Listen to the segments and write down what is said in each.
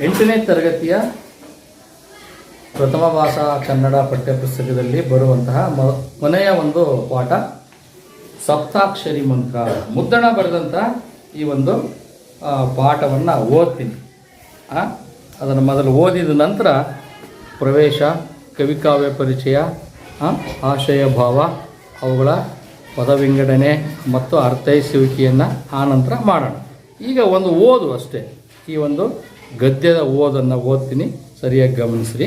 8ನೇ ತರಗತಿಯ ಪ್ರಥಮ ಭಾಷಾ ಕನ್ನಡ ಪಠ್ಯಪುಸ್ತಕದಲ್ಲಿ ಬರುವಂತಹ ಕೊನೆಯ ಒಂದು ಪಾಠ ಸಪ್ತಾಕ್ಷರಿ ಮಂತ್ರ. ಮುದ್ದಣ ಬರೆದಂಥ ಈ ಒಂದು ಪಾಠವನ್ನು ಓದ್ತೀನಿ. ಅದನ್ನು ಮೊದಲು ಓದಿದ ನಂತರ ಪ್ರವೇಶ, ಕವಿಕಾವ್ಯ ಪರಿಚಯ, ಆಶಯ ಭಾವ, ಅವುಗಳ ಪದವಿಂಗಡಣೆ ಮತ್ತು ಅರ್ಥೈಸುವಿಕೆಯನ್ನು ಆನಂತರ ಮಾಡೋಣ. ಈಗ ಒಂದು ಓದು ಅಷ್ಟೇ. ಈ ಒಂದು ಗದ್ಯದ ಓದನ್ನು ಓದ್ತೀನಿ, ಸರಿಯಾಗಿ ಗಮನಿಸ್ರಿ.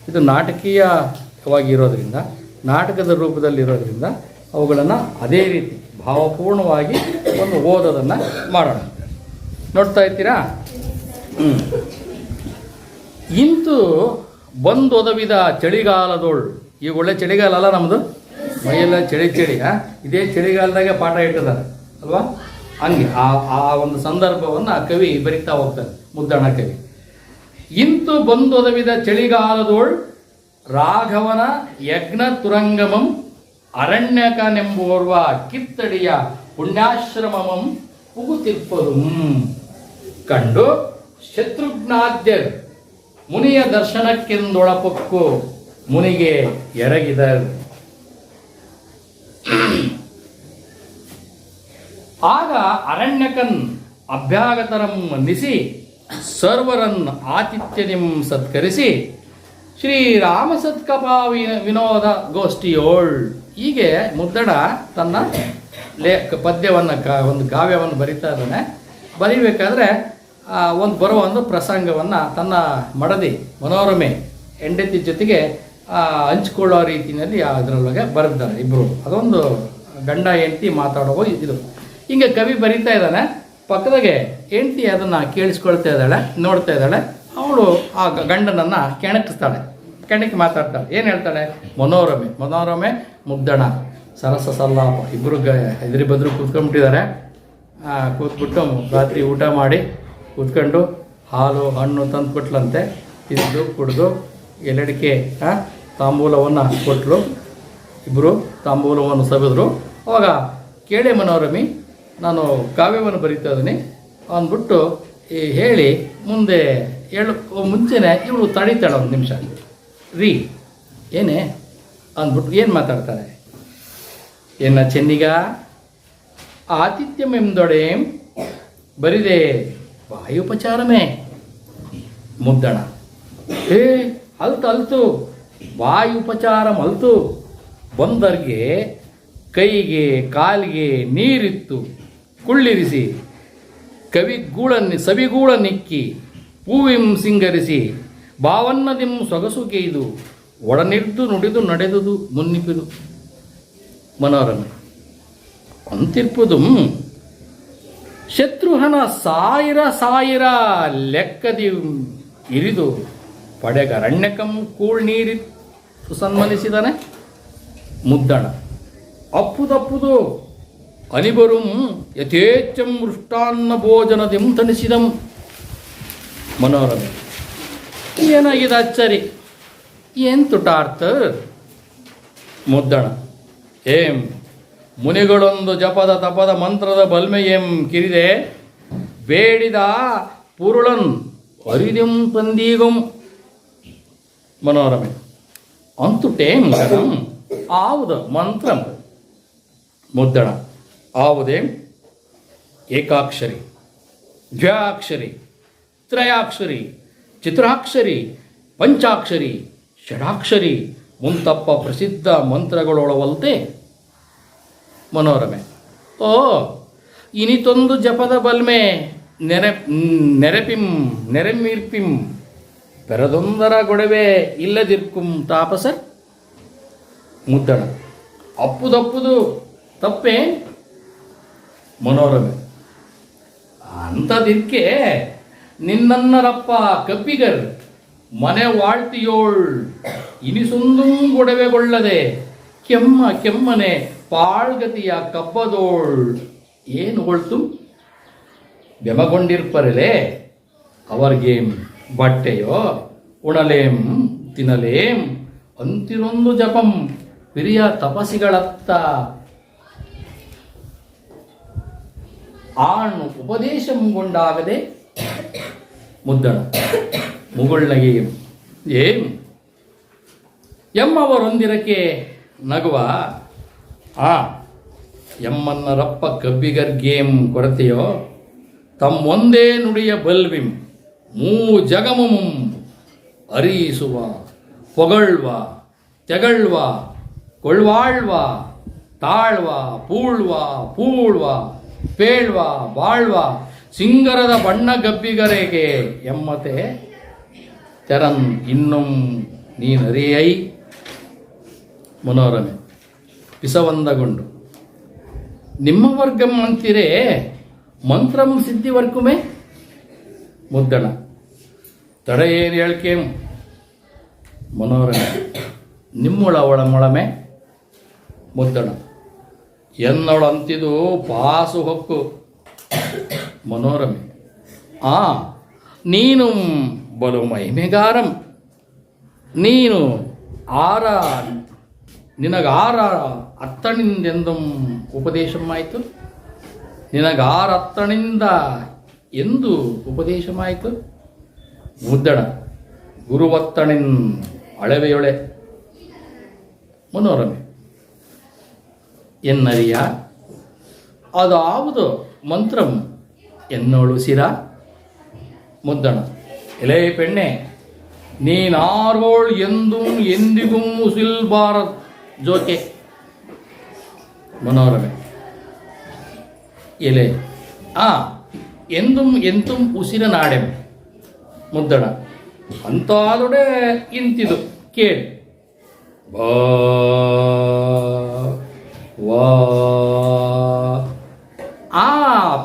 ಇದು ನಾಟಕೀಯವಾಗಿರೋದ್ರಿಂದ, ನಾಟಕದ ರೂಪದಲ್ಲಿರೋದ್ರಿಂದ ಅವುಗಳನ್ನು ಅದೇ ರೀತಿ ಭಾವಪೂರ್ಣವಾಗಿ ಒಂದು ಓದೋದನ್ನು ಮಾಡೋಣ. ನೋಡ್ತಾ ಇರ್ತೀರಾ? ಇಂತು ಬಂದೊದವಿದ ಚಳಿಗಾಲದೋಳು. ಈಗ ಒಳ್ಳೆ ಚಳಿಗಾಲ ಅಲ್ಲ ನಮ್ಮದು, ಮೈಯೆಲ್ಲ ಚಳಿ ಇದೇ ಚಳಿಗಾಲದಾಗೆ ಪಾಠ ಇಟ್ಟಿದ್ದಾರೆ ಅಲ್ವಾ? ಹಂಗೆ ಆ ಒಂದು ಸಂದರ್ಭವನ್ನು ಕವಿ ಬರಿತಾ ಹೋಗ್ತಾರೆ, ಮುದ್ದಣ ಕವಿ. ಇಂತು ಬಂದೊದವಿದ ಚಳಿಗಾಲದೋಳ್ ರಾಘವನ ಯಜ್ಞ ತುರಂಗಮಂ ಅರಣ್ಯಕನೆಂಬೋರ್ವ ಕಿತ್ತಡಿಯ ಪುಣ್ಯಾಶ್ರಮಮಂ ಪುಗುತಿರ್ಪದು ಕಂಡು ಶತ್ರುಘ್ನಾದ್ಯರ್ ಮುನಿಯ ದರ್ಶನಕ್ಕೆಂದೊಳಪಕ್ಕು ಮುನಿಗೆ ಎರಗಿದರು. ಆಗ ಅರಣ್ಯಕನ್ ಅಭ್ಯಾಗತರಂ ವಂದಿಸಿ ಸರ್ವರನ್ ಆತಿಥ್ಯನಿಂ ಸತ್ಕರಿಸಿ ಶ್ರೀರಾಮ ಸತ್ಕಪಾ ವಿನೋದ ಗೋಷ್ಠಿಯೋಳ್. ಹೀಗೆ ಮುದ್ದಣ ತನ್ನ ಪದ್ಯವನ್ನು ಒಂದು ಕಾವ್ಯವನ್ನು ಬರಿತಾ ಇದ್ದಾನೆ. ಬರೀಬೇಕಾದ್ರೆ ಬರೋ ಒಂದು ಪ್ರಸಂಗವನ್ನು ತನ್ನ ಮಡದಿ ಮನೋರಮೆ ಹೆಂಡತಿ ಜೊತೆಗೆ ಹಂಚಿಕೊಳ್ಳೋ ರೀತಿಯಲ್ಲಿ ಅದರೊಳಗೆ ಬರೆದಿದ್ದಾರೆ ಇಬ್ಬರು. ಅದೊಂದು ಗಂಡ ಹೆಂಡತಿ ಮಾತಾಡೋ ಇದು. ಹಿಂಗೆ ಕವಿ ಬರಿತಾ ಇದ್ದಾನೆ. ಪಕ್ಕದಾಗೆ ಹೆಂಡತಿ ಅದನ್ನು ಕೇಳಿಸ್ಕೊಳ್ತಾ ಇದ್ದಾಳೆ, ನೋಡ್ತಾ ಇದ್ದಾಳೆ. ಅವಳು ಆ ಗಂಡನನ್ನು ಕೆಣಕಿ ಮಾತಾಡ್ತಾಳೆ. ಏನು ಹೇಳ್ತಾಳೆ? ಮನೋರಮೆ ಮುದ್ದಣ ಸರಸ ಸಲ್ಲಾಪ ಇಬ್ಬರು ಎದುರಿ ಬದ್ರು ಕೂತ್ಕೊಂಡ್ಬಿಟ್ಟಿದ್ದಾರೆ. ಕೂತ್ಬಿಟ್ಟು ರಾತ್ರಿ ಊಟ ಮಾಡಿ ಕೂತ್ಕೊಂಡು ಹಾಲು ಹಣ್ಣು ತಂದು ಕೊಟ್ಲಂತೆ. ತಿಂದು ಕುಡಿದು ಎಲ್ಲಡಿಕೆ ತಾಂಬೂಲವನ್ನು ಕೊಟ್ಟಳು. ಇಬ್ಬರು ತಾಂಬೂಲವನ್ನು ಸವಿದ್ರು. ಅವಾಗ ಕೇಳಿ ಮನೋರಮಿ, ನಾನು ಕಾವ್ಯವನ್ನು ಬರೀತಾ ಇದ್ದೀನಿ ಅಂದ್ಬಿಟ್ಟು ಹೇಳಿ ಮುಂದೆ ಮುಂಚೆನೆ ಇವಳು ತಡೀತಾಳೆ ಒಂದು ನಿಮಿಷ. ಏನೇ ಅಂದ್ಬಿಟ್ಟು ಏನು ಮಾತಾಡ್ತಾರೆ? ಎನ್ನ ಚೆನ್ನಿಗ ಆತಿಥ್ಯಮೆಂದೊಡೆ ಬರಿದೆ ವಾಯುಪಚಾರಮೇ. ಮುದ್ದಣ ಅಲ್ತು ವಾಯುಪಚಾರ ಮಲ್ತು ಬಂದರ್ಗೆ ಕೈಗೆ ಕಾಲಿಗೆ ನೀರಿತ್ತು ಕುಳ್ಳಿರಿಸಿ ಸವಿಗೂಳನಿಕ್ಕಿ ಹೂವಿಂ ಸಿಂಗರಿಸಿ ಭಾವನ್ನದಿಂ ಸೊಗಸುಗೆಯ್ದು ಒಡನಿರ್ದು ನುಡಿದು ನಡೆದುದು ಮುನ್ನಿಪಿದು. ಮನೋರಮೆ ಅಂತಿರ್ಪುದು ಶತ್ರುಹನ ಸಾಯಿರ ಲೆಕ್ಕದಿ ಇರಿದು ಪಡೆಗರಣ್ಯಕಂ ಕೂಳ್ನೀರಿತ್ತು ಸನ್ಮನಿಸಿದನೆ. ಮುದ್ದಣ ಅಪ್ಪುದಪ್ಪುದು ಅನಿಬರುಂ ಯಥೇಚ್ಛಂ ಮೃಷ್ಟಾನ್ನ ಭೋಜನದಿಂ ತಣಿಸಿದಂ. ಮನೋರಮೆ ಏನಾಗಿದೆ ಅಚ್ಚರಿ, ಏನು ತುಟಾರ್ಥ? ಮುದ್ದಣ ಮುನಿಗಳೊಂದು ಜಪದ ತಪದ ಮಂತ್ರದ ಬಲ್ಮೆಯಂ ಕಿರಿದೆ ಬೇಡಿದ ಪುರುಳನ್ ಅರಿದೆಂ ತಂದೀಗಂ. ಮನೋರಮೆ ಅಂತುಟೇಂ ಗಣಂ ಆವುದ ಮಂತ್ರಂ. ಮುದ್ದಣ ಆವುದೇ ಏಕಾಕ್ಷರಿ, ದ್ವ್ಯಾಕ್ಷರಿ, ತ್ರಯಾಕ್ಷರಿ, ಚತುರಾಕ್ಷರಿ, ಪಂಚಾಕ್ಷರಿ, ಷಡಾಕ್ಷರಿ ಮುಂತಪ್ಪ ಪ್ರಸಿದ್ಧ ಮಂತ್ರಗಳೊಳವಲ್ತೆ. ಮನೋರಮೆ ಇನಿತೊಂದು ಜಪದ ಬಲ್ಮೆ ನೆರೆಮೀರ್ಪಿಂ ಬೆರದೊಂದರ ಗೊಡವೆ ಇಲ್ಲದಿರ್ಕುಂ ತಾಪಸರ್. ಮುದ್ದಣ ಅಪ್ಪುದಪ್ಪುದು ತಪ್ಪೇ? ಮನೋರಮೆ ಅಂಥದಿರ್ಕೆ ನಿನ್ನನ್ನರಪ್ಪ ಕಪ್ಪಿಗರ್ ಮನೆ ವಾಳ್ತಿಯೋಳ್ ಇನಿಸೊಂದುಂ ಗೊಡವೆಗೊಳ್ಳದೆ ಕೆಮ್ಮನೆ ಪಾಳ್ಗತಿಯ ಕಬ್ಬದೋಳ್ ಏನು ಹೊಳ್ತು ಬೆಮಗೊಂಡಿರ್ಪರಲೆ ಅವರ್ಗೇಂ ಬಟ್ಟೆಯೋ ಉಣಲೇಂ ತಿನ್ನಲೇಂ ಅಂತಿರೊಂದು ಜಪಂ ಹಿರಿಯ ತಪಸಿಗಳತ್ತ ಆಣು ಉಪದೇಶಂಗೊಂಡಾಗದೆ ಮುದ್ದಣ ಮುಗುಳ್ನಗೆയും ಏಂ ಎಮ್ಮವರೊಂದಿರಕ್ಕೆ ನಗುವ ಎಮ್ಮನ್ನರಪ್ಪ ಕಬ್ಬಿಗರ್ಗೇಂ ಕೊರತೆಯೋ ತಮ್ಮೊಂದೇ ನುಡಿಯ ಬಲ್ವಿಂ ಮೂ ಜಗಮುಂ ಅರಿಸುವ ಪೊಗಳ್ವ ತೆಗಳ್ವ ಕೊಳ್ಳ್ವಾಳ್ವ ತಾಳ್ವ ಪೂಳ್ವ ಪೇಳ್ವ ಬಾಳ್ವ ಸಿಂಗರದ ಬಣ್ಣ ಗಬ್ಬಿಗರೆಗೆ ಎಮ್ಮತೆ ತೆರನ್ ಇನ್ನುಂ ನೀನರಿಯೈ ಮನೋರಮೆ ಪಿಸವಂದಗೊಂಡು ನಿಮ್ಮ ವರ್ಗಂ ಅಂತಿರೇ ಮಂತ್ರಂ ಸಿದ್ಧಿವರ್ಕುಮೆ ಮುದ್ದಣ ತಡೆಯೇನು ಹೇಳ್ಕೇಂ ಮನೋರಮೆ ನಿಮ್ಮೊಳ ಮೊಳಮೆ ಮುದ್ದಣ ಎನ್ನೊಳಂತಿದು ಪಾಸು ಹೊಕ್ಕು ಮನೋರಮೆ ನೀನು ಬಲು ಮಹಿಮೆಗಾರಂ ನೀನು ನಿನಗಾರ ಅತ್ತಣಿಂದೆಂದು ಉಪದೇಶಮಾಯಿತು ನಿನಗಾರ ಅತ್ತಣಿಂದ ಎಂದು ಉಪದೇಶಮಾಯಿತು ಮುದ್ದಣ ಗುರುವತ್ತಣಿನ್ ಅಳವೆಯೊಳೆ ಮನೋರಮೆ ಎನ್ನರಿಯ ಅದಾವುದು ಮಂತ್ರಂ ಎನ್ನೋಳು ಸಿರ ಮುದ್ದಣ ಎಲೆ ಪೆಣ್ಣೆ ನೀನಾರೋಳ್ ಎಂದುಂ ಎಂದಿಗೂ ಉಸಿಲ್ ಭಾರತ್ ಜೋಕೆ ಮನೋರಮೆ ಎಲೆ ಎಂದುಂ ಎಂತುಂ ಉಸಿರ ನಾಡೆಂ ಮುದ್ದಣ ಅಂತಾದೊಡೆ ಇಂತಿದು ಕೇಳಿ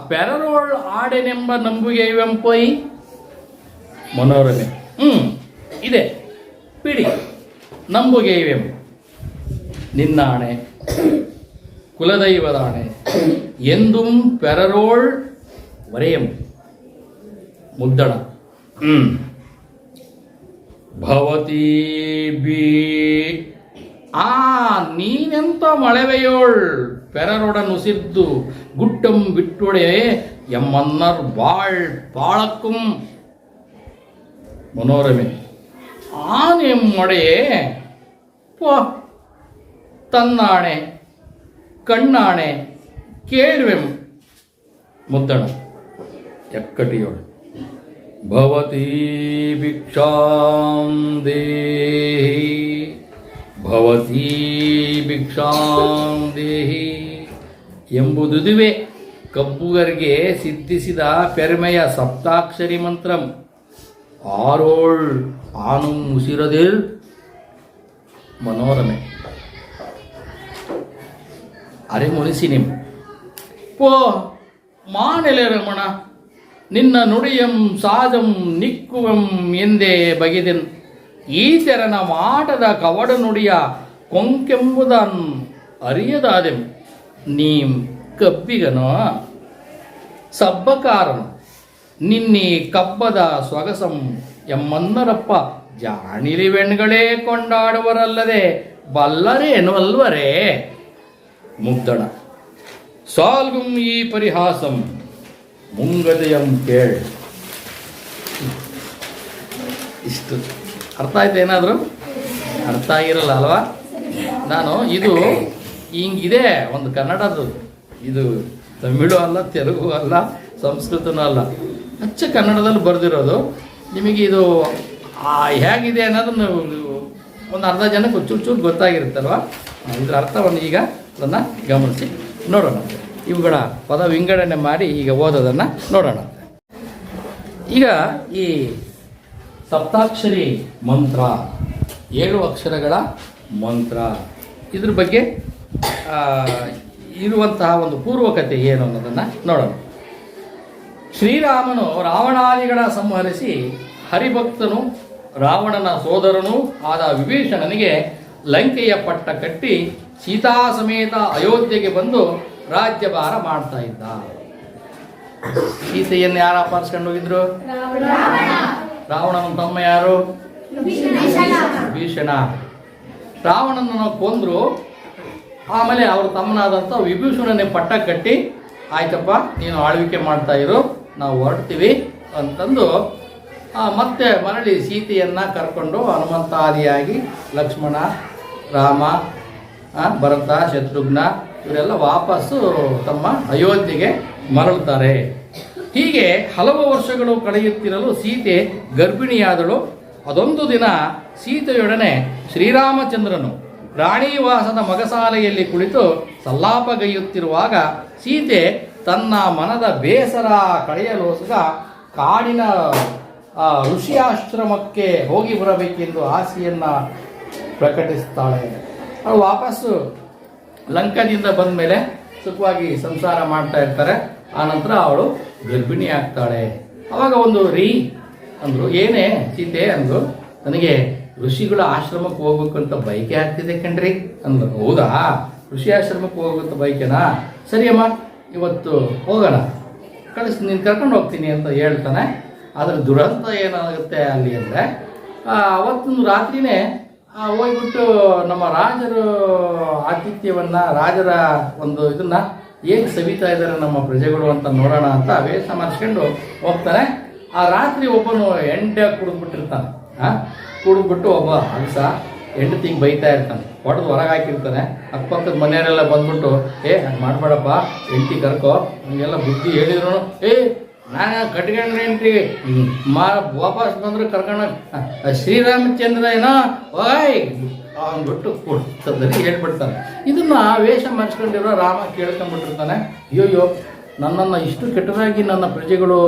ಪೆರರೋಳ್ ಆಡೆನೆಂಬ ನಂಬುಗೆ ಇವೆಂಪೊಯ್ ಮನೋರಮೆ ಇದೆ ಬಿಡಿ ನಂಬುಗೆ ಇವೆಂ ನಿನ್ನಾಣೆ ಕುಲದೈವದಾಣೆ ಎಂದುಂ ಪೆರರೋಳ್ ವರೆಯಂ ಮುದ್ದಣ ಭವತಿ ಬಿ ನೀನೆಂತ ಮಳೆವೆಯೋಳ್ ಪೆರರೊಡನುಸಿದ್ದು ಗುಟ್ಟಂ ಬಿಟ್ಟೊಡೆ ಎಮ್ಮನ್ನರ್ ಬಾಳಕ್ಕುಂ ಮನೋರಮೆ ಆನೆಮ್ಮೊಡೆಯೇ ತನ್ನಾಣೆ ಕಣ್ಣಾಣೆ ಕೇಳುವೆಂ ಮುದ್ದಣ ಎಕ್ಕಟಿಯೋಳು ಭವತಿ ಭಿಕ್ಷಾಂ ದೇಹಿ ಭವತಿ ಭಿಕ್ಷಾಂ ದೇಹಿ ಎಂಬುದುದುವೆ ಕಬ್ಬುಗರಿಗೆ ಸಿದ್ಧಿಸಿದ ಪೆರ್ಮೆಯ ಸಪ್ತಾಕ್ಷರಿ ಮಂತ್ರಂ ಆರೋಳ್ ಆನು ಮುಸಿರದಿರ್ ಮನೋರಮೆ ಅರೆ ಮುನಿಸಿನಿಂ ಮಾನೆಲೆ ರಮಣ ನಿನ್ನ ನುಡಿಯಂ ಸಾಜಂ ನಿಕ್ಕುವಂ ಎಂದೇ ಬಗೆದೆನ್ ಈಚರನ ಮಾಟದ ಕವಡ ನುಡಿಯ ಕೊಂಕೆಂಬುದನ್ ಅರಿಯದಾದೆಂ ನೀಂ ಕಬ್ಬಿಗನೋ ಸಬ್ಬಕಾರನು ನಿನ್ನೀ ಕಬ್ಬದ ಸೊಗಸಂ ಎಮ್ಮನ್ನರಪ್ಪ ಜಾಣಿಲಿವೆಣ್ಗಳೇ ಕೊಂಡಾಡುವರಲ್ಲದೆ ಬಲ್ಲರೇನುವಲ್ವರೇ ಮುಗ್ದಣ ಸಾಲ್ಗುಂ ಈ ಪರಿಹಾಸಂ ಮುಂಗದೆಯಂ ಕೇಳ್ ಇಷ್ಟು ಅರ್ಥ ಆಯ್ತು ಏನಾದರೂ ಅರ್ಥ ಆಗಿರಲ್ಲ ಅಲ್ವಾ ನಾನು ಇದು ಹಿಂಗಿದೆ ಒಂದು ಕನ್ನಡದ್ದು ಇದು ತಮಿಳು ಅಲ್ಲ ತೆಲುಗು ಅಲ್ಲ ಸಂಸ್ಕೃತನೂ ಅಲ್ಲ ಅಚ್ಚ ಕನ್ನಡದಲ್ಲಿ ಬರೆದಿರೋದು ನಿಮಗೆ ಇದು ಹೇಗಿದೆ ಅನ್ನೋದನ್ನು ಒಂದು ಅರ್ಧ ಜನಕ್ಕೆ ಚೂರು ಗೊತ್ತಾಗಿರುತ್ತಲ್ವ ಇದರ ಅರ್ಥವನ್ನು ಈಗ ಅದನ್ನು ಗಮನಿಸಿ ನೋಡೋಣ ಇವುಗಳ ಪದ ವಿಂಗಡಣೆ ಮಾಡಿ ಈಗ ಓದೋದನ್ನು ನೋಡೋಣ ಈಗ ಈ ಸಪ್ತಾಕ್ಷರಿ ಮಂತ್ರ 7 ಅಕ್ಷರಗಳ ಮಂತ್ರ ಇದ್ರ ಬಗ್ಗೆ ಇರುವಂತಹ ಒಂದು ಪೂರ್ವಕತೆ ಏನು ಅನ್ನೋದನ್ನು ನೋಡೋಣ ಶ್ರೀರಾಮನು ರಾವಣಾದಿಗಳ ಸಂಹರಿಸಿ ಹರಿಭಕ್ತನು ರಾವಣನ ಸೋದರನೂ ಆದ ವಿಭೀಷಣನಿಗೆ ಲಂಕೆಯ ಪಟ್ಟ ಕಟ್ಟಿ ಸೀತಾ ಸಮೇತ ಅಯೋಧ್ಯೆಗೆ ಬಂದು ರಾಜ್ಯಭಾರ ಮಾಡ್ತಾ ಇದ್ದ. ಸೀತೆಯನ್ನು ಯಾರು ಅಪಹರಿಸ್ಕೊಂಡು ಹೋಗಿದ್ರು? ರಾವಣನ ತಮ್ಮ ಯಾರು? ವಿಭೀಷಣ. ರಾವಣನನ್ನು ಕೊಂದ್ರು. ಆಮೇಲೆ ಅವ್ರ ತಮ್ಮನಾದಂಥ ವಿಭೀಷಣನೇ ಪಟ್ಟ ಕಟ್ಟಿ ಆಯ್ತಪ್ಪ ನೀನು ಆಳ್ವಿಕೆ ಮಾಡ್ತಾ ಇರು, ನಾವು ಹೊರಡ್ತೀವಿ ಅಂತಂದು ಮತ್ತೆ ಮರಳಿ ಸೀತೆಯನ್ನು ಕರ್ಕೊಂಡು ಹನುಮಂತಾದಿಯಾಗಿ ಲಕ್ಷ್ಮಣ, ರಾಮ, ಭರತ, ಶತ್ರುಘ್ನ ಇವರೆಲ್ಲ ವಾಪಸ್ಸು ತಮ್ಮ ಅಯೋಧ್ಯೆಗೆ ಮರಳುತ್ತಾರೆ. ಹೀಗೆ ಹಲವು ವರ್ಷಗಳು ಕಳೆಯುತ್ತಿರಲು ಸೀತೆ ಗರ್ಭಿಣಿಯಾದಳು. ಅದೊಂದು ದಿನ ಸೀತೆಯೊಡನೆ ಶ್ರೀರಾಮಚಂದ್ರನು ರಾಣಿವಾಸದ ಮಗಸಾಲೆಯಲ್ಲಿ ಕುಳಿತು ಸಲ್ಲಾಪಗೈಯುತ್ತಿರುವಾಗ ಸೀತೆ ತನ್ನ ಮನದ ಬೇಸರ ಕಳೆಯಲೋಸ್ಗ ಕಾಡಿನ ಋಷಿಯಾಶ್ರಮಕ್ಕೆ ಹೋಗಿ ಬರಬೇಕೆಂದು ಆಸೆಯನ್ನು ಪ್ರಕಟಿಸ್ತಾಳೆ. ಅವಳು ವಾಪಸ್ಸು ಲಂಕಾದಿಂದ ಬಂದ ಮೇಲೆ ಸುಖವಾಗಿ ಸಂಸಾರ ಮಾಡ್ತಾ ಇರ್ತಾರೆ. ಆನಂತರ ಅವಳು ಗರ್ಭಿಣಿ ಆಗ್ತಾಳೆ. ಅವಾಗ ಒಂದು ಅಂದರು, ಏನೇ ಸೀತೆ ಅಂದರು, ನನಗೆ ಋಷಿಗಳ ಆಶ್ರಮಕ್ಕೆ ಹೋಗ್ಬೇಕು ಅಂತ ಬಯಕೆ ಆಗ್ತಿದೆ ಕಣ್ರಿ ಅಂದರು. ಹೌದಾ, ಋಷಿ ಆಶ್ರಮಕ್ಕೆ ಹೋಗ್ಬೇಕಂತ ಬಯಕೆನಾ? ಸರಿಯಮ್ಮ, ಇವತ್ತು ಹೋಗೋಣ, ನೀನು ಕರ್ಕೊಂಡು ಹೋಗ್ತೀನಿ ಅಂತ ಹೇಳ್ತಾನೆ. ಅದರ ದುರಂತ ಏನಾಗುತ್ತೆ ಅಲ್ಲಿ ಅಂದರೆ, ಅವತ್ತೊಂದು ರಾತ್ರಿನೇ ಹೋಗ್ಬಿಟ್ಟು ನಮ್ಮ ರಾಜರು ಆತಿಥ್ಯವನ್ನು, ರಾಜರ ಒಂದು ಇದನ್ನು ಹೇಗೆ ಸವಿತಾ ಇದ್ದಾರೆ ನಮ್ಮ ಪ್ರಜೆಗಳು ಅಂತ ನೋಡೋಣ ಅಂತ ವೇಷ ಮಾಡಿಸ್ಕೊಂಡು ಹೋಗ್ತಾನೆ. ಆ ರಾತ್ರಿ ಒಬ್ಬನು ಎಂಟೆ ಕುಡಿದ್ಬಿಟ್ಟಿರ್ತಾನೆ. ಕುಡಿದ್ಬಿಟ್ಟು ಒಬ್ಬ ಹಂಸ ಹೆಂಡತಿಗೆ ಬೈತಾ ಇರ್ತಾನೆ, ಹೊಡೆದು ಹೊರಗೆ ಹಾಕಿರ್ತಾನೆ. ಅಕ್ಕಪಕ್ಕದ ಮನೆಯವರೆಲ್ಲ ಬಂದ್ಬಿಟ್ಟು, ಹಂಗೆ ಮಾಡಬೇಡಪ್ಪ, ಹೆಂಡತಿ ಕರ್ಕೋ, ಹಂಗೆಲ್ಲ ಬುದ್ಧಿ ಹೇಳಿದ್ರು. ನಾನು ಕಟ್ಕೊಂಡ್ರೆ ಹೆಂಡ್ತಿ ವಾಪಸ್ ಬಂದ್ರೆ ಕರ್ಕೊಂಡು ಶ್ರೀರಾಮಚಂದ್ರ ಏನೋ ಓಯ್ ಅಂದ್ಬಿಟ್ಟು ಕೊಡ್ತದಲ್ಲಿ ಹೇಳ್ಬಿಡ್ತಾನೆ. ಇದನ್ನು ವೇಷ ಮಾಡಿಸ್ಕೊಂಡಿರೋ ರಾಮ ಕೇಳ್ಕೊಂಡ್ಬಿಟ್ಟಿರ್ತಾನೆ. ಅಯ್ಯೋಯ್ಯೋ, ನನ್ನನ್ನು ಇಷ್ಟು ಕೆಟ್ಟದಾಗಿ ನನ್ನ ಪ್ರಜೆಗಳು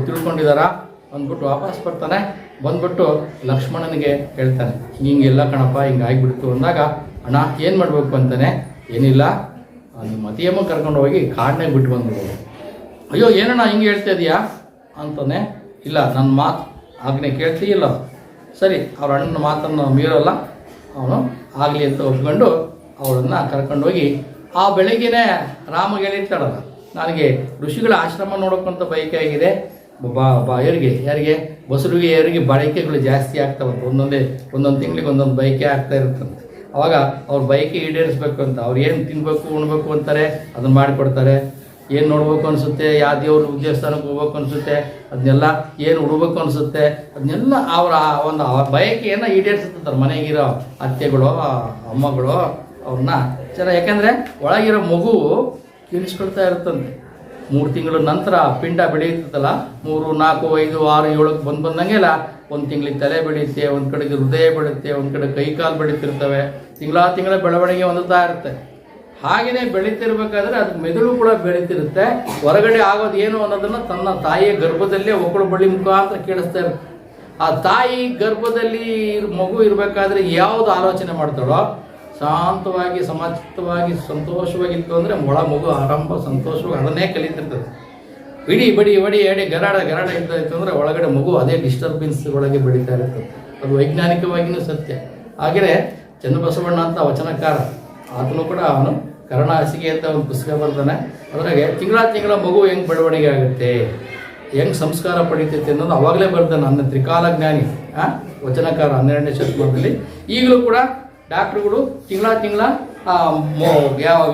ತಿಳ್ಕೊಂಡಿದ್ದಾರಾ ಅಂದ್ಬಿಟ್ಟು ವಾಪಸ್ ಬರ್ತಾನೆ. ಬಂದ್ಬಿಟ್ಟು ಲಕ್ಷ್ಮಣನಿಗೆ ಹೇಳ್ತಾನೆ, ಹಿಂಗೆಲ್ಲ ಕಣಪ್ಪ, ಹಿಂಗೆ ಆಗಿಬಿಡ್ತು ಅಂದಾಗ, ಅಣ್ಣ ಏನು ಮಾಡಬೇಕು ಅಂತಾನೆ. ಏನಿಲ್ಲ, ನಿಮ್ಮ ಅತಿಯಮ್ಮ ಕರ್ಕೊಂಡು ಹೋಗಿ ಕಾಡನ್ನೇ ಬಿಟ್ಟು ಬಂದ್ಬಿಡು. ಅಯ್ಯೋ, ಏನಣ್ಣ ಹಿಂಗೆ ಹೇಳ್ತಾ ಇದೀಯಾ ಅಂತಾನೆ. ಇಲ್ಲ, ನನ್ನ ಮಾತು ಆಗ್ನೇ ಕೇಳ್ತೀಯಿಲ್ಲ. ಸರಿ, ಅವ್ರ ಅಣ್ಣನ ಮಾತನ್ನು ಮೀರೋಲ್ಲ, ಅವನು ಆಗಲಿ ಅಂತ ಒಪ್ಕೊಂಡು ಅವಳನ್ನು ಕರ್ಕೊಂಡೋಗಿ ಆ ಬೆಳಗ್ಗೆನೇ ರಾಮಗೆ ಹೇಳಿರ್ತಾಳಲ್ಲ, ನನಗೆ ಋಷಿಗಳ ಆಶ್ರಮ ನೋಡೋಕ್ಕಂತ ಬಯಕೆ ಆಗಿದೆ. ಯಾರಿಗೆ ಬಸರಿಗೆ ಯಾರಿಗೆ ಬಯಕೆಗಳು ಜಾಸ್ತಿ ಆಗ್ತಾವಂತೆ. ಒಂದೊಂದು ತಿಂಗಳಿಗೆ ಒಂದೊಂದು ಬಯಕೆ ಆಗ್ತಾ ಇರುತ್ತಂತೆ. ಅವಾಗ ಅವ್ರ ಬಯಕೆ ಈಡೇರಿಸ್ಬೇಕು ಅಂತ ಅವ್ರು ಏನು ತಿನ್ನಬೇಕು ಉಣ್ಬೇಕು ಅಂತಾರೆ, ಅದನ್ನು ಮಾಡಿಕೊಡ್ತಾರೆ. ಏನು ನೋಡ್ಬೇಕು ಅನಿಸುತ್ತೆ, ಯಾವ ದೇವ್ರ ದೇವಸ್ಥಾನಕ್ಕೆ ಹೋಗ್ಬೇಕು ಅನಿಸುತ್ತೆ, ಅದನ್ನೆಲ್ಲ ಏನು ಉಡ್ಬೇಕು ಅನಿಸುತ್ತೆ, ಅದನ್ನೆಲ್ಲ ಅವರ ಒಂದು ಬಯಕೆಯನ್ನು ಈಡೇರಿಸುತ್ತಾರೆ. ಮನೆಗಿರೋ ಅತ್ತೆಗಳು, ಅಮ್ಮಗಳು ಅವ್ರನ್ನ ಚೆನ್ನಾಗಿ, ಯಾಕೆಂದರೆ ಒಳಗಿರೋ ಮಗು ಕೇಳಿಸ್ಕೊಳ್ತಾ ಇರುತ್ತಂತೆ. 3 ತಿಂಗಳ ನಂತರ ಪಿಂಡ ಬೆಳೆಯುತ್ತಲ್ಲ, 3, 4, 5, 6, 7ಕ್ಕೆ ಬಂದಂಗೆಲ್ಲ ಒಂದು ತಿಂಗಳಿಗೆ ತಲೆ ಬೆಳೆಯುತ್ತೆ, ಒಂದು ಕಡೆಗೆ ಹೃದಯ ಬೆಳೆಯುತ್ತೆ, ಒಂದು ಕಡೆ ಕೈ ಕಾಲು ಬೆಳೀತಿರ್ತವೆ. ತಿಂಗಳ ಬೆಳವಣಿಗೆ ಹೊಂದುತ್ತಾ ಇರುತ್ತೆ. ಹಾಗೆಯೇ ಬೆಳೀತಿರ್ಬೇಕಾದ್ರೆ ಅದು ಮೆದುಳು ಕೂಡ ಬೆಳೀತಿರುತ್ತೆ. ಹೊರಗಡೆ ಆಗೋದು ಏನು ಅನ್ನೋದನ್ನು ತನ್ನ ತಾಯಿಯ ಗರ್ಭದಲ್ಲೇ ಒಕ್ಕಳು ಬಳ್ಳಿ ಮುಖಾಂತರ ಕೇಳಿಸ್ತಾ ಇರುತ್ತೆ. ಆ ತಾಯಿ ಗರ್ಭದಲ್ಲಿ ಮಗು ಇರಬೇಕಾದ್ರೆ ಯಾವುದು ಆಲೋಚನೆ ಮಾಡ್ತಾಳೋ, ಶಾಂತವಾಗಿ ಸಮಾಚಿತವಾಗಿ ಸಂತೋಷವಾಗಿತ್ತು ಅಂದರೆ ಒಳ ಮಗು ಆರಂಭ ಸಂತೋಷವಾಗಿ ಅದನ್ನೇ ಕಲಿತಿರ್ತದೆ. ಬಡಿ ಎಡೆ ಗರಾಡ ಇದ್ದಾಯಿತು ಅಂದರೆ ಒಳಗಡೆ ಮಗು ಅದೇ ಡಿಸ್ಟರ್ಬೆನ್ಸ್ ಒಳಗೆ ಬೆಳೀತಾ ಇರ್ತದೆ. ಅದು ವೈಜ್ಞಾನಿಕವಾಗಿಯೂ ಸತ್ಯ. ಹಾಗೆಯೇ ಚನ್ನಬಸವಣ್ಣ ಅಂತ ವಚನಕಾರ, ಆತನು ಕೂಡ ಅವನು ಕರ್ಣಹಾಸಿಗೆ ಅಂತ ಒಂದು ಪುಸ್ತಕ ಬರ್ತಾನೆ. ಅದ್ರಾಗೆ ತಿಂಗಳ ಮಗು ಹೆಂಗೆ ಬೆಳವಣಿಗೆ ಆಗುತ್ತೆ, ಹೆಂಗೆ ಸಂಸ್ಕಾರ ಪಡೀತೈತೆ ಅನ್ನೋದು ಅವಾಗಲೇ ಬರ್ತಾನೆ. ನನ್ನ ತ್ರಿಕಾಲ ಜ್ಞಾನಿ ವಚನಕಾರ 12ನೇ ಶತಮಾನದಲ್ಲಿ. ಈಗಲೂ ಕೂಡ ಡಾಕ್ಟ್ರುಗಳು ತಿಂಗಳ ಯಾವಾಗ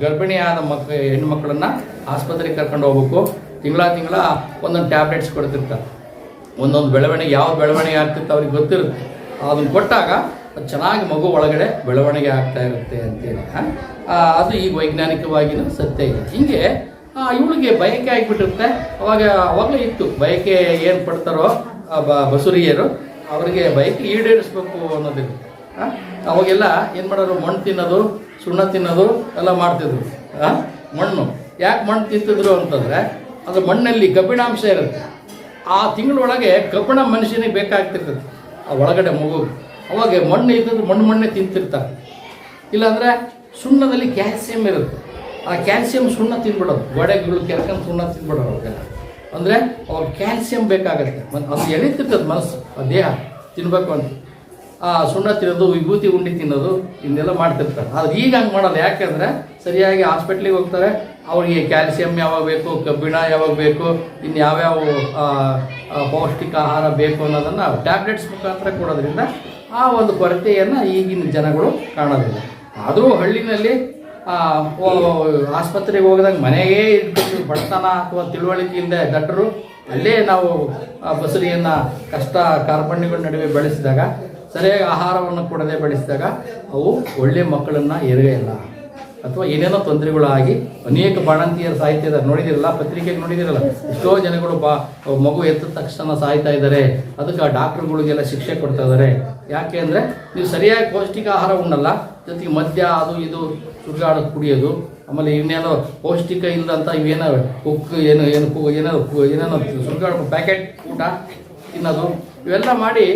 ಗರ್ಭಿಣಿಯಾದ ಹೆಣ್ಣುಮಕ್ಕಳನ್ನು ಆಸ್ಪತ್ರೆಗೆ ಕರ್ಕೊಂಡು ಹೋಗ್ಬೇಕು. ತಿಂಗಳ ಒಂದೊಂದು ಟ್ಯಾಬ್ಲೆಟ್ಸ್ ಕೊಡ್ತಿರ್ತಾರೆ. ಒಂದೊಂದು ಬೆಳವಣಿಗೆ ಯಾವ ಬೆಳವಣಿಗೆ ಆಗ್ತಿತ್ತು ಅವ್ರಿಗೆ ಗೊತ್ತಿರುತ್ತೆ. ಅದನ್ನು ಕೊಟ್ಟಾಗ ಅದು ಚೆನ್ನಾಗಿ ಮಗು ಒಳಗಡೆ ಬೆಳವಣಿಗೆ ಆಗ್ತಾ ಇರುತ್ತೆ ಅಂತೇಳಿ ಅದು ಈಗ ವೈಜ್ಞಾನಿಕವಾಗಿಯೂ ಸತ್ಯ ಇದೆ. ಹೀಗೆ ಇವಳಿಗೆ ಬಯಕೆ ಆಗಿಬಿಟ್ಟಿರುತ್ತೆ. ಅವಾಗಲೇ ಇತ್ತು ಬಯಕೆ ಏನು ಪಡ್ತಾರೋ ಬಸುರಿಯರು, ಅವರಿಗೆ ಬಯಕೆ ಈಡೇರಿಸ್ಬೇಕು ಅನ್ನೋದಿರುತ್ತೆ. ಅವಾಗೆಲ್ಲ ಏನು ಮಾಡೋರು, ಮಣ್ಣು ತಿನ್ನೋದು, ಸುಣ್ಣ ತಿನ್ನೋದು ಎಲ್ಲ ಮಾಡ್ತಿದ್ರು. ಮಣ್ಣು ಯಾಕೆ ಮಣ್ಣು ತಿಂತಿದ್ರು ಅಂತಂದರೆ, ಅದು ಮಣ್ಣಲ್ಲಿ ಕಬ್ಬಿಣಾಂಶ ಇರುತ್ತೆ. ಆ ತಿಂಗಳೊಳಗೆ ಕಬ್ಬಿಣ ಮನುಷ್ಯನಿಗೆ ಬೇಕಾಗ್ತಿರ್ತದೆ ಆ ಒಳಗಡೆ ಮಗು. ಅವಾಗ ಮಣ್ಣು ಇದ್ದದ್ದು ಮಣ್ಣೇ ತಿಂತಿರ್ತಾರೆ. ಇಲ್ಲಾಂದರೆ ಸುಣ್ಣದಲ್ಲಿ ಕ್ಯಾಲ್ಸಿಯಂ ಇರುತ್ತೆ. ಆ ಕ್ಯಾಲ್ಸಿಯಂ ಸುಣ್ಣ ತಿನ್ಬಿಡೋದು, ಗೋಡೆಗಳು ಕೆರ್ಕೊಂಡು ಸುಣ್ಣ ತಿನ್ಬಿಡೋರು ಅವಾಗೆಲ್ಲ. ಅಂದರೆ ಅವಾಗ ಕ್ಯಾಲ್ಸಿಯಂ ಬೇಕಾಗುತ್ತೆ. ಅದು ಎಳಿತಿರ್ತದೆ ಮನಸ್ಸು, ಆ ದೇಹ ತಿನ್ನಬೇಕು ಅಂತ. ಆ ಸುಣ್ಣ ತಿನ್ನೋದು, ವಿಭೂತಿ ಉಂಡಿ ತಿನ್ನೋದು ಇನ್ನೆಲ್ಲ ಮಾಡ್ತಿರ್ತಾರೆ. ಅದು ಈಗ ಹಂಗೆ ಮಾಡಲ್ಲ. ಯಾಕೆಂದರೆ ಸರಿಯಾಗಿ ಹಾಸ್ಪಿಟ್ಲಿಗೆ ಹೋಗ್ತಾರೆ, ಅವರಿಗೆ ಕ್ಯಾಲ್ಸಿಯಂ ಯಾವಾಗ ಬೇಕು, ಕಬ್ಬಿಣ ಯಾವಾಗ ಬೇಕು, ಇನ್ನು ಯಾವ್ಯಾವ ಪೌಷ್ಟಿಕ ಆಹಾರ ಬೇಕು ಅನ್ನೋದನ್ನು ಟ್ಯಾಬ್ಲೆಟ್ಸ್ ಮುಖಾಂತರ ಕೊಡೋದ್ರಿಂದ ಆ ಒಂದು ಕೊರತೆಯನ್ನು ಈಗಿನ ಜನಗಳು ಕಾಣೋದಿಲ್ಲ. ಆದರೂ ಹಳ್ಳಿನಲ್ಲಿ ಆಸ್ಪತ್ರೆಗೆ ಹೋಗಿದಾಗ ಮನೆಗೇ ಇಟ್ಕೊಂಡು ಬಡತನ ಅಥವಾ ತಿಳುವಳಿಕೆಯಿಂದ ದಡ್ಡರು ಅಲ್ಲೇ ನಾವು ಬಸರಿಯನ್ನು ಕಷ್ಟ ಕಾರ್ಪಣ್ಯಗಳ ನಡುವೆ ಬೆಳೆಸಿದಾಗ, ಸರಿಯಾಗಿ ಆಹಾರವನ್ನು ಕೊಡದೆ ಬೆಳೆಸಿದಾಗ ಅವು ಒಳ್ಳೆಯ ಮಕ್ಕಳನ್ನು ಹೆರುಗೆಯಲ್ಲ, ಅಥವಾ ಏನೇನೋ ತೊಂದರೆಗಳಾಗಿ ಅನೇಕ ಬಾಣಂತಿಯರು ಸಾಯ್ತಾ ಇದ್ದಾರೆ. ನೋಡಿದಿರಲ್ಲ, ಪತ್ರಿಕೆಗೆ ನೋಡಿದಿರಲ್ಲ, ಎಷ್ಟೋ ಜನಗಳು ಮಗು ಎತ್ತ ತಕ್ಷಣ ಸಾಯ್ತಾ ಇದ್ದಾರೆ. ಅದಕ್ಕೆ ಡಾಕ್ಟ್ರುಗಳಿಗೆಲ್ಲ ಶಿಕ್ಷೆ ಕೊಡ್ತಾ ಇದ್ದಾರೆ. ಯಾಕೆ ಅಂದರೆ ನೀವು ಸರಿಯಾಗಿ ಪೌಷ್ಟಿಕ ಆಹಾರ ಉಣ್ಣಲ್ಲ, ಜೊತೆಗೆ ಮದ್ಯ ಅದು ಇದು ಸುಡುಗಾಡೋದು ಕುಡಿಯೋದು, ಆಮೇಲೆ ಇನ್ನೇನೋ ಪೌಷ್ಟಿಕ ಇಲ್ಲದಂಥ ಇವೇನೋ ಉಕ್ಕು ಏನೇನೋ ಸುಡುಗಾಡೋ ಪ್ಯಾಕೆಟ್ ಊಟ ತಿನ್ನೋದು, ಇವೆಲ್ಲ ಮಾಡಿ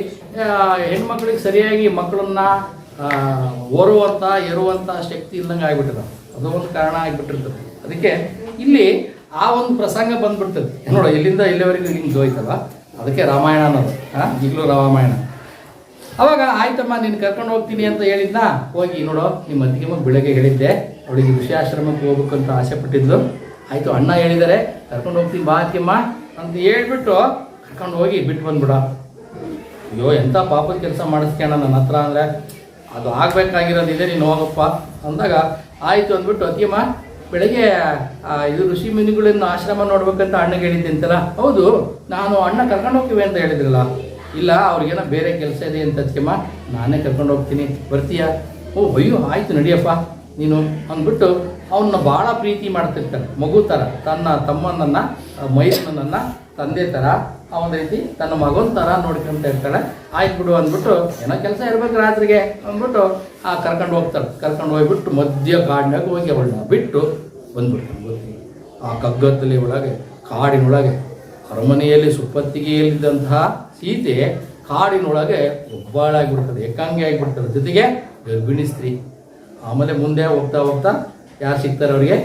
ಹೆಣ್ಮಕ್ಳಿಗೆ ಸರಿಯಾಗಿ ಮಕ್ಕಳನ್ನ ಎರುವಂಥ ಶಕ್ತಿ ಇಲ್ದಂಗೆ ಆಗಿಬಿಟ್ಟಿದೆ. ಅದು ಒಂದು ಕಾರಣ ಆಗಿಬಿಟ್ಟಿರ್ತದೆ. ಅದಕ್ಕೆ ಇಲ್ಲಿ ಆ ಒಂದು ಪ್ರಸಂಗ ಬಂದ್ಬಿಡ್ತದೆ. ನೋಡು, ಇಲ್ಲಿಂದ ಇಲ್ಲಿವರೆಗೂ ಹಿಂಗೆ ಹೋಯ್ತಲ್ಲ, ಅದಕ್ಕೆ ರಾಮಾಯಣ ಅನ್ನೋದು. ಈಗಲೂ ರಾಮಾಯಣ. ಅವಾಗ ಆಯ್ತಮ್ಮ ನೀನು ಕರ್ಕೊಂಡು ಹೋಗ್ತೀನಿ ಅಂತ ಹೇಳಿದ್ನ, ಹೋಗಿ ನೋಡೋ ನಿಮ್ಮ ಅತ್ತಿಗೆಮ್ಮ ಬೆಳಗ್ಗೆ ಹೇಳಿದ್ದೆ, ಅವಳಿಗೆ ಋಷಿಯಾಶ್ರಮಕ್ಕೆ ಹೋಗ್ಬೇಕು ಅಂತ ಆಸೆ ಪಟ್ಟಿದ್ಲು. ಆಯಿತು, ಅಣ್ಣ ಹೇಳಿದ್ದಾರೆ ಕರ್ಕೊಂಡು ಹೋಗ್ತೀನಿ ಬಾ ಅತ್ತಿಗೆಮ್ಮ ಅಂತ ಹೇಳ್ಬಿಟ್ಟು ಕರ್ಕೊಂಡು ಹೋಗಿ ಬಿಟ್ಟು ಬಂದ್ಬಿಡ. ಅಯ್ಯೋ ಎಂಥ ಪಾಪದ ಕೆಲಸ ಮಾಡಿಸ್ಕ್ಯಾಣ ನನ್ನ ಹತ್ರ, ಅಂದರೆ ಅದು ಆಗಬೇಕಾಗಿರೋದಿದೆ, ನೀನು ಹೋಗಪ್ಪ ಅಂದಾಗ ಆಯಿತು ಅಂದ್ಬಿಟ್ಟು ಅತ್ತಿಗೆಮ್ಮ ಬೆಳಗ್ಗೆ ಇದು ಋಷಿ ಮುನಿಗಳನ್ನು ಆಶ್ರಮ ನೋಡ್ಬೇಕಂತ ಅಣ್ಣಗೆ ಹೇಳಿದ್ದೆ ಅಂತಲ್ಲ. ಹೌದು, ನಾನು ಅಣ್ಣ ಕರ್ಕೊಂಡು ಹೋಗ್ತೀವಿ ಅಂತ ಹೇಳಿದ್ರಲ್ಲ. ಇಲ್ಲ, ಅವ್ರಿಗೇನೋ ಬೇರೆ ಕೆಲಸ ಇದೆ ಅಂತ ಅತ್ತಿಗೆಮ್ಮ, ನಾನೇ ಕರ್ಕೊಂಡು ಹೋಗ್ತೀನಿ, ಬರ್ತೀಯಾ? ಓ ಅಯ್ಯೋ ಆಯಿತು ನಡಿಯಪ್ಪ ನೀನು ಅಂದ್ಬಿಟ್ಟು ಅವನ್ನ ಭಾಳ ಪ್ರೀತಿ ಮಾಡ್ತಿರ್ತಾರೆ. ಮಗು ಥರ ತನ್ನ ತಮ್ಮನನ್ನು ಮೈದನನ್ನು ತಂದೆ ಥರ ಅವನ ರೀತಿ ತನ್ನ ಮಗನ ಥರ ನೋಡ್ಕೊಂತ ಇರ್ತಾಳೆ. ಆಯ್ತು ಬಿಡು ಅಂದ್ಬಿಟ್ಟು ಏನೋ ಕೆಲಸ ಇರ್ಬೇಕು ರಾತ್ರಿಗೆ ಅಂದ್ಬಿಟ್ಟು ಕರ್ಕೊಂಡು ಹೋಗ್ತಾಳೆ. ಕರ್ಕೊಂಡು ಹೋಗ್ಬಿಟ್ಟು ಮಧ್ಯ ಕಾಡಿನಾಗ ಹೋಗಿ ಅವಳನ್ನ ಬಿಟ್ಟು ಬಂದ್ಬಿಡ್ತಾನೆ. ಆ ಕಗ್ಗತ್ತಲೆ ಒಳಗೆ, ಕಾಡಿನೊಳಗೆ, ಅರಮನೆಯಲ್ಲಿ ಸುಪ್ಪತ್ತಿಗೆಯಲ್ಲಿದ್ದಂತಹ ಸೀತೆ ಕಾಡಿನೊಳಗೆ ಒಬ್ಬಳಾಗಿಬಿಡ್ತದೆ, ಏಕಾಂಗಿ ಆಗಿಬಿಡ್ತದೆ, ಜೊತೆಗೆ ಗರ್ಭಿಣಿ ಸ್ತ್ರೀ. ಆಮೇಲೆ ಮುಂದೆ ಹೋಗ್ತಾ ಹೋಗ್ತಾ ಯಾರು ಸಿಗ್ತಾರೆ ಅವರಿಗೆ?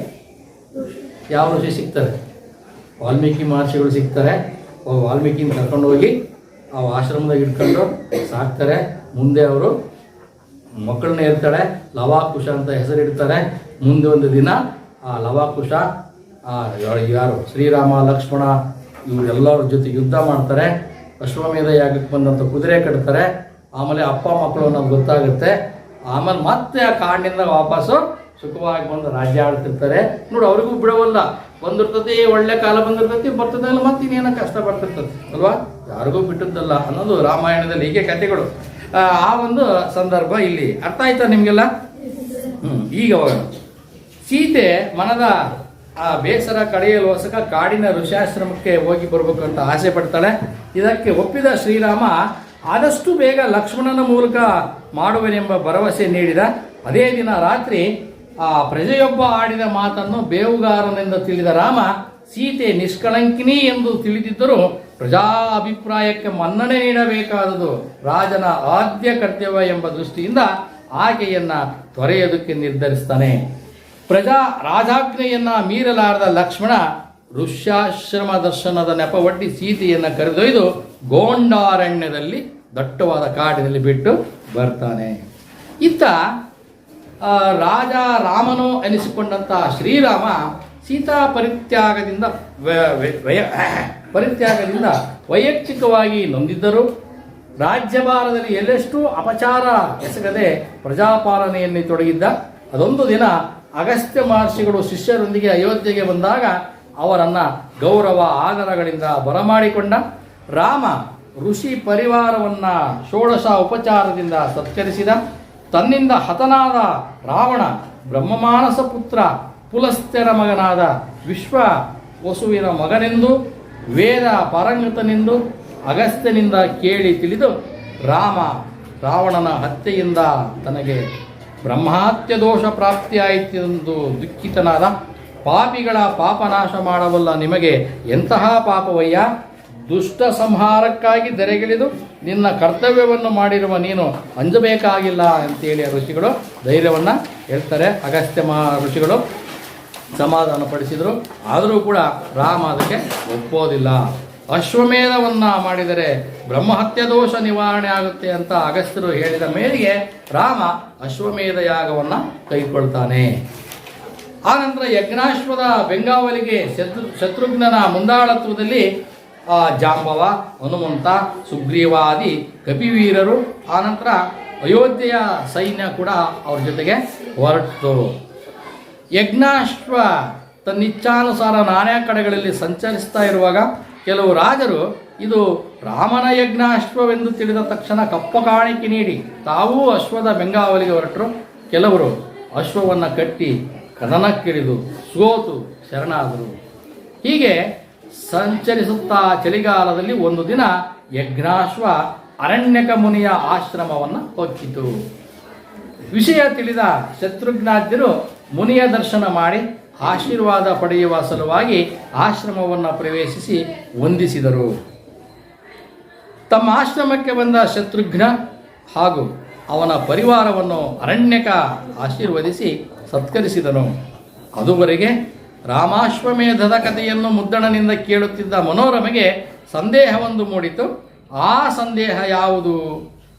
ಯಾವ ಋಷಿ ಸಿಗ್ತಾರೆ? ವಾಲ್ಮೀಕಿ ಮಹರ್ಷಿಗಳು ಸಿಗ್ತಾರೆ. ವಾಲ್ಮೀಕಿನ ಕರ್ಕೊಂಡು ಹೋಗಿ ಆ ಆಶ್ರಮದಾಗ ಇಟ್ಕೊಂಡು ಸಾಕ್ತಾರೆ. ಮುಂದೆ ಅವರು ಮಕ್ಕಳನ್ನ ಇರ್ತಾಳೆ, ಲವಾಕುಶ ಅಂತ ಹೆಸರಿಡ್ತಾರೆ. ಮುಂದೆ ಒಂದು ದಿನ ಆ ಲವಾಕುಶ ಯಾರು ಶ್ರೀರಾಮ ಲಕ್ಷ್ಮಣ ಇವರೆಲ್ಲರ ಜೊತೆ ಯುದ್ಧ ಮಾಡ್ತಾರೆ. ಅಶ್ವಮೇಧ ಯಾಗಕ್ಕೆ ಬಂದಂಥ ಕುದುರೆ ಕಟ್ತಾರೆ. ಆಮೇಲೆ ಅಪ್ಪ ಮಕ್ಕಳು ಅನ್ನೋದು ಗೊತ್ತಾಗುತ್ತೆ. ಆಮೇಲೆ ಮತ್ತೆ ಆ ಕಾಡಿನಿಂದ ವಾಪಸ್ಸು ಸುಖವಾಗಿ ಬಂದು ರಾಜ್ಯ ಆಡ್ತಿರ್ತಾರೆ. ನೋಡಿ, ಅವ್ರಿಗೂ ಬಿಡವಲ್ಲ, ಬಂದಿರ್ತದೆ, ಒಳ್ಳೆ ಕಾಲ ಬಂದಿರ್ತೈತಿ, ಬರ್ತದಲ್ಲ, ಮತ್ತೆ ಇನ್ನೇನೋ ಕಷ್ಟ ಬರ್ತಿರ್ತದೆ ಅಲ್ವಾ, ಯಾರಿಗೂ ಬಿಟ್ಟದ್ದಲ್ಲ ಅನ್ನೋದು ರಾಮಾಯಣದಲ್ಲಿ. ಹೀಗೆ ಕಥೆಗಳು. ಆ ಒಂದು ಸಂದರ್ಭ ಇಲ್ಲಿ ಅರ್ಥ ಆಯ್ತಾ ನಿಮಗೆಲ್ಲ? ಈಗ ಸೀತೆ ಮನದ ಆ ಬೇಸರ ಕಳೆಯಲೋಸಕ ಕಾಡಿನ ಋಷಿಯಾಶ್ರಮಕ್ಕೆ ಹೋಗಿ ಬರಬೇಕು ಅಂತ ಆಸೆ ಪಡ್ತಾಳೆ. ಇದಕ್ಕೆ ಒಪ್ಪಿದ ಶ್ರೀರಾಮ ಆದಷ್ಟು ಬೇಗ ಲಕ್ಷ್ಮಣನ ಮೂಲಕ ಮಾಡುವೆನೆಂಬ ಭರವಸೆ ನೀಡಿದ. ಅದೇ ದಿನ ರಾತ್ರಿ ಆ ಪ್ರಜೆಯೊಬ್ಬ ಆಡಿದ ಮಾತನ್ನು ಬೇವುಗಾರನೆಂದ ತಿಳಿದ ರಾಮ ಸೀತೆ ನಿಷ್ಕಳಂಕಿನಿ ಎಂದು ತಿಳಿದಿದ್ದರೂ ಪ್ರಜಾ ಅಭಿಪ್ರಾಯಕ್ಕೆ ಮನ್ನಣೆ ನೀಡಬೇಕಾದುದು ರಾಜನ ಆದ್ಯ ಕರ್ತವ್ಯ ಎಂಬ ದೃಷ್ಟಿಯಿಂದ ಆಕೆಯನ್ನ ತೊರೆಯೋದಕ್ಕೆ ನಿರ್ಧರಿಸ್ತಾನೆ. ರಾಜಾಜ್ಞೆಯನ್ನ ಮೀರಲಾರದ ಲಕ್ಷ್ಮಣ ಋಷ್ಯಾಶ್ರಮ ದರ್ಶನದ ನೆಪವೊಡ್ಡಿ ಸೀತೆಯನ್ನು ಕರೆದೊಯ್ದು ಗೋಂಡಾರಣ್ಯದಲ್ಲಿ ದಟ್ಟವಾದ ಕಾಡಿನಲ್ಲಿ ಬಿಟ್ಟು ಬರ್ತಾನೆ. ಇತ್ತ ರಾಜ ರಾಮನು ಎನಿಸಿಕೊಂಡಂಥ ಶ್ರೀರಾಮ ಸೀತಾ ಪರಿತ್ಯಾಗದಿಂದ ವೈಯಕ್ತಿಕವಾಗಿ ನೊಂದಿದ್ದರು. ರಾಜ್ಯಭಾರದಲ್ಲಿ ಎಲ್ಲೆಷ್ಟೂ ಅಪಚಾರ ಎಸಗದೆ ಪ್ರಜಾಪಾಲನೆಯಲ್ಲಿ ತೊಡಗಿದ್ದ. ಅದೊಂದು ದಿನ ಅಗಸ್ತ್ಯ ಮಹರ್ಷಿಗಳು ಶಿಷ್ಯರೊಂದಿಗೆ ಅಯೋಧ್ಯೆಗೆ ಬಂದಾಗ ಅವರನ್ನು ಗೌರವ ಆದರಗಳಿಂದ ಬರಮಾಡಿಕೊಂಡ. ರಾಮ ಋಷಿ ಪರಿವಾರವನ್ನು ಷೋಡಶ ಉಪಚಾರದಿಂದ ಸತ್ಕರಿಸಿದ. ತನ್ನಿಂದ ಹತನಾದ ರಾವಣ ಬ್ರಹ್ಮಮಾನಸ ಪುತ್ರ ಪುಲಸ್ತ್ಯರ ಮಗನಾದ ವಿಶ್ವ ವಸುವಿನ ಮಗನೆಂದು ವೇದ ಪಾರಂಗತನೆಂದು ಅಗಸ್ತ್ಯನಿಂದ ಕೇಳಿ ತಿಳಿದು ರಾವಣನ ಹತ್ಯೆಯಿಂದ ತನಗೆ ಬ್ರಹ್ಮಹತ್ಯ ದೋಷ ಪ್ರಾಪ್ತಿಯಾಯಿತೆಂದು ದುಃಖಿತನಾದ. ಪಾಪಿಗಳ ಪಾಪನಾಶ ಮಾಡಬಲ್ಲ ನಿಮಗೆ ಎಂತಹ ಪಾಪವಯ್ಯ, ದುಷ್ಟ ಸಂಹಾರಕ್ಕಾಗಿ ಧರೆಗಿಳಿದು ನಿನ್ನ ಕರ್ತವ್ಯವನ್ನು ಮಾಡಿರುವ ನೀನು ಅಂಜಬೇಕಾಗಿಲ್ಲ ಅಂತೇಳಿ ಋಷಿಗಳು ಧೈರ್ಯವನ್ನು ಹೇಳ್ತಾರೆ. ಅಗಸ್ತ್ಯ ಋಷಿಗಳು ಸಮಾಧಾನ ಪಡಿಸಿದರು. ಆದರೂ ಕೂಡ ರಾಮ ಅದಕ್ಕೆ ಒಪ್ಪೋದಿಲ್ಲ. ಅಶ್ವಮೇಧವನ್ನು ಮಾಡಿದರೆ ಬ್ರಹ್ಮಹತ್ಯ ದೋಷ ನಿವಾರಣೆ ಆಗುತ್ತೆ ಅಂತ ಅಗಸ್ತ್ಯರು ಹೇಳಿದ ಮೇರೆಗೆ ರಾಮ ಅಶ್ವಮೇಧ ಯಾಗವನ್ನು ಕೈಗೊಳ್ತಾನೆ. ಆನಂತರ ಯಜ್ಞಾಶ್ವದ ಬೆಂಗಾವಲಿಗೆ ಶತ್ರುಘ್ನನ ಮುಂದಾಳತ್ವದಲ್ಲಿ ಜಾಂಬವ, ಹನುಮಂತ, ಸುಗ್ರೀವಾದಿ ಕಪಿವೀರರು, ಆನಂತರ ಅಯೋಧ್ಯೆಯ ಸೈನ್ಯ ಕೂಡ ಅವ್ರ ಜೊತೆಗೆ ಹೊರಟು. ಯಜ್ಞಾಶ್ವ ತನ್ನಿಚ್ಛಾನುಸಾರ ನಾನಾ ಕಡೆಗಳಲ್ಲಿ ಸಂಚರಿಸ್ತಾ ಇರುವಾಗ ಕೆಲವು ರಾಜರು ಇದು ರಾಮನ ಯಜ್ಞ ಅಶ್ವವೆಂದು ತಿಳಿದ ತಕ್ಷಣ ಕಪ್ಪ ಕಾಣಿಕೆ ನೀಡಿ ತಾವೂ ಅಶ್ವದ ಬೆಂಗಾವಲಿಗೆ ಹೊರಟರು. ಕೆಲವರು ಅಶ್ವವನ್ನು ಕಟ್ಟಿ ಕದನಕ್ಕಿಳಿದು ಸೋತು ಶರಣಾದರು. ಹೀಗೆ ಸಂಚರಿಸುತ್ತಾ ಚಳಿಗಾಲದಲ್ಲಿ ಒಂದು ದಿನ ಯಜ್ಞಾಶ್ವ ಅರಣ್ಯಕ ಮುನಿಯ ಆಶ್ರಮವನ್ನು ಹೊಕ್ಕಿತು. ವಿಷಯ ತಿಳಿದ ಶತ್ರುಘ್ನಾದ್ಯರು ಮುನಿಯ ದರ್ಶನ ಮಾಡಿ ಆಶೀರ್ವಾದ ಪಡೆಯುವ ಸಲುವಾಗಿ ಆಶ್ರಮವನ್ನು ಪ್ರವೇಶಿಸಿ ವಂದಿಸಿದರು. ತಮ್ಮ ಆಶ್ರಮಕ್ಕೆ ಬಂದ ಶತ್ರುಘ್ನ ಹಾಗೂ ಅವನ ಪರಿವಾರವನ್ನು ಅರಣ್ಯಕ ಆಶೀರ್ವದಿಸಿ ಸತ್ಕರಿಸಿದನು. ಅದುವರೆಗೆ ರಾಮಾಶ್ವಮೇಧದ ಕಥೆಯನ್ನು ಮುದ್ದಣನಿಂದ ಕೇಳುತ್ತಿದ್ದ ಮನೋರಮೆಗೆ ಸಂದೇಹವೊಂದು ಮೂಡಿತು. ಆ ಸಂದೇಹ ಯಾವುದು?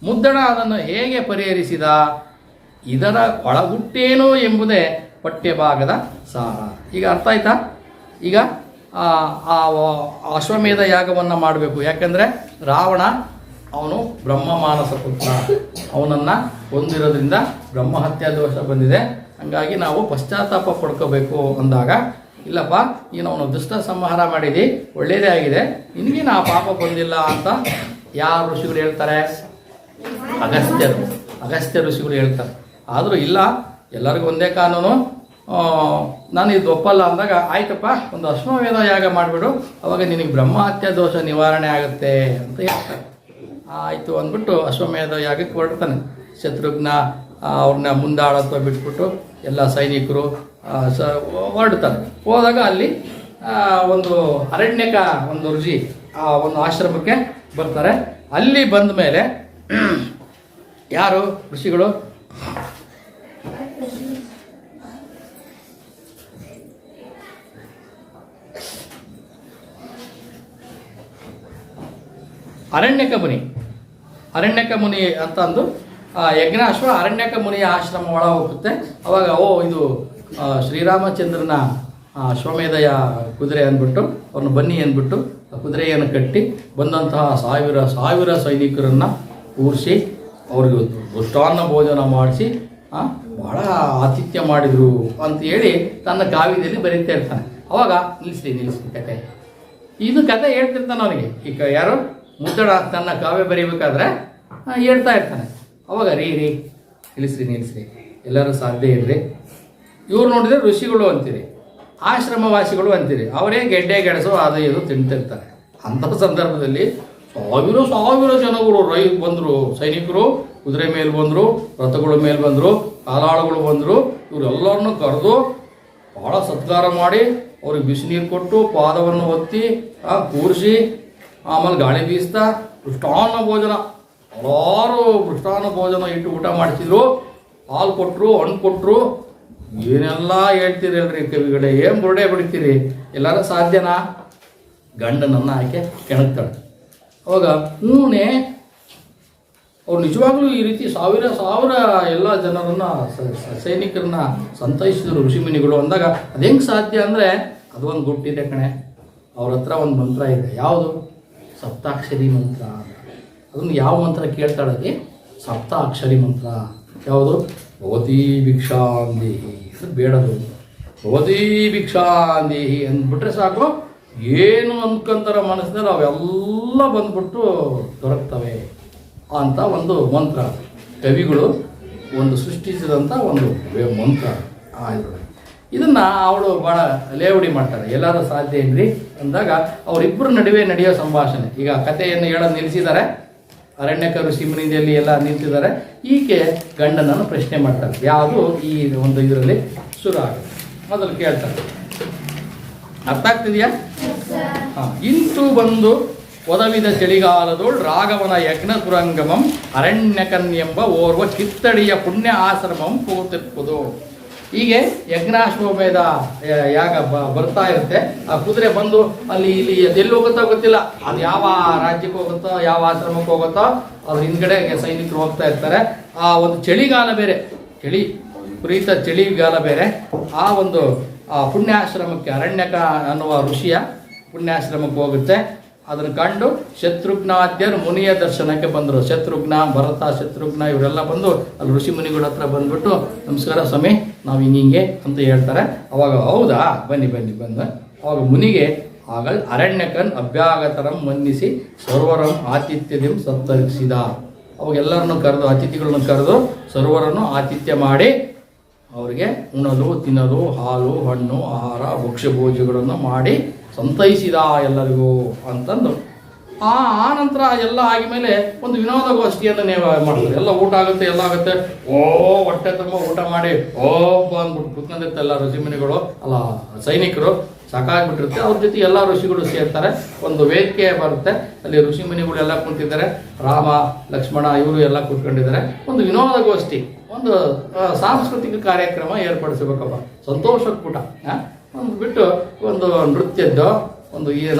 ಮುದ್ದಣ ಅದನ್ನು ಹೇಗೆ ಪರಿಹರಿಸಿದ? ಇದರ ಒಳಗುಟ್ಟೇನು ಎಂಬುದೇ ಪಠ್ಯಭಾಗದ ಸಾರ. ಈಗ ಅರ್ಥ ಆಯ್ತಾ? ಈಗ ಆ ಅಶ್ವಮೇಧ ಯಾಗವನ್ನು ಮಾಡಬೇಕು. ಯಾಕೆಂದರೆ ರಾವಣ ಅವನು ಬ್ರಹ್ಮ ಮಾನಸ ಪುತ್ರ, ಅವನನ್ನು ಹೊಂದಿರೋದ್ರಿಂದ ಬ್ರಹ್ಮಹತ್ಯಾ ದೋಷ ಬಂದಿದೆ. ಹಾಗಾಗಿ ನಾವು ಪಶ್ಚಾತ್ತಾಪ ಪಡ್ಕೋಬೇಕು ಅಂದಾಗ, ಇಲ್ಲಪ್ಪ ನೀನು ಅವನು ದುಷ್ಟ ಸಂಹಾರ ಮಾಡಿದಿ, ಒಳ್ಳೆಯದೇ ಆಗಿದೆ, ನಿನಗೇನು ಆ ಪಾಪ ಬಂದಿಲ್ಲ ಅಂತ ಯಾರು ಋಷಿಗಳು ಹೇಳ್ತಾರೆ? ಅಗಸ್ತ್ಯ ಋಷಿಗಳು ಹೇಳ್ತಾರೆ. ಆದರೂ ಇಲ್ಲ, ಎಲ್ಲರಿಗೂ ಒಂದೇ ಕಾನೂನು, ನಾನು ಇದು ಒಪ್ಪಲ್ಲ ಅಂದಾಗ, ಆಯ್ತಪ್ಪ ಒಂದು ಅಶ್ವಮೇಧ ಯಾಗ ಮಾಡಿಬಿಡು, ಅವಾಗ ನಿನಗೆ ಬ್ರಹ್ಮಹತ್ಯಾ ದೋಷ ನಿವಾರಣೆ ಆಗುತ್ತೆ ಅಂತ ಹೇಳ್ತಾರೆ. ಆಯಿತು ಅಂದ್ಬಿಟ್ಟು ಅಶ್ವಮೇಧ ಯಾಗಕ್ಕೆ ಹೊರಡ್ತಾನೆ. ಶತ್ರುಘ್ನ ಅವ್ರನ್ನ ಮುಂದಾಳತ್ವ ಬಿಟ್ಬಿಟ್ಟು ಎಲ್ಲ ಸೈನಿಕರು ಹೊರಡ್ತಾರೆ. ಹೋದಾಗ ಅಲ್ಲಿ ಒಂದು ಅರಣ್ಯಕ ಒಂದು ಋಷಿ ಆ ಒಂದು ಆಶ್ರಮಕ್ಕೆ ಬರ್ತಾರೆ. ಅಲ್ಲಿ ಬಂದ ಮೇಲೆ ಯಾರು ಋಷಿಗಳು? ಅರಣ್ಯಕ ಮುನಿ ಅಂತ ಅಂದು ಯಜ್ಞಾಶ್ವ ಅರಣ್ಯಕ ಮುನಿಯ ಆಶ್ರಮ ಒಳ ಹೋಗುತ್ತೆ. ಅವಾಗ ಇದು ಶ್ರೀರಾಮಚಂದ್ರನ ಅಶ್ವಮೇಧಯ ಕುದುರೆ ಅಂದ್ಬಿಟ್ಟು ಅವ್ರನ್ನ ಬನ್ನಿ ಅಂದ್ಬಿಟ್ಟು ಆ ಕುದುರೆಯನ್ನು ಕಟ್ಟಿ ಬಂದಂತಹ ಸಾವಿರ ಸೈನಿಕರನ್ನು ಕೂರಿಸಿ ಅವ್ರಿಗೆ ಮೃಷ್ಟಾನ್ನ ಭೋಜನ ಮಾಡಿಸಿ ಬಹಳ ಆತಿಥ್ಯ ಮಾಡಿದರು ಅಂತ ಹೇಳಿ ತನ್ನ ಕಾವ್ಯದಲ್ಲಿ ಬರೀತಾ ಇರ್ತಾನೆ. ಅವಾಗ ನಿಲ್ಲಿಸಿ ಕತೆ, ಇದು ಕತೆ ಹೇಳ್ತಿರ್ತಾನೆ ಅವನಿಗೆ. ಈಗ ಯಾರು ಮುದ್ದಣ ತನ್ನ ಕಾವ್ಯ ಬರೀಬೇಕಾದ್ರೆ ಹೇಳ್ತಾ ಇರ್ತಾನೆ. ಅವಾಗ ರೀ ನಿಲ್ಲಿಸ್ರಿ ಎಲ್ಲರೂ ಸಾಧ್ಯ ಇರ್ರಿ. ಇವ್ರು ನೋಡಿದ್ರೆ ಋಷಿಗಳು ಅಂತೀರಿ, ಆಶ್ರಮವಾಸಿಗಳು ಅಂತೀರಿ, ಅವರೇ ಗೆಡ್ಡೆ ಗೆಣಸು ಅದು ಇದು ತಿಂತಿರ್ತಾರೆ. ಅಂಥ ಸಂದರ್ಭದಲ್ಲಿ ಸಾವಿರ ಜನಗಳು ಬಂದರು, ಸೈನಿಕರು ಕುದುರೆ ಮೇಲೆ ಬಂದರು, ರಥಗಳ ಮೇಲೆ ಬಂದರು, ಕಾಲಾಳುಗಳು ಬಂದರು. ಇವರೆಲ್ಲರನ್ನೂ ಕರೆದು ಭಾಳ ಸತ್ಕಾರ ಮಾಡಿ ಅವ್ರಿಗೆ ಬಿಸಿನೀರು ಕೊಟ್ಟು ಪಾದವನ್ನು ಒತ್ತಿ ಕೂರಿಸಿ ಆಮೇಲೆ ಗಾಳಿ ಬೀಸ್ತಾ ಮೃಷ್ಟಾನ್ನ ಭೋಜನ, ಹಲವಾರು ಮೃಷ್ಟಾನ್ನ ಭೋಜನ ಇಟ್ಟು ಊಟ ಮಾಡಿಸಿದ್ರು. ಹಾಲು ಕೊಟ್ಟರು, ಹಣ್ಣು ಕೊಟ್ಟರು. ಏನೆಲ್ಲ ಹೇಳ್ತೀರಿ ಹೇಳ್ರಿ ಕವಿಗಳೇ, ಏನು ಬುರುಡೆ ಬಿಡ್ತೀರಿ? ಎಲ್ಲರೂ ಸಾಧ್ಯನಾ? ಗಂಡನನ್ನು ಆಕೆ ಕೆಣಕ್ತಾಳೆ. ಅವಾಗ ಹೂನೇ ಅವ್ರು ನಿಜವಾಗ್ಲೂ ಈ ರೀತಿ ಸಾವಿರ ಎಲ್ಲ ಜನರನ್ನು ಸೈನಿಕರನ್ನ ಸಂತೈಸಿದ್ರು ಋಷಿಮುನಿಗಳು ಅಂದಾಗ ಅದು ಹೆಂಗೆ ಸಾಧ್ಯ ಅಂದರೆ ಅದು ಒಂದು ಗುಟ್ಟಿದೆ ಕಣೆ. ಅವ್ರ ಹತ್ರ ಒಂದು ಮಂತ್ರ ಇದೆ. ಯಾವುದು? ಸಪ್ತಾಕ್ಷರಿ ಮಂತ್ರ. ಅದನ್ನು ಯಾವ ಮಂತ್ರ ಕೇಳ್ತಾಳಲ್ಲಿ? ಸಪ್ತಾಕ್ಷರಿ ಮಂತ್ರ. ಯಾವುದು? ಭವತೀ ಭಿಕ್ಷಾಂದೇಹಿ. ಅದು ಬೇಡದು. ಭವತೀ ಭಿಕ್ಷಾಂದೇಹಿ ಅಂದ್ಬಿಟ್ರೆ ಸಾಕು, ಏನು ಅಂದ್ಕೊಂತಾರ ಮನಸ್ಸಿನಲ್ಲಿ ಅವೆಲ್ಲ ಬಂದ್ಬಿಟ್ಟು ದೊರಕ್ತವೆ ಅಂತ ಒಂದು ಮಂತ್ರ. ಕವಿಗಳು ಒಂದು ಸೃಷ್ಟಿಸಿದಂಥ ಒಂದು ಮಂತ್ರ. ಇದನ್ನು ಅವಳು ಭಾಳ ಲೇವಡಿ ಮಾಡ್ತಾರೆ. ಎಲ್ಲರೂ ಸಾಧ್ಯ ಏನ್ರಿ ಅಂದಾಗ ಅವರಿಬ್ಬರ ನಡುವೆ ನಡೆಯೋ ಸಂಭಾಷಣೆ. ಈಗ ಕಥೆಯನ್ನು ಹೇಳೋದು ನಿಲ್ಲಿಸಿದ್ದಾರೆ, ಅರಣ್ಯಕ ಋಷಿ ಮುನಿಯಲ್ಲಿ ಎಲ್ಲ ನಿಂತಿದ್ದಾರೆ. ಈಕೆ ಗಂಡನನ್ನು ಪ್ರಶ್ನೆ ಮಾಡ್ತಾರೆ. ಯಾವುದು ಈ ಒಂದು ಇದರಲ್ಲಿ ಶುರು ಆಗುತ್ತೆ. ಮೊದಲು ಕೇಳ್ತಾರೆ, ಅರ್ಥ ಆಗ್ತಿದೆಯಾ? ಇಂತು ಬಂದು ಒದವಿದ ಚಳಿಗಾಲದೋಳು ರಾಘವನ ಯಜ್ಞ ತುರಂಗಮಂ ಅರಣ್ಯಕನ್ ಎಂಬ ಓರ್ವ ಕಿತ್ತಡಿಯ ಪುಣ್ಯ ಆಶ್ರಮಂ ಕೂತಿರ್ಬೋದು. ಹೀಗೆ ಯಜ್ಞಾಶ್ವಮೇಧ ಯಾಗ ಬರ್ತಾ ಇರುತ್ತೆ. ಆ ಕುದುರೆ ಬಂದು ಅಲ್ಲಿ ಇಲ್ಲಿ ಎಲ್ಲಿ ಹೋಗುತ್ತೋ ಗೊತ್ತಿಲ್ಲ, ಅದು ಯಾವ ರಾಜ್ಯಕ್ಕೆ ಹೋಗುತ್ತೋ ಯಾವ ಆಶ್ರಮಕ್ಕೆ ಹೋಗುತ್ತೋ ಅದ್ರ ಹಿಂದ್ಗಡೆ ಸೈನಿಕರು ಹೋಗ್ತಾ ಇರ್ತಾರೆ. ಆ ಒಂದು ಚಳಿಗಾಲ ಬೇರೆ, ವಿಪರೀತ ಚಳಿಗಾಲ ಬೇರೆ. ಆ ಒಂದು ಪುಣ್ಯಾಶ್ರಮಕ್ಕೆ ಅರಣ್ಯಕ ಅನ್ನುವ ಋಷಿಯ ಪುಣ್ಯಾಶ್ರಮಕ್ಕೆ ಹೋಗುತ್ತೆ. ಅದನ್ನು ಕಂಡು ಶತ್ರುಘ್ನಾದ್ಯರು ಮುನಿಯ ದರ್ಶನಕ್ಕೆ ಬಂದರು. ಶತ್ರುಘ್ನ, ಭರತ, ಶತ್ರುಘ್ನ ಇವರೆಲ್ಲ ಬಂದು ಅಲ್ಲಿ ಋಷಿ ಮುನಿಗಳ ಹತ್ರ ಬಂದ್ಬಿಟ್ಟು ನಮಸ್ಕಾರ ಸ್ವಾಮಿ, ನಾವು ಹಿಂಗೆ ಅಂತ ಹೇಳ್ತಾರೆ. ಅವಾಗ ಹೌದಾ, ಬನ್ನಿ ಬಂದು ಅವಾಗ ಮುನಿಗೆ ಆಗ ಅರಣ್ಯಕನ್ ಅಭ್ಯಾಗತರಂ ಮನ್ನಿಸಿ ಸರ್ವರಂ ಆತಿಥ್ಯದಂ ಸತ್ತರಿಸಿದ. ಅವಾಗೆಲ್ಲರನ್ನು ಕರೆದು, ಅತಿಥಿಗಳನ್ನು ಕರೆದು ಸರ್ವರನ್ನು ಆತಿಥ್ಯ ಮಾಡಿ ಅವರಿಗೆ ಉಣಲು ತಿನ್ನಲು ಹಾಲು ಹಣ್ಣು ಆಹಾರ ಭಕ್ಷ್ಯ ಭೋಜ್ಯಗಳನ್ನು ಮಾಡಿ ಸಂತೈಸಿದ ಎಲ್ಲರಿಗೂ ಅಂತಂದು. ಆ ನಂತರ ಎಲ್ಲ ಆಗಿದ್ಮೇಲೆ ಒಂದು ವಿನೋದಗೋಷ್ಠಿಯನ್ನು ಮಾಡ್ತಾರೆ. ಎಲ್ಲ ಊಟ ಆಗುತ್ತೆ, ಎಲ್ಲ ಆಗುತ್ತೆ. ಹೊಟ್ಟೆ ತುಂಬ ಊಟ ಮಾಡಿ ಅಂದ್ಬಿಟ್ಟು ಕುತ್ಕೊಂಡಿರ್ತಾರೆ ಎಲ್ಲ ಋಷಿಮುನಿಗಳು, ಅಲ್ಲ ಸೈನಿಕರು, ಸಾಕಾಗ್ಬಿಟ್ಟಿರುತ್ತೆ. ಅವ್ರ ಜೊತೆ ಎಲ್ಲ ಋಷಿಗಳು ಸೇರ್ತಾರೆ. ಒಂದು ವೇದಿಕೆ ಬರುತ್ತೆ, ಅಲ್ಲಿ ಋಷಿಮುನಿಗಳು ಎಲ್ಲ ಕುಂತಿದ್ದಾರೆ. ರಾಮ ಲಕ್ಷ್ಮಣ ಇವರು ಎಲ್ಲ ಕೂತ್ಕೊಂಡಿದ್ದಾರೆ. ಒಂದು ವಿನೋದಗೋಷ್ಠಿ, ಒಂದು ಸಾಂಸ್ಕೃತಿಕ ಕಾರ್ಯಕ್ರಮ ಏರ್ಪಡಿಸಬೇಕಪ್ಪ, ಸಂತೋಷಕೂಟ ಒಂದು ಬಿಟ್ಟು ಒಂದು ನೃತ್ಯದ್ದು ಒಂದು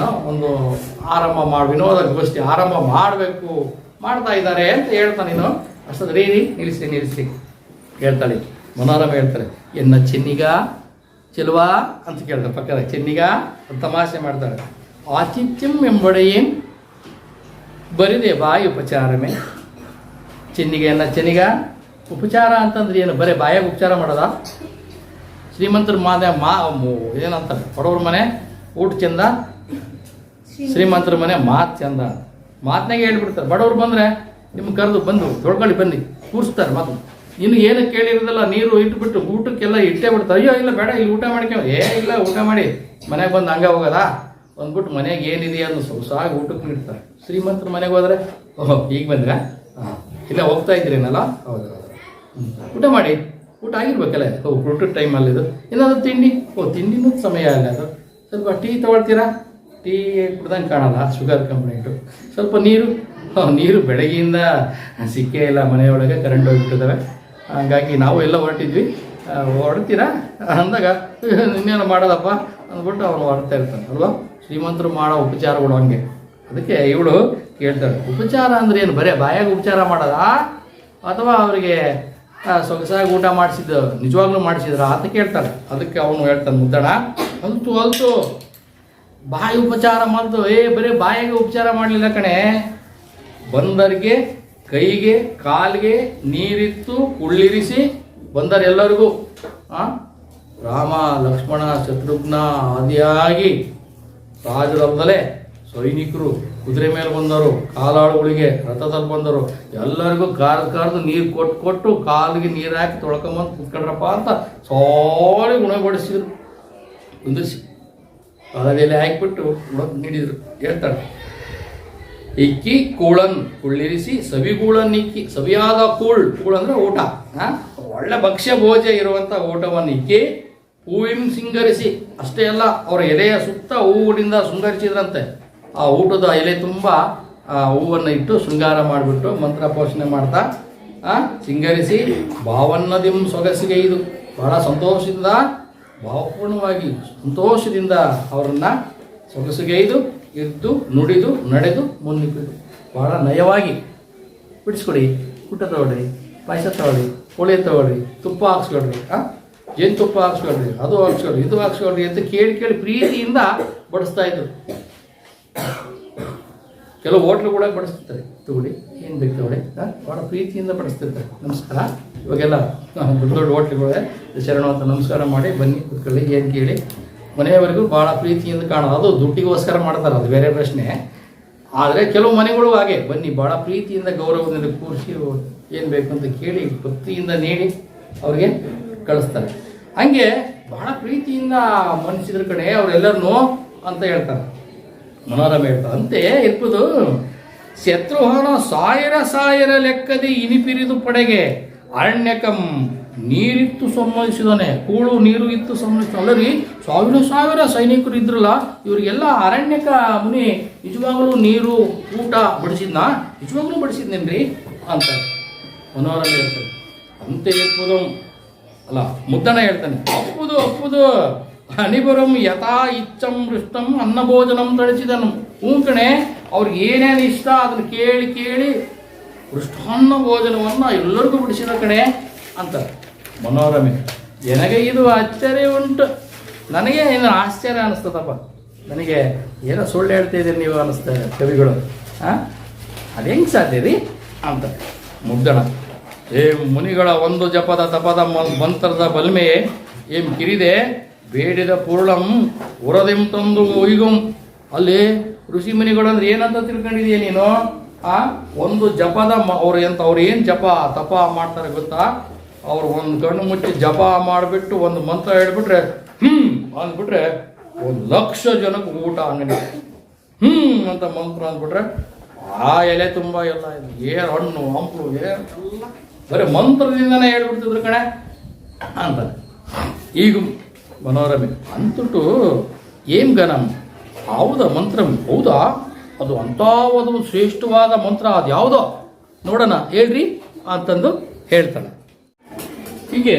ಒಂದು ಆರಂಭ ವಿನೋದಗೋಷ್ಠಿ ಆರಂಭ ಮಾಡಬೇಕು, ಮಾಡ್ತಾ ಇದ್ದಾರೆ ಅಂತ ಹೇಳ್ತಾನೆ. ನೀನು ಅಷ್ಟೊಂದು ರೀ ನಿಲ್ಲಿಸಿ ಹೇಳ್ತಾಳೆ ಮನೋರಮ. ಹೇಳ್ತಾರೆ, ಎನ್ನ ಚೆನ್ನಿಗ ಚೆಲುವಾ ಅಂತ ಕೇಳ್ತಾರೆ ಪಕ್ಕದ. ಚೆನ್ನಿಗ ತಮಾಷೆ ಮಾಡ್ತಾಳೆ. ಆತಿಥ್ಯಂ ಎಂಬಡೆಯೇಂ ಬರಿದೆ ಬಾಯಿ ಉಪಚಾರಮೇ. ಚೆನ್ನಿಗೆಯನ್ನ ಚೆನ್ನಿಗ ಉಪಚಾರ ಅಂತಂದ್ರೆ ಏನು? ಬರೀ ಬಾಯಾಗ ಉಪಚಾರ ಮಾಡೋದ? ಶ್ರೀಮಂತರ ಏನಂತಾರೆ, ಬಡವ್ರ ಮನೆ ಊಟ ಚಂದ, ಶ್ರೀಮಂತರ ಮನೆ ಮಾತು ಚಂದ. ಮಾತನಾಗೆ ಹೇಳ್ಬಿಡ್ತಾರೆ. ಬಡವ್ರು ಬಂದರೆ ನಿಮ್ಗೆ ಕರೆದು ಬಂದು ತೊಳ್ಕೊಳ್ಳಿ ಬನ್ನಿ ಕೂರಿಸ್ತಾರೆ. ಮಾತು ಇನ್ನು ಏನು ಕೇಳಿರೋದಲ್ಲ, ನೀರು ಇಟ್ಬಿಟ್ಟು ಊಟಕ್ಕೆಲ್ಲ ಇಟ್ಟೇ ಬಿಡ್ತಾರೆ. ಅಯ್ಯೋ ಇಲ್ಲ ಬೇಡ, ಇಲ್ಲಿ ಊಟ ಮಾಡ್ಕೊ. ಇಲ್ಲ ಊಟ ಮಾಡಿ ಮನೆಗೆ ಬಂದು ಹಂಗೆ ಹೋಗೋದಾ ಅಂದ್ಬಿಟ್ಟು ಮನೆಗೆ ಏನಿದೆ ಅನ್ನೋ ಸೊಗಸಾಗಿ ಊಟಕ್ಕೆ ನೀಡ್ತಾರೆ. ಶ್ರೀಮಂತರ ಮನೆಗೆ ಹೋದರೆ ಈಗ ಬಂದ್ರೆ ಇಲ್ಲ ಹೋಗ್ತಾ ಇದ್ರೇನಲ್ಲ, ಹೌದು ಊಟ ಮಾಡಿ, ಊಟ ಆಗಿರ್ಬೇಕಲ್ಲ, ಊಟದ ಟೈಮಲ್ಲಿ ಇದು. ಏನಾದರೂ ತಿಂಡಿ, ತಿಂಡಿನೂ ಸಮಯ ಅಲ್ಲ ಅದು. ಸ್ವಲ್ಪ ಟೀ ತೊಗೊಳ್ತೀರಾ? ಟೀ ಕುಡ್ದಂಗೆ ಕಾಣಲ್ಲ, ಶುಗರ್ ಕಂಪ್ಲೇಂಟು. ಸ್ವಲ್ಪ ನೀರು ಬೆಳಗ್ಗೆಯಿಂದ ಸಿಕ್ಕೇ ಇಲ್ಲ, ಮನೆಯೊಳಗೆ ಕರೆಂಟ್ ಹೋಗಿಬಿಟ್ಟಿದ್ದಾವೆ. ಹಾಗಾಗಿ ನಾವು ಎಲ್ಲ ಹೊರಡ್ತೀರಾ ಅಂದಾಗ ಇನ್ನೇನು ಮಾಡೋದಪ್ಪ ಅಂದ್ಬಿಟ್ಟು ಅವನು ಹೊರಡ್ತಾ ಇರ್ತಾನೆ ಅಲ್ವಾ. ಶ್ರೀಮಂತರು ಮಾಡೋ ಉಪಚಾರಗಳು ಹಂಗೆ. ಅದಕ್ಕೆ ಇವಳು ಕೇಳ್ತಾಳೆ, ಉಪಚಾರ ಅಂದ್ರೆ ಏನು? ಬರೀ ಬಾಯಾಗ ಉಪಚಾರ ಮಾಡೋದಾ ಅಥವಾ ಅವರಿಗೆ ಸೊಗಸಾಗಿ ಊಟ ಮಾಡಿಸಿದ್ದು ನಿಜವಾಗ್ಲೂ ಮಾಡಿಸಿದ್ರ ಅಂತ ಕೇಳ್ತಾಳೆ. ಅದಕ್ಕೆ ಅವನು ಹೇಳ್ತಾನೆ, ಮುದ್ದಣ ಅಲ್ತು ಬಾಯಿ ಉಪಚಾರ ಮಾಡ್ತು. ಬರೀ ಬಾಯಿಗೆ ಉಪಚಾರ ಮಾಡಲಿಲ್ಲ ಕಣೆ, ಬಂದರಿಗೆ ಕೈಗೆ ಕಾಲಿಗೆ ನೀರಿತ್ತು ಕುಳ್ಳಿರಿಸಿ ಬಂದರೆಲ್ಲರಿಗೂ ರಾಮ ಲಕ್ಷ್ಮಣ ಶತ್ರುಘ್ನ ಆದಿಯಾಗಿ ರಾಜರಲ್ಲದೆ ಸೈನಿಕರು ಕುದುರೆ ಮೇಲೆ ಬಂದರು, ಕಾಲಾಳುಗಳಿಗೆ ರಥದಲ್ಲಿ ಬಂದರು, ಎಲ್ಲರಿಗೂ ಕಾರ್ದು ನೀರು ಕೊಟ್ಟು ಕಾಲಿಗೆ ನೀರು ಹಾಕಿ ತೊಳ್ಕೊಂಬಂದು ಕುತ್ಕೊಂಡ್ರಪ್ಪ ಅಂತ ಸಾರಿ ಗುಣಪಡಿಸಿದ್ರು. ಕುಂದಿರಿಸಿ ಕಾಲದಲ್ಲಿ ಹಾಕಿಬಿಟ್ಟು ನೀಡಿದರು. ಹೇಳ್ತಾಳೆ, ಇಕ್ಕಿ ಕೂಳನ್ ಕುಳ್ಳಿರಿಸಿ ಸವಿಗೂಳನ್ ಇಕ್ಕಿ. ಸವಿಯಾದ ಕೂಳ್ ಅಂದರೆ ಊಟ, ಒಳ್ಳೆ ಭಕ್ಷ್ಯ ಭೋಜ್ಯ ಇರುವಂಥ ಊಟವನ್ನು ಇಕ್ಕಿ ಹೂವಿನ ಸಿಂಗರಿಸಿ. ಅಷ್ಟೇ ಅಲ್ಲ, ಅವರ ಎಲೆಯ ಸುತ್ತ ಹೂವಿನಿಂದ ಶೃಂಗರಿಸಿದ್ರಂತೆ. ಆ ಊಟದ ಎಲೆ ತುಂಬ ಹೂವನ್ನು ಇಟ್ಟು ಶೃಂಗಾರ ಮಾಡಿಬಿಟ್ಟು ಮಂತ್ರ ಪೋಷಣೆ ಮಾಡ್ತಾ ಸಿಂಗರಿಸಿ ಭಾವನ್ನದಿಂ ಸೊಗಸಿಗೆ ಇದು ಬಹಳ ಸಂತೋಷದಿಂದ ಭಾವಪೂರ್ಣವಾಗಿ ಸಂತೋಷದಿಂದ ಅವರನ್ನು ಸೊಗಸಿಗೆಯ್ದು ಇದ್ದು ನುಡಿದು ನಡೆದು ಮುನ್ನಿಪಿದು ಬಹಳ ನಯವಾಗಿ ಬಿಡಿಸ್ಕೊಡಿ. ಊಟ ತಗೊಳ್ಳಿ, ಪಾಯಸ ತಗೊಳ್ಳಿ, ಹೋಳಿ ತಗೊಳ್ಳಿ, ತುಪ್ಪ ಹಾಕ್ಸ್ಕೊಳ್ರಿ, ಜೇನುತುಪ್ಪ ಹಾಕ್ಸ್ಕೊಳ್ರಿ, ಅದು ಹಾಕ್ಸ್ಕೊಳ್ರಿ, ಇದು ಹಾಕ್ಸ್ಕೊಳ್ರಿ ಅಂತ ಕೇಳಿ ಪ್ರೀತಿಯಿಂದ ಬಡಿಸ್ತಾ ಇದ್ರು. ಕೆಲವು ಹೋಟ್ಲು ಕೂಡ ಬಡಿಸ್ತಿರ್ತಾರೆ, ತಗೊಳ್ಳಿ ಏನು ಬೇಕು ತಗೊಳ್ಳಿ, ಭಾಳ ಪ್ರೀತಿಯಿಂದ ಬಡಿಸ್ತಿರ್ತಾರೆ. ನಮಸ್ಕಾರ. ಇವಾಗೆಲ್ಲ ದೊಡ್ಡ ಹೋಟ್ಲುಗಳೇ ಶರಣ ಅಂತ ನಮಸ್ಕಾರ ಮಾಡಿ ಬನ್ನಿ ಕೂತ್ಕೊಳ್ಳಿ ಏನು ಕೇಳಿ ಮನೆಯವರೆಗೂ ಭಾಳ ಪ್ರೀತಿಯಿಂದ ಕಾಣೋದು. ಅದು ದುಡ್ಡಿಗೋಸ್ಕರ ಮಾಡ್ತಾರೆ, ಅದು ಬೇರೆ ಪ್ರಶ್ನೆ. ಆದರೆ ಕೆಲವು ಮನೆಗಳು ಹಾಗೆ ಬನ್ನಿ ಭಾಳ ಪ್ರೀತಿಯಿಂದ ಗೌರವದಿಂದ ಕೂರಿಸಿ ಏನು ಬೇಕು ಅಂತ ಕೇಳಿ ಭಕ್ತಿಯಿಂದ ನೀಡಿ ಅವ್ರಿಗೆ ಕಳಿಸ್ತಾರೆ. ಹಂಗೆ ಬಹಳ ಪ್ರೀತಿಯಿಂದ ಮನಸ್ಸಿದ್ರ ಕಡೆ ಅವರೆಲ್ಲರನ್ನೂ ಅಂತ ಹೇಳ್ತಾರೆ. ಮನೋರಮ ಹೇಳ್ತಾರೆ, ಅಂತೆ ಇರ್ಬೋದು ಶತ್ರುಹನ ಸಾಯರ ಲೆಕ್ಕದಿ ಇನಿಪಿರಿದು ಪಡೆಗೆ ಅರಣ್ಯಕಂ ನೀರಿತ್ತು ಸಂಬಂಧಿಸಿದಾನೆ. ಕೂಳು ನೀರು ಇತ್ತು ಸಂಬಂಧಿಸಿದ. ಅಲ್ಲರಿ ಸಾವಿರ ಸೈನಿಕರು ಇದ್ರಲ್ಲ, ಇವರಿಗೆಲ್ಲ ಅರಣ್ಯಕ ಮುನಿ ನಿಜವಾಗಲೂ ನೀರು ಊಟ ಬಡಿಸಿದ್ನಾ? ನಿಜವಾಗ್ಲೂ ಬಡಿಸಿದ್ನೇನ್ರಿ ಅಂತ ಮನೋರಮ ಹೇಳ್ತಾರೆ. ಅಂತೆ ಇರ್ಬೋದು ಅಲ್ಲ, ಮುದ್ದಣ ಹೇಳ್ತಾನೆ, ಅಪ್ಪುದು ಹನಿಬರಂ ಯಥಾ ಇಚ್ಚಂ ಮೃಷ್ಟಂ ಅನ್ನಭೋಜನಂ ತಳಿಸಿದನು. ಕಣೆ ಅವ್ರಿಗೆ ಏನೇನು ಇಷ್ಟ ಅದನ್ನು ಕೇಳಿ ಮೃಷ್ಟಾನ್ನ ಭೋಜನವನ್ನು ಎಲ್ಲರಿಗೂ ಬಿಡಿಸಿದ ಕಣೆ ಅಂತ ಮನೋರಮೆ. ನನಗೆ ಇದು ಆಶ್ಚರ್ಯ ಉಂಟು, ನನಗೆ ಇನ್ನು ಆಶ್ಚರ್ಯ ಅನಿಸ್ತದಪ್ಪ. ನನಗೆ ಏನೋ ಸುಳ್ಳು ಹೇಳ್ತಾ ಇದ್ದೀರಿ ನೀವು ಅನ್ನಿಸ್ತಾರೆ ಕವಿಗಳು. ಅದು ಹೆಂಗೆ ಸಾಧ್ಯ ರೀ ಅಂತ. ಮುಗ್ಧಣ ಮುನಿಗಳ ಒಂದು ಜಪದ ತಪದ ಮಂತ್ರದ ಬಲ್ಮೆ ಕಿರಿದೆ ಬೇಡಿದ ಪೂರ್ಣಂ ಉರದೆಂ ತಂದು ಒಯ್ಗುಂ. ಅಲ್ಲಿ ಋಷಿ ಮುನಿಗಳು ಅಂದ್ರೆ ಏನಂತ ತಿಳ್ಕೊಂಡಿದೀಯ ನೀನು? ಒಂದು ಜಪದ ಅವ್ರು ಏನು ಜಪ ತಪ ಮಾಡ್ತಾರೆ ಗೊತ್ತಾ? ಅವ್ರು ಒಂದು ಕಣ್ಣು ಮುಚ್ಚಿ ಜಪ ಮಾಡಿಬಿಟ್ಟು ಒಂದು ಮಂತ್ರ ಹೇಳ್ಬಿಟ್ರೆ ಅಂದ್ಬಿಟ್ರೆ 1,00,000 ಜನಕ್ಕೆ ಊಟ ಅಂಗಡಿ ಅಂತ ಮಂತ್ರ ಅಂದ್ಬಿಟ್ರೆ ಆ ಎಲೆ ತುಂಬ ಎಲ್ಲ ಏರ್ ಹಣ್ಣು ಹಂಪಲು ಎಲ್ಲ ಬರೀ ಮಂತ್ರದಿಂದನೇ ಹೇಳ್ಬಿಡ್ತಿದ್ರು ಕಣೆ ಅಂತಾರೆ. ಈಗ ಮನೋರಮೆ ಅಂತುಟ್ಟು ಏನ್ ಗನಂ ಹೌದಾ ಮಂತ್ರ ಹೌದಾ ಅದು ಅಂಥದ್ದು ಶ್ರೇಷ್ಠವಾದ ಮಂತ್ರ ಅದು ಯಾವುದೋ ನೋಡೋಣ ಹೇಳ್ರಿ ಅಂತಂದು ಹೇಳ್ತಾನೆ. ಹೀಗೆ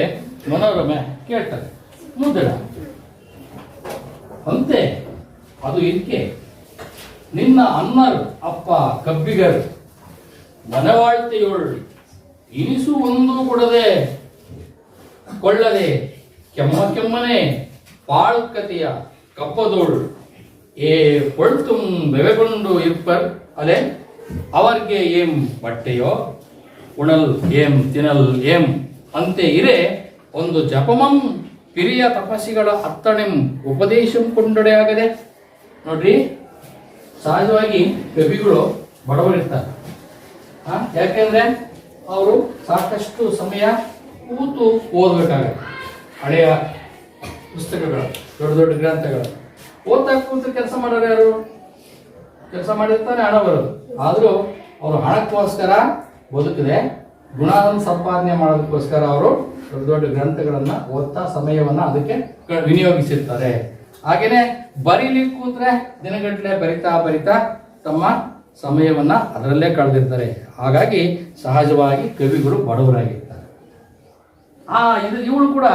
ಮನೋರಮೆ ಕೇಳ್ತಾನೆ. ಮುದ್ದಣ ಅಂತೆ ಅದು ಇದಕ್ಕೆ ನಿನ್ನ ಅನ್ನರು ಅಪ್ಪ ಕಬ್ಬಿಗರು ಮನವಾಳ್ತೆಯೋಳು ಇನಿಸು ಒಂದು ಕೊಡದೆ ಕೊಳ್ಳದೆ ಕೆಮ್ಮನೆ ಪಾಳ್ಕತೆಯ ಕಪ್ಪದೋಳು ಏ ಕೊಳ್ತುಂ ಬೆವೆಗೊಂಡು ಇರ್ಪರ್ ಅಲೆ ಅವರಿಗೆ ಏಂ ಬಟ್ಟೆಯೋ ಉಣಲ್ ಏಂ ತಿನ್ನಲ್ ಏಂ ಅಂತೆ ಇರೆ ಒಂದು ಜಪಮಂ ಪಿರಿಯ ತಪಸ್ಸಿಗಳ ಅತ್ತಣೆಂ ಉಪದೇಶಂ ಕೊಂಡೊಡೆ ಆಗದೆ. ನೋಡ್ರಿ, ಸಹಜವಾಗಿ ಕವಿಗಳು ಬಡವರಿರ್ತಾರೆ. ಯಾಕೆಂದ್ರೆ ಅವರು ಸಾಕಷ್ಟು ಸಮಯ ಕೂತು ಓದಬೇಕಾಗತ್ತೆ. ಹಳೆಯ ಪುಸ್ತಕಗಳು, ದೊಡ್ಡ ದೊಡ್ಡ ಗ್ರಂಥಗಳು ಓದ್ತಾ ಕೂತು ಕೆಲಸ ಮಾಡೋರು ಯಾರು? ಕೆಲಸ ಮಾಡಿರ್ತಾನೆ ಹಣ ಬರೋದು. ಆದರೂ ಅವರು ಹಣಕ್ಕೋಸ್ಕರ ಬದುಕದೆ ಗುಣವನ್ನು ಸಂಪಾದನೆ ಮಾಡೋದಕ್ಕೋಸ್ಕರ ಅವರು ದೊಡ್ಡ ದೊಡ್ಡ ಗ್ರಂಥಗಳನ್ನ ಓದ್ತಾ ಸಮಯವನ್ನ ಅದಕ್ಕೆ ವಿನಿಯೋಗಿಸಿರ್ತಾರೆ. ಹಾಗೇನೆ ಬರೀಲಿಕ್ಕೆ ಕೂತ್ರೆ ದಿನಗಟ್ಟಲೆ ಬರಿತಾ ತಮ್ಮ ಸಮಯವನ್ನ ಅದರಲ್ಲೇ ಕಳೆದಿರ್ತಾರೆ. ಹಾಗಾಗಿ ಸಹಜವಾಗಿ ಕವಿಗಳು ಬಡವರಾಗಿರ್ತಾರೆ. ಇವಳು ಕೂಡ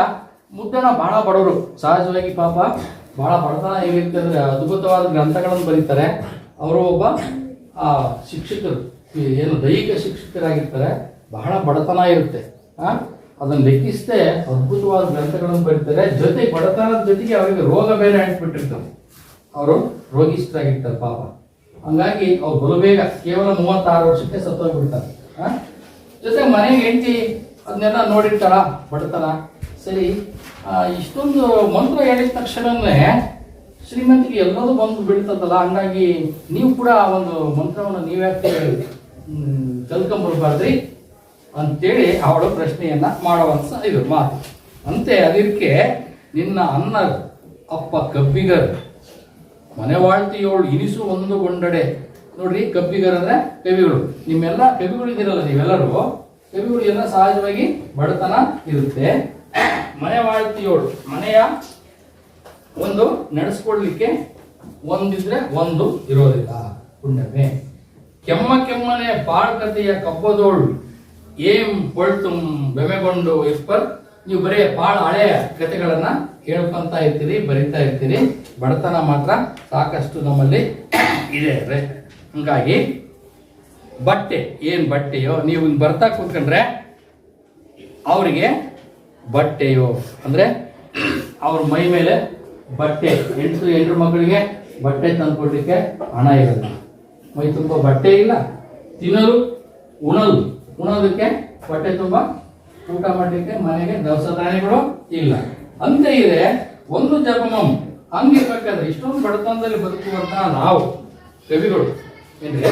ಮುದ್ದಣ ಬಹಳ ಬಡವರು. ಸಹಜವಾಗಿ ಪಾಪ ಬಹಳ ಬಡತನ ಹೇಗಿರುತ್ತೆ ಅಂದ್ರೆ ಅದ್ಭುತವಾದ ಗ್ರಂಥಗಳನ್ನು ಬರೀತಾರೆ. ಅವರು ಒಬ್ಬ ಶಿಕ್ಷಕರು, ಏನು ದೈಹಿಕ ಶಿಕ್ಷಕರಾಗಿರ್ತಾರೆ. ಬಹಳ ಬಡತನ ಇರುತ್ತೆ. ಅದನ್ನು ಲೆಕ್ಕಿಸದೆ ಅದ್ಭುತವಾದ ಗ್ರಂಥಗಳನ್ನು ಬರೀತಾರೆ. ಜೊತೆಗೆ ಬಡತನದ ಜೊತೆಗೆ ಅವರಿಗೆ ರೋಗ ಬೇರೆ ಅಂಟ್ಬಿಟ್ಟಿರ್ತಾರೆ. ಅವರು ರೋಗಿಷ್ಠರಾಗಿರ್ತಾರೆ ಪಾಪ. ಹಂಗಾಗಿ ಅವ್ರು ಬಲು ಬೇಗ ಕೇವಲ 36 ವರ್ಷಕ್ಕೆ ಸತ್ತೋಗ್ಬಿಡ್ತಾರೆ. ಜೊತೆಗೆ ಮನೆಗೆ ಹೆಂಡತಿ ಅದನ್ನೆಲ್ಲ ನೋಡಿರ್ತಾರ ಬಡತನ. ಸರಿ, ಇಷ್ಟೊಂದು ಮಂತ್ರ ಹೇಳಿದ ತಕ್ಷಣವೇ ಶ್ರೀಮಂತಿಗೆ ಎಲ್ಲದೂ ಬಂದು ಬೀಳ್ತದಲ್ಲ. ಹಂಗಾಗಿ ನೀವು ಕೂಡ ಒಂದು ಮಂತ್ರವನ್ನು ನೀವ್ಯಾಕೆ ಕಲ್ಕೊಂಬರ್ಬಾರ್ದ್ರಿ ಅಂತೇಳಿ ಅವಳು ಪ್ರಶ್ನೆಯನ್ನ ಮಾಡುವಂತ ಇದು ಮಾತು. ಅಂತೆ ಅದಕ್ಕೆ ನಿನ್ನ ಅನ್ನ ಅಪ್ಪ ಕಬ್ಬಿಗರ್ ಮನೆವಾಳ್ತಿಯೋಳು ಇನಿಸು ಒಂದು ಗೊಂಡಡೆ. ನೋಡ್ರಿ, ಕಬ್ಬಿಗರ್ ಅಂದ್ರೆ ಕವಿಗಳು. ನಿಮ್ಮೆಲ್ಲ ಕವಿಗಳು ಇದಿರಲ್ಲ, ನೀವೆಲ್ಲರೂ ಕವಿಗಳು ಎಲ್ಲ ಸಹಜವಾಗಿ ಬಡತನ ಇರುತ್ತೆ. ಮನೆವಾಳ್ತಿಯೋಳು, ಮನೆಯ ಒಂದು ನಡೆಸ್ಕೊಳ್ಲಿಕ್ಕೆ ಒಂದಿದ್ರೆ ಒಂದು ಇರೋದಿಲ್ಲ. ಪುಣ್ಯವೇ ಕೆಮ್ಮನೆ ಪಾಳ್ಕತೆಯ ಕಬ್ಬದೋಳು ಏಂ ಕೊಳ್ತುಂ ಬೆಮೆಗೊಂಡು ಇರ್ಪರ್. ನೀವು ಬರೀ ಭಾಳ ಹಳೆಯ ಕಥೆಗಳನ್ನ ಹೇಳ್ಕೊಂತ ಇರ್ತೀರಿ, ಬರಿತಾ ಇರ್ತೀರಿ. ಬಡತನ ಮಾತ್ರ ಸಾಕಷ್ಟು ನಮ್ಮಲ್ಲಿ ಇದೆ. ಹಂಗಾಗಿ ಬಟ್ಟೆ, ಏನ್ ಬಟ್ಟೆಯೋ ನೀವು ಬರ್ತಾ ಕೂತ್ಕೊಂಡ್ರೆ ಅವರಿಗೆ ಬಟ್ಟೆಯೋ ಅಂದ್ರೆ ಅವ್ರ ಮೈ ಮೇಲೆ ಬಟ್ಟೆ, ಹೆಂಡ್ರು ಮಕ್ಕಳಿಗೆ ಬಟ್ಟೆ ತಂದ್ಕೊಡ್ಲಿಕ್ಕೆ ಹಣ ಇರಲ್ಲ, ಮೈ ತುಂಬ ಬಟ್ಟೆ ಇಲ್ಲ, ತಿನ್ನಲು ಉಣೋದಕ್ಕೆ ಬಟ್ಟೆ ತುಂಬ ಊಟ ಮಾಡಲಿಕ್ಕೆ ಮನೆಗೆ ದವಸ ಧಾನ್ಯಗಳು ಇಲ್ಲ. ಅಂತ ಇದೆ ಒಂದು ಜಪಮಂ. ಹಂಗಿರ್ಬೇಕಾದ್ರೆ ಇಷ್ಟೊಂದು ಬಡತನದಲ್ಲಿ ಬದುಕುವಂತಹ ನಾವು ಕವಿಗಳು ಏನ್ರಿ,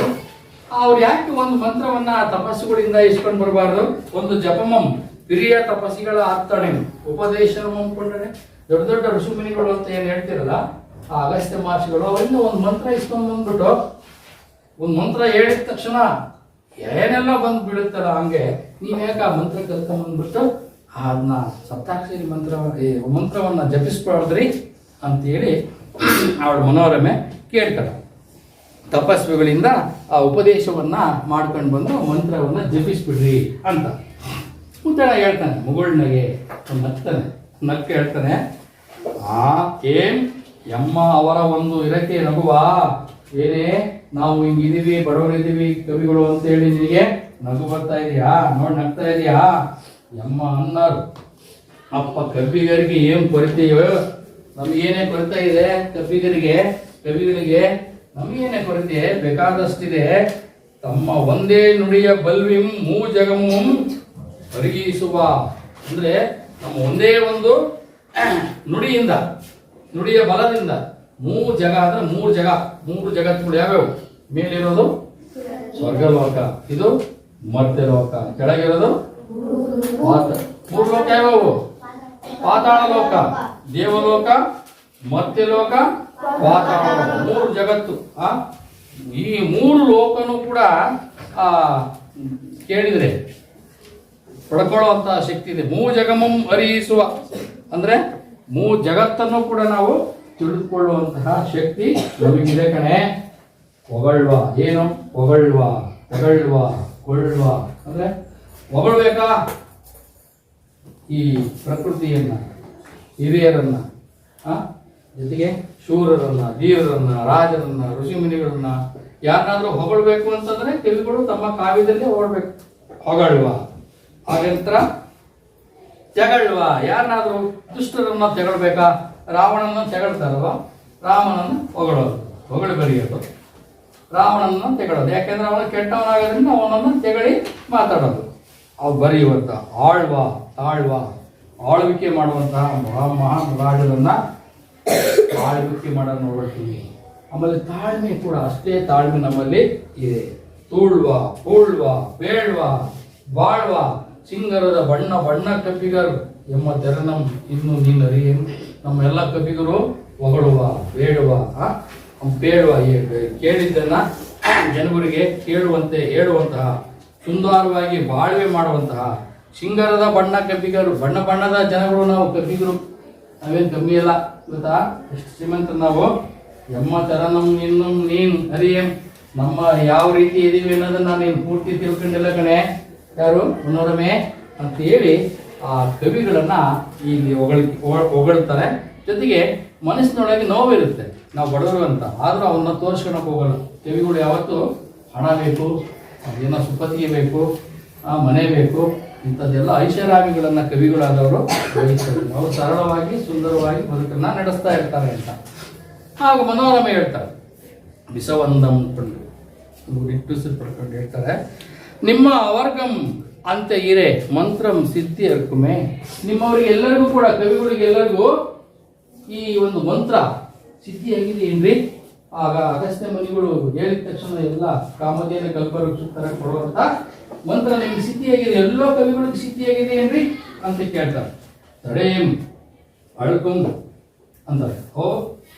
ಅವ್ರು ಯಾಕೆ ಒಂದು ಮಂತ್ರವನ್ನ ತಪಸ್ಸುಗಳಿಂದ ಇಸ್ಕೊಂಡು ಬರಬಾರ್ದು? ಒಂದು ಜಪಮಂ ಹಿರಿಯ ತಪಸ್ಸಿಗಳ ಅರ್ಥಣೆ ಉಪದೇಶ ಕೊಂಡರೆ. ದೊಡ್ಡ ದೊಡ್ಡ ಋಷಿಮುನಿಗಳು ಅಂತ ಏನ್ ಹೇಳ್ತಿರಲ್ಲ, ಆ ಅಗಸ್ತ್ಯ ಮಹರ್ಷಿಗಳು ಅವರಿಂದ ಒಂದು ಮಂತ್ರ ಇಸ್ಕೊಂಡು ಬಂದ್ಬಿಟ್ಟು ಒಂದು ಮಂತ್ರ ಹೇಳಿದ ತಕ್ಷಣ ಏನೆಲ್ಲ ಬಂದು ಬೀಳುತ್ತಲ್ಲ, ಹಂಗೆ ನೀವ್ ಯಾಕೆ ಆ ಮಂತ್ರ ಕಲ್ಕೊಂಡ್ಬಂದ್ಬಿಟ್ಟು ಅದನ್ನ ಸಪ್ತಾಕ್ಷರಿ ಮಂತ್ರವನ್ನ ಜಪಿಸ್ಕೊಳ್ದ್ರಿ ಅಂತೇಳಿ ಅವಳ ಮನೋರಮೆ ಕೇಳ್ತಾಳೆ. ತಪಸ್ವಿಗಳಿಂದ ಆ ಉಪದೇಶವನ್ನ ಮಾಡ್ಕೊಂಡು ಬಂದು ಮಂತ್ರವನ್ನ ಜಪಿಸ್ಬಿಡ್ರಿ ಅಂತ ಮುದ್ದಣ ಹೇಳ್ತಾನೆ. ಮುಗುಳ್ನಗೆ ನಕ್ಕೆ ಹೇಳ್ತಾನೆ, ಏನ್ ಯಮ್ಮ ಅವರ ಒಂದು ಇರಕ್ಕೆ ನಗುವಾ, ಏನೇ ನಾವು ಹಿಂಗಿದೀವಿ, ಬಡವರಿದ್ದೀವಿ ಕವಿಗಳು ಅಂತೇಳಿ ನಿನಗೆ ನಗು ಬರ್ತಾ ಇದೆಯಾ? ನೋಡಿ ನಗ್ತಾ ಇದೆಯಾ? ಯಮ್ಮ ಅನ್ನರು ಅಪ್ಪ ಕಬ್ಬಿಗರಿಗೆ ಏನ್ ಕೊರತೆಯೋ, ನಮಗೇನೇ ಕೊರತೆ ಇದೆ ಕಬ್ಬಿಗರಿಗೆ, ಕವಿಗಳಿಗೆ ನಮಗೇನೆ ಕೊರತೆ ಬೇಕಾದಷ್ಟಿದೆ. ತಮ್ಮ ಒಂದೇ ನುಡಿಯ ಬಲ್ವಿಂ ಮೂ ಜಗಮುಂ ಅರಿಗಿಸುವ ಅಂದ್ರೆ ನಮ್ಮ ಒಂದೇ ಒಂದು ನುಡಿಯಿಂದ, ನುಡಿಯ ಬಲದಿಂದ ಮೂ ಜಗ ಅಂದ್ರೆ ಮೂರು ಜಗತ್ತುಗಳು ಯಾವ್ಯಾವು? ಮೇಲಿರೋದು ಸ್ವರ್ಗಲೋಕ, ಇದು ಮರ್ತ್ಯಲೋಕ, ಕೆಳಗಿರೋದು ಮೂರು ಲೋಕ ಯಾವ್ಯಾವು? ಪಾತಾಳ ಲೋಕ, ದೇವಲೋಕ, ಮರ್ತ್ಯಲೋಕ, ಪಾತಾಳ ಲೋಕ, ಮೂರು ಜಗತ್ತು. ಈ ಮೂರು ಲೋಕನು ಕೂಡ ಕೇಳಿದ್ರೆ ಪಡ್ಕೊಳ್ಳುವಂತಹ ಶಕ್ತಿ ಇದೆ. ಮೂ ಜಗಮಂ ಅರಿಯಿಸುವ ಅಂದ್ರೆ ಜಗತ್ತನ್ನು ಕೂಡ ನಾವು ತಿಳಿದುಕೊಳ್ಳುವಂತಹ ಶಕ್ತಿ ನಮಗಿದೆ ಕಣೆ. ಹೊಗಳ್ವ ಏನು? ಹೊಗಳ್ವ ಕೊಳ್ಳುವ ಅಂದ್ರೆ ಹೊಗಳ್ಬೇಕಾ? ಈ ಪ್ರಕೃತಿಯನ್ನ, ಹಿರಿಯರನ್ನ, ಜೊತೆಗೆ ಶೂರರನ್ನ, ಧೀರರನ್ನ, ರಾಜರನ್ನ, ಋಷಿಮುನಿಗಳನ್ನ ಯಾರನ್ನಾದ್ರೂ ಹೊಗಳ್ಬೇಕು ಅಂತಂದ್ರೆ ಕವಿಗಳು ತಮ್ಮ ಕಾವ್ಯದಲ್ಲಿ ಹೊಗಳ್ವ. ಹಾಗಂತರ ತೆಗಳ್ವ, ಯಾರನ್ನಾದ್ರೂ ದುಷ್ಟರನ್ನ ತೆಗಳ್ಬೇಕಾ? ರಾವಣನ ತೆಗಳ್ತಾರಲ್ವ, ರಾಮನನ್ನು ಹೊಗಳು ಬರೆಯೋದು, ರಾವಣನ ತೆಗಳೋದು. ಯಾಕೆಂದ್ರೆ ಅವನು ಕೆಟ್ಟವನಾಗೋದ್ರಿಂದ ಅವನನ್ನು ತೆಗಳಿ ಮಾತಾಡೋದು. ಅವು ಬರೆಯುವಂತ ತಾಳ್ವ ಆಳ್ವಿಕೆ ಮಾಡುವಂತಹ ಮಹಾನ್ ರಾಜರನ್ನ ಆಳ್ವಿಕೆ ಮಾಡೋದು ನೋಡ್ತೀವಿ. ಆಮೇಲೆ ತಾಳ್ಮೆ ಕೂಡ ಅಷ್ಟೇ ತಾಳ್ಮೆ ನಮ್ಮಲ್ಲಿ ಇದೆ. ತೂಳ್ವ ಬೇಳ್ವ ಬಾಳ್ವ ಸಿಂಗರದ ಬಣ್ಣ ಕಪಿಗರು ಎಮ್ಮ ತೆರನಂ ಇನ್ನು ನೀನು ಅರಿಯೇನು. ನಮ್ಮೆಲ್ಲ ಕಪಿಗರು ಹೊಗಳುವ ಬೇಡುವ ಕೇಳಿದ್ದನ್ನ ಜನಗಳಿಗೆ ಕೇಳುವಂತೆ ಹೇಳುವಂತಹ, ಸುಂದರವಾಗಿ ಬಾಳ್ವೆ ಮಾಡುವಂತಹ ಸಿಂಗರದ ಬಣ್ಣ ಕಪಿಗರು, ಬಣ್ಣದ ಜನಗಳು ನಾವು ಕಪಿಗರು. ನಾವೇನು ಕಮ್ಮಿ ಇಲ್ಲ ಗೊತ್ತಾ? ಎಷ್ಟು ಶ್ರೀಮಂತ ನಾವು. ಎಮ್ಮ ತೆರನಂ ಇನ್ನು ನೀನು ಅರಿಯೇಂ. ನಮ್ಮ ಯಾವ ರೀತಿ ಇದೀವಿ ಅನ್ನೋದನ್ನ ನೀನು ಪೂರ್ತಿ ತಿಳ್ಕೊಂಡಿಲ್ಲ ಕಣೆ. ಯಾರು? ಮನೋರಮೆ ಅಂತ ಹೇಳಿ ಆ ಕವಿಗಳನ್ನ ಇಲ್ಲಿ ಹೊಗಳ್ತಾರೆ. ಜೊತೆಗೆ ಮನಸ್ಸಿನೊಳಗೆ ನೋವಿರುತ್ತೆ, ನಾವು ಬಡವರು ಅಂತ, ಆದ್ರೂ ಅವನ್ನ ತೋರಿಸ್ಕೊಳಕ್ ಹೋಗಲ್ಲ. ಕವಿಗಳು ಯಾವತ್ತು ಹಣ ಬೇಕು, ಏನೋ ಸುಪತಿಗೆ ಬೇಕು, ಮನೆ ಬೇಕು, ಇಂಥದ್ದೆಲ್ಲ ಐಷಾರಾಮಿಗಳನ್ನ ಕವಿಗಳಾದವರು ಬಯಸ್ತಾರೆ. ಅವರು ಸರಳವಾಗಿ ಸುಂದರವಾಗಿ ಬದುಕನ್ನ ನಡೆಸ್ತಾ ಇರ್ತಾರೆ ಅಂತ. ಹಾಗೂ ಮನೋರಮೆ ಹೇಳ್ತಾರೆ, ಬಿಸವಂದಂ ಪಡ್ಕೊಂಡು ಹೇಳ್ತಾರೆ, ನಿಮ್ಮ ಅವರ್ಗಂ ಅಂತ ಇರೆ ಮಂತ್ರಂ ಸಿದ್ಧಿ ಅರ್ಕುಮೆ. ನಿಮ್ಮವರಿಗೆ ಎಲ್ಲರಿಗೂ ಕೂಡ, ಕವಿಗಳಿಗೆ ಎಲ್ಲರಿಗೂ ಈ ಒಂದು ಮಂತ್ರ ಸಿದ್ಧಿಯಾಗಿದೆ ಏನ್ರಿ? ಆಗ ಅಗಸ್ತ್ಯ ಮುನಿಗಳು ಹೇಳಿದ ತಕ್ಷಣ ಎಲ್ಲ ಕಾಮಧೇನ ಕಲ್ಪವೃಕ್ಷ ತರ ಕೊಡುವಂತ ಮಂತ್ರ ನಿಮ್ಗೆ ಸಿದ್ಧಿಯಾಗಿದೆ, ಎಲ್ಲೋ ಕವಿಗಳಿಗೆ ಸಿದ್ಧಿಯಾಗಿದೆ ಏನ್ರಿ ಅಂತ ಕೇಳ್ತಾರೆ. ತಡೆಯೇನು ಅಳ್ಕೊಂಡು ಅಂತಾರೆ.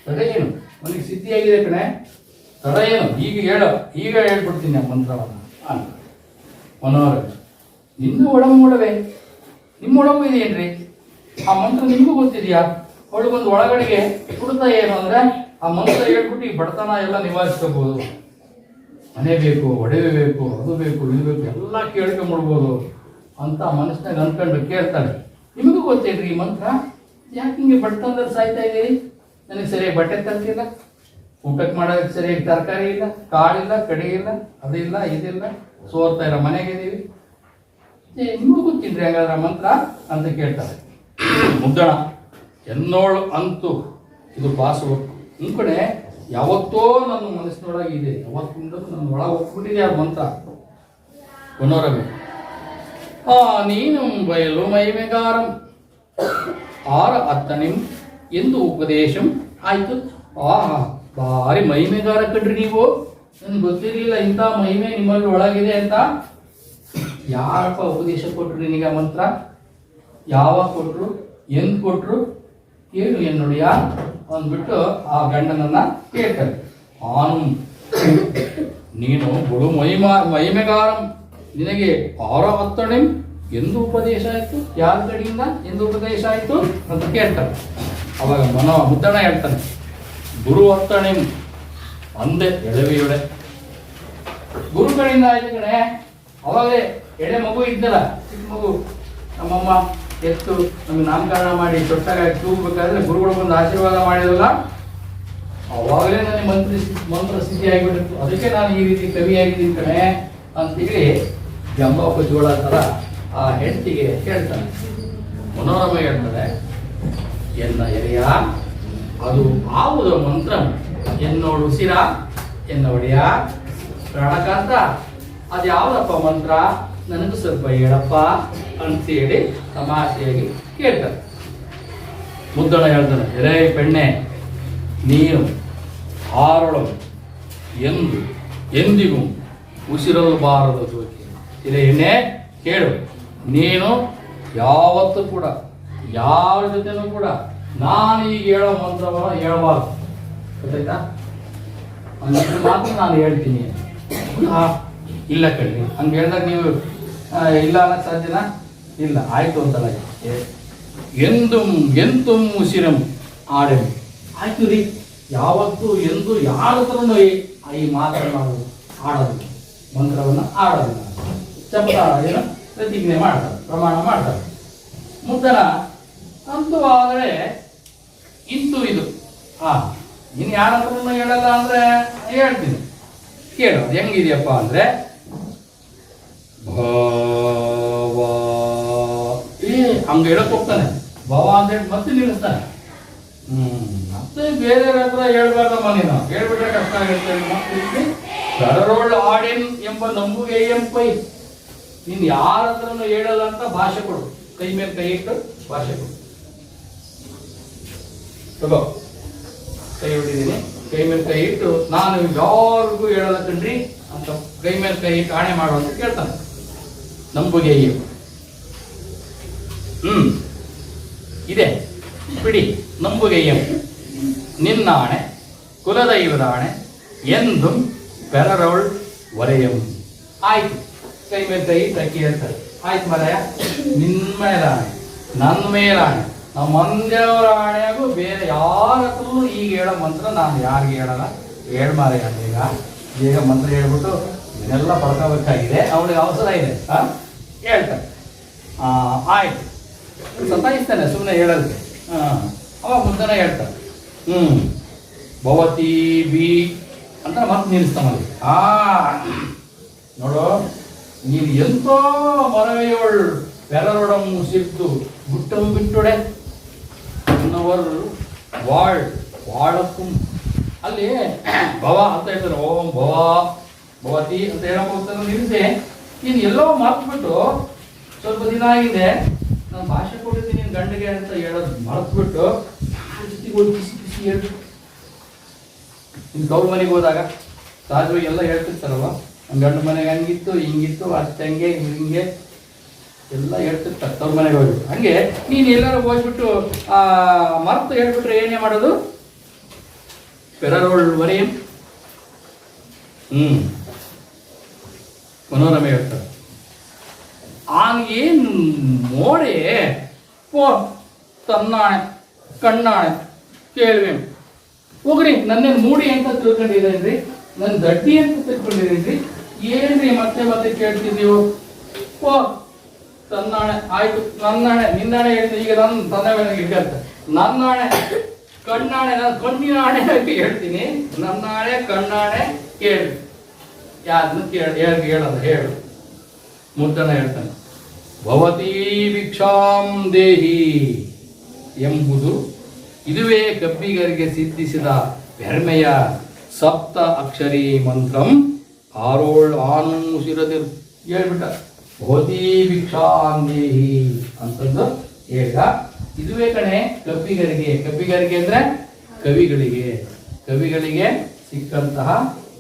ತಡೆ ಏನು? ನನಗೆ ಸಿದ್ಧಿಯಾಗಿದೆ ಕಣೆ, ತಡ ಏನು? ಈಗ ಹೇಳ್ಬಿಡ್ತೀನಿ ಆ ಮಂತ್ರವನ್ನ ಅಂತ. ಮನೋರಮೆ, ನಿನ್ನ ಒಳಮೂಡವೆ, ನಿಮ್ಮ ಒಳಗೂ ಇದೆಯೇನ್ರಿ? ಆ ಮಂತ್ರ ನಿಮಗೂ ಗೊತ್ತಿದೆಯಾ? ಒಳಗೊಂದು ಒಳಗಡೆಗೆ ಕುಡ್ತಾ ಏನು ಅಂದ್ರೆ ಆ ಮಂತ್ರ ಹೇಳ್ಬಿಟ್ಟು ಈ ಬಡತನ ಎಲ್ಲ ನಿವಾರಿಸ್ಕೋಬಹುದು. ಮನೆ ಬೇಕು, ಒಡವೆ ಬೇಕು, ಅದು ಬೇಕು, ಇದು ಬೇಕು, ಎಲ್ಲ ಕೇಳ್ಕೊಂಬಿಡ್ಬೋದು ಅಂತ ಮನಸ್ಸಿನಾಗ ಅನ್ಕೊಂಡು ಕೇಳ್ತಾರೆ. ನಿಮಗೂ ಗೊತ್ತೇನ್ರಿ ಈ ಮಂತ್ರ? ಯಾಕೆ ಹಿಂಗೆ ಬಡತನದಲ್ಲಿ ಸಾಯ್ತಾ ಇದ್ದೀರಿ? ನನಗೆ ಸರಿಯಾಗಿ ಬಟ್ಟೆ ತರ್ತಿಲ್ಲ, ಊಟಕ್ಕೆ ಮಾಡೋದಕ್ಕೆ ಸರಿಯಾಗಿ ತರಕಾರಿ ಇಲ್ಲ, ಕಾಳಿಲ್ಲ, ಕಡೆ ಇಲ್ಲ, ಅದಿಲ್ಲ, ಇದಿಲ್ಲ, ಸೋರ್ತಾ ಇರೋ ಮನೆಗಿದ್ದೀವಿ. ನಿಮಗೂ ಗೊತ್ತಿದ್ರಿ ಹಾಗಾದ್ರೆ ಮಂತ್ರ ಅಂತ ಕೇಳ್ತಾರೆ. ಮುದ್ದಣ ಎನ್ನೋಳು ಅಂತೂ ಇದು ಬಾಸಬೇಕು. ಈ ಕಡೆ ಯಾವತ್ತೋ ನನ್ನ ಮನಸ್ಸಿನೊಳಗೆ ಇದೆ, ಯಾವತ್ತಿಂದ ನನ್ನ ಒಳಗೆ ಹೋಗ್ಬಿಟ್ಟಿದೆ ಆ ಮಂತ್ರ. ಮನೋರಮೆ, ನೀನು ಬಯಲು ಮೈಮೆಗಾರಂ ಆರ ಅತ್ತನಿಂ ಎಂದು ಉಪದೇಶಂ ಆಯ್ತು. ಭಾರಿ ಮಹಿಮೆಗಾರ ಕಣ್ರಿ ನೀವು. ನನ್ಗೆ ಗೊತ್ತಿರಲಿಲ್ಲ ಇಂಥ ಮಹಿಮೆ ನಿಮ್ಮಲ್ಲಿ ಒಳಗಿದೆ ಅಂತ. ಯಾರಪ್ಪ ಉಪದೇಶ ಕೊಟ್ರು ನಿನಗೆ ಮಂತ್ರ? ಯಾವಾಗ ಕೊಟ್ರು? ಎಂದ್ ಕೊಟ್ರು? ಕೇಳು ಎನ್ನುಡಿಯ ಅಂದ್ಬಿಟ್ಟು ಆ ಗಂಡನನ್ನ ಕೇಳ್ತಾರೆ. ನೀನು ಬಡು ಮಹಿಮೆಗಾರಂ, ನಿನಗೆ ಆರ ಹತ್ತಣೆ ಎಂದು ಉಪದೇಶ ಆಯ್ತು? ಯಾರ ಕಡೆಯಿಂದ ಎಂದು ಉಪದೇಶ ಆಯ್ತು ಅಂತ ಕೇಳ್ತಾರೆ. ಅವಾಗ ಮುದ್ದಣ ಹೇಳ್ತಾನೆ, ಗುರು ಹತ್ತಣೆ ಅಂದೆ ಎಳವೆಯೊಡೆ. ಗುರು ಕಡೆಯಿಂದ ಆಯ್ತು ಕಣೆ. ಅವಾಗಲೇ ಎಳೆ ಮಗು ಇದ್ದಲ್ಲ, ಚಿಕ್ಕ ಮಗು, ನಮ್ಮಮ್ಮ ಎತ್ತು ನಮ್ಗೆ ನಾಮಕರಣ ಮಾಡಿ ತೊಟ್ಟಾಗ ತೂಗಬೇಕಾದ್ರೆ ಗುರುಗಳು ಬಂದು ಆಶೀರ್ವಾದ ಮಾಡಿರಲ್ಲ, ಅವಾಗಲೇ ನನಗೆ ಮಂತ್ರ ಸ್ಥಿತಿ ಆಗಿಬಿಟ್ಟಿತ್ತು. ಅದಕ್ಕೆ ನಾನು ಈ ರೀತಿ ಕವಿಯಾಗಿದ್ದೀನಿ ಕಣೆ ಅಂತೇಳಿ ಜಂಬಪ್ಪ ಜೋಳ ಥರ ಆ ಹೆಂಡತಿಗೆ ಹೇಳ್ತಾನೆ. ಮನೋರಮೆ ಹೇಳ್ತಾರೆ, ಎನ್ನ ಎರೆಯ ಅದು ಆವುದ ಮಂತ್ರ ಎನ್ನೋಡು ಉಸಿರ ಎನ್ನ ಒಡೆಯ ಪ್ರಾಣಕಾಂತ ಅದು ಯಾವ್ದಪ್ಪ ಮಂತ್ರ ನನಗೂ ಸ್ವಲ್ಪ ಹೇಳಪ್ಪ ಅಂತೇಳಿ ತಮಾಷೆಯಾಗಿ ಕೇಳ್ತಾರೆ. ಮುದ್ದಣ ಹೇಳ್ತಾನೆ, ಎರೇ ಪೆಣ್ಣೆ, ನೀನು ಹಾರೊಳು ಎಂದಿಗೂ ಉಸಿರಲ್ಬಾರದು ಜೋಕಿ. ಇದೇ ಎಣ್ಣೆ ಕೇಳು, ನೀನು ಯಾವತ್ತೂ ಕೂಡ ಯಾರ ಜೊತೆನೂ ಕೂಡ ನಾನು ಈಗ ಹೇಳೋ ಮಂತ್ರವನ್ನು ಹೇಳಬಾರ್ದು. ಗೊತ್ತಾಯ್ತಾ? ಮಾತ್ರ ನಾನು ಹೇಳ್ತೀನಿ. ಇಲ್ಲ ಕಣ್ರಿ, ಹಂಗೆ ಹೇಳಿದಾಗ ನೀವು ಇಲ್ಲ ಅನ್ನಕ್ಕೆ ಸಾಧ್ಯನಾ? ಇಲ್ಲ, ಆಯ್ತು ಅಂತಲ್ಲ. ಎಂತು ಉಸಿರಂ ಆಡೆ, ಆಯ್ತು ರೀ, ಯಾವತ್ತು ಎಂದು ಯಾರ ಹತ್ರನೂ ಈ ಮಾತನ್ನು ನಾವು ಆಡೋದು, ಮಂತ್ರವನ್ನು ಆಡೋದಿಲ್ಲ. ಶಬ್ದ ಏನು ಪ್ರತಿಜ್ಞೆ ಮಾಡ್ತಾರೆ, ಪ್ರಮಾಣ ಮಾಡ್ತಾರೆ. ಮುದ್ದನ ಅಂತೂ ಆದರೆ ಇಂತು ಇದು ಇನ್ನು ಯಾರ ಹತ್ರನೂ ಹೇಳಲ್ಲ ಅಂದ್ರೆ ಹೇಳ್ತೀನಿ ಕೇಳು. ಅದು ಹೆಂಗಿದೆಯಪ್ಪ ಅಂದ್ರೆ ಭವ ಹಂಗೆ ಹೇಳಕ್ ಹೋಗ್ತಾನೆ. ಭವ ಅಂತ ಹೇಳಿ ಮತ್ತೆ ನಿಲ್ಲಿಸ್ತಾನೆ. ಮತ್ತೆ ಬೇರೆ ಹತ್ರ ಹೇಳ್ಬೇಕಮ್ಮ, ನೀನು ಹೇಳ್ಬಿಟ್ರೆ ಕಷ್ಟ ಆಗುತ್ತೆ. ಕರರೋಳ್ ಆಡೆನ್ ಎಂಬ ನಂಬುಗೆ ಎಂಪೈ, ನೀನು ಯಾರ ಹತ್ರನೂ ಹೇಳಲ್ಲ ಅಂತ ಭಾಷೆ ಕೊಡು. ಕೈ ಮೇಲೆ ಕೈ ಇಟ್ಟು ಭಾಷೆ ಕೊಡು. ತಗೋ, ಕೈ ಹೊಡಿದ್ದೀನಿ, ಕೈ ಮೇಲೆ ಕೈ ಇಟ್ಟು ನಾನು ಯಾರಿಗೂ ಹೇಳಲ್ಲ ಕಣ್ರಿ ಅಂತ ಕೈ ಮೇಲೆ ಕೈ ಇಟ್ಟು ಆಣೆ ಮಾಡು ಅಂತ ಕೇಳ್ತಾನೆ. ನಂಬುಗೆ ಇದೆ ಬಿಡಿ. ನಂಬುಗೆಯ್ಯಂ ನಿನ್ನ ಆಣೆ ಕುಲದೈವದ ಆಣೆ ಎಂದು ಪೆರರವಳ್ ವರೆಯಂ. ಆಯ್ತು, ಕೈ ಮೇಲೆ ಕೈ ತಕ್ಕಿ ಹೇಳ್ತಾರೆ. ಆಯ್ತು ಮರಯ್ಯ, ನಿನ್ನ ಮೇಲಾಣೆ, ನನ್ನ ಮೇಲಾಣೆ, ನಮ್ಮ ಮಂದೇವರ ಆಣೆಯಾಗೂ ಬೇರೆ ಯಾರ ಹತ್ರನೂ ಈಗ ಹೇಳೋ ಮಂತ್ರ ನಾನು ಯಾರಿಗೆ ಹೇಳಲ್ಲ. ಹೇಳ್ಮಾರಯ್ಯ ಈಗ ಮಂತ್ರ ಹೇಳ್ಬಿಟ್ಟು ಇದನ್ನೆಲ್ಲ ಪಡ್ಕೋಬೇಕಾಗಿದೆ, ಅವಳಿಗೆ ಅವಸರ ಇದೆ ಹೇಳ್ತಾರೆ. ಆಯ್ತು, ಸತಾಯಿಸ್ತಾನೆ ಸುಮ್ಮನೆ ಹೇಳೋದಕ್ಕೆ. ಅವಾಗ ಮುದ್ದನೆ ಹೇಳ್ತಾರೆ, ಭವತಿ ಬಿ ಅಂತ ಮತ್ತೆ ನಿಲ್ಲಿಸ್ತಾಮಲ್ಲಿ. ನೋಡು, ನೀನು ಎಂತೋ ಮರವೆಯೋಳ್ ಪೆರರೊಡಂ ಸಿಕ್ತು ಗುಟ್ಟಂ ಬಿಟ್ಟೊಡೆ ಅನ್ನೋವರು ವಾಳಕ್ಕೂ ಅಲ್ಲಿ ಭವ ಅಂತ ಹೇಳ್ತಾರೆ. ಓಂ ಭವ ಭವತಿ ಅಂತ ಹೇಳಕ್ ಹೋಗ್ತಾರೆ. ನಿಲ್ಲಿಸಿ ನೀನು ಎಲ್ಲೋ ಮರ್ತ್ಬಿಟ್ಟು ಸ್ವಲ್ಪ ದಿನ ಆಗಿದೆ ನಾನು ಭಾಷೆ ಕೊಟ್ಟಿದ್ದೀನಿ ನಿನ್ನ ಗಂಡಿಗೆ ಅಂತ ಹೇಳೋದು ಮರ್ತ್ಬಿಟ್ಟು ಜೊತೆಗೆ ಹೋಗಿ ಕಿಸಿ ಕಿಸಿ ಹೇಳ್ಬಿಟ್ಟು ನಿನ್ನ ತವ್ರ ಮನೆಗೆ ಹೋದಾಗ ಸಹಜವಾಗಿ ಎಲ್ಲ ಹೇಳ್ತಿರ್ತಾರಲ್ವ, ನಮ್ಮ ಗಂಡ ಮನೆಗೆ ಹಂಗಿತ್ತು ಹಿಂಗಿತ್ತು ಅಷ್ಟು ಹಂಗೆ ಹಿಂಗೆ ಎಲ್ಲ ಹೇಳ್ತಿರ್ತಾರೆ ತವ್ರ ಮನೆಗೆ ಹೋಗ್ಬಿಟ್ಟು. ಹಂಗೆ ನೀನು ಎಲ್ಲರೂ ಹೋಗ್ಬಿಟ್ಟು ಮರ್ತು ಹೇಳ್ಬಿಟ್ರೆ ಏನೇ ಮಾಡೋದು? ಪೆರರೊಳ್ವರೆ ಮನೋರಮೆ ಹೇಳ್ತಾರೆ. ಏನು ಮೋಡೆ ಪೋ ತನ್ನಾಣೆ ಕಣ್ಣಾಣೆ ಕೇಳ್ವೆ ಹೋಗ್ರಿ, ನನ್ನೇನು ಮೂಡಿ ಅಂತ ತಿಳ್ಕೊಂಡಿದ್ದೇನ್ರಿ, ನನ್ನ ದಡ್ಡಿ ಅಂತ ತಿಳ್ಕೊಂಡಿದ್ದೀನ್ರಿ, ಏನ್ರಿ ಮತ್ತೆ ಮತ್ತೆ ಕೇಳ್ತಿದ್ದೀವೋ? ಪೋ ತನ್ನಾಣೆ, ಆಯ್ತು ನನ್ನಾಣೆ ನಿನ್ನಾಣೆ ಹೇಳ್ತೀನಿ. ಈಗ ನನ್ನ ತನ್ನ ಮೇಲೆ ಇಟ್ಕೊಳ್ತಾರೆ. ನನ್ನಾಣೆ ಕಣ್ಣಾಣೆ, ನಾನು ಕಣ್ಣಿನ ಆಣೆ ಹೇಳ್ತೀನಿ. ನನ್ನಾಣೆ ಕಣ್ಣಾಣೆ ಕೇಳಿ ಯಾರನ್ನು ಹೇಳೋದು ಹೇಳು. ಮುದ್ದನ ಹೇಳ್ತಾನೆ, ಭವತೀ ಭಿಕ್ಷಾಂ ದೇಹಿ ಎಂಬುದು ಇದುವೇ ಕಬ್ಬಿಗರಿಗೆ ಸಿದ್ಧಿಸಿದ ಹೆರ್ಮೆಯ ಸಪ್ತ ಅಕ್ಷರಿ ಮಂತ್ರಂ ಆರೋಳ್ ಆನು ಶಿರದಿರ್ ಹೇಳ್ಬಿಟ್ಟ. ಭವತೀ ಭಿಕ್ಷಾಂ ದೇಹಿ ಅಂತಂದು ಹೇಳ. ಇದುವೇ ಕಣೆ ಕಬ್ಬಿಗರಿಗೆ, ಕಬ್ಬಿಗರಿಗೆ ಅಂದ್ರೆ ಕವಿಗಳಿಗೆ ಸಿಕ್ಕಂತಹ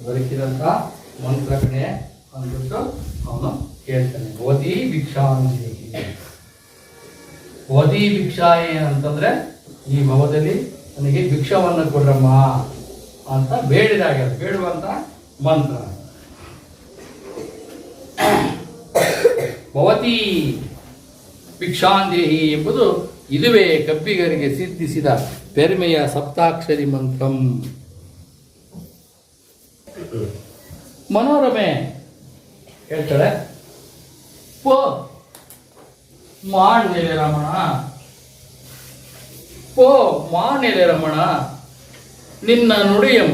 ದೊರಕಿದಂತಹ ಮಂತ್ರ ಕಣೆ ಅಂದ್ಬಿಟ್ಟು ಅವನು ಹೇಳ್ತಾನೆ. ಭವತೀ ಭಿಕ್ಷಾಂ ದೇಹಿ. ಭವತೀ ಭಿಕ್ಷಾ ಏನಂತಂದ್ರೆ ಈ ಭವದಲ್ಲಿ ನನಗೆ ಭಿಕ್ಷವನ್ನು ಕೊಡ್ರಮ್ಮ ಅಂತ ಬೇಡುವಂತ ಮಂತ್ರ. ಭವತೀ ಭಿಕ್ಷಾಂದೇಹಿ ಎಂಬುದು ಇದುವೇ ಕಬ್ಬಿಗರಿಗೆ ಸಿದ್ಧಿಸಿದ ಪೆರ್ಮೆಯ ಸಪ್ತಾಕ್ಷರಿ ಮಂತ್ರಂ. ಮನೋರಮೆ ಹೇಳ್ತಾಳೆ, ಪೋ ಮಾಣೆಲೆ ರಮಣ, ಪೋ ಮಾಣೆಲೆ ರಮಣ, ನಿನ್ನ ನುಡಿಯಂ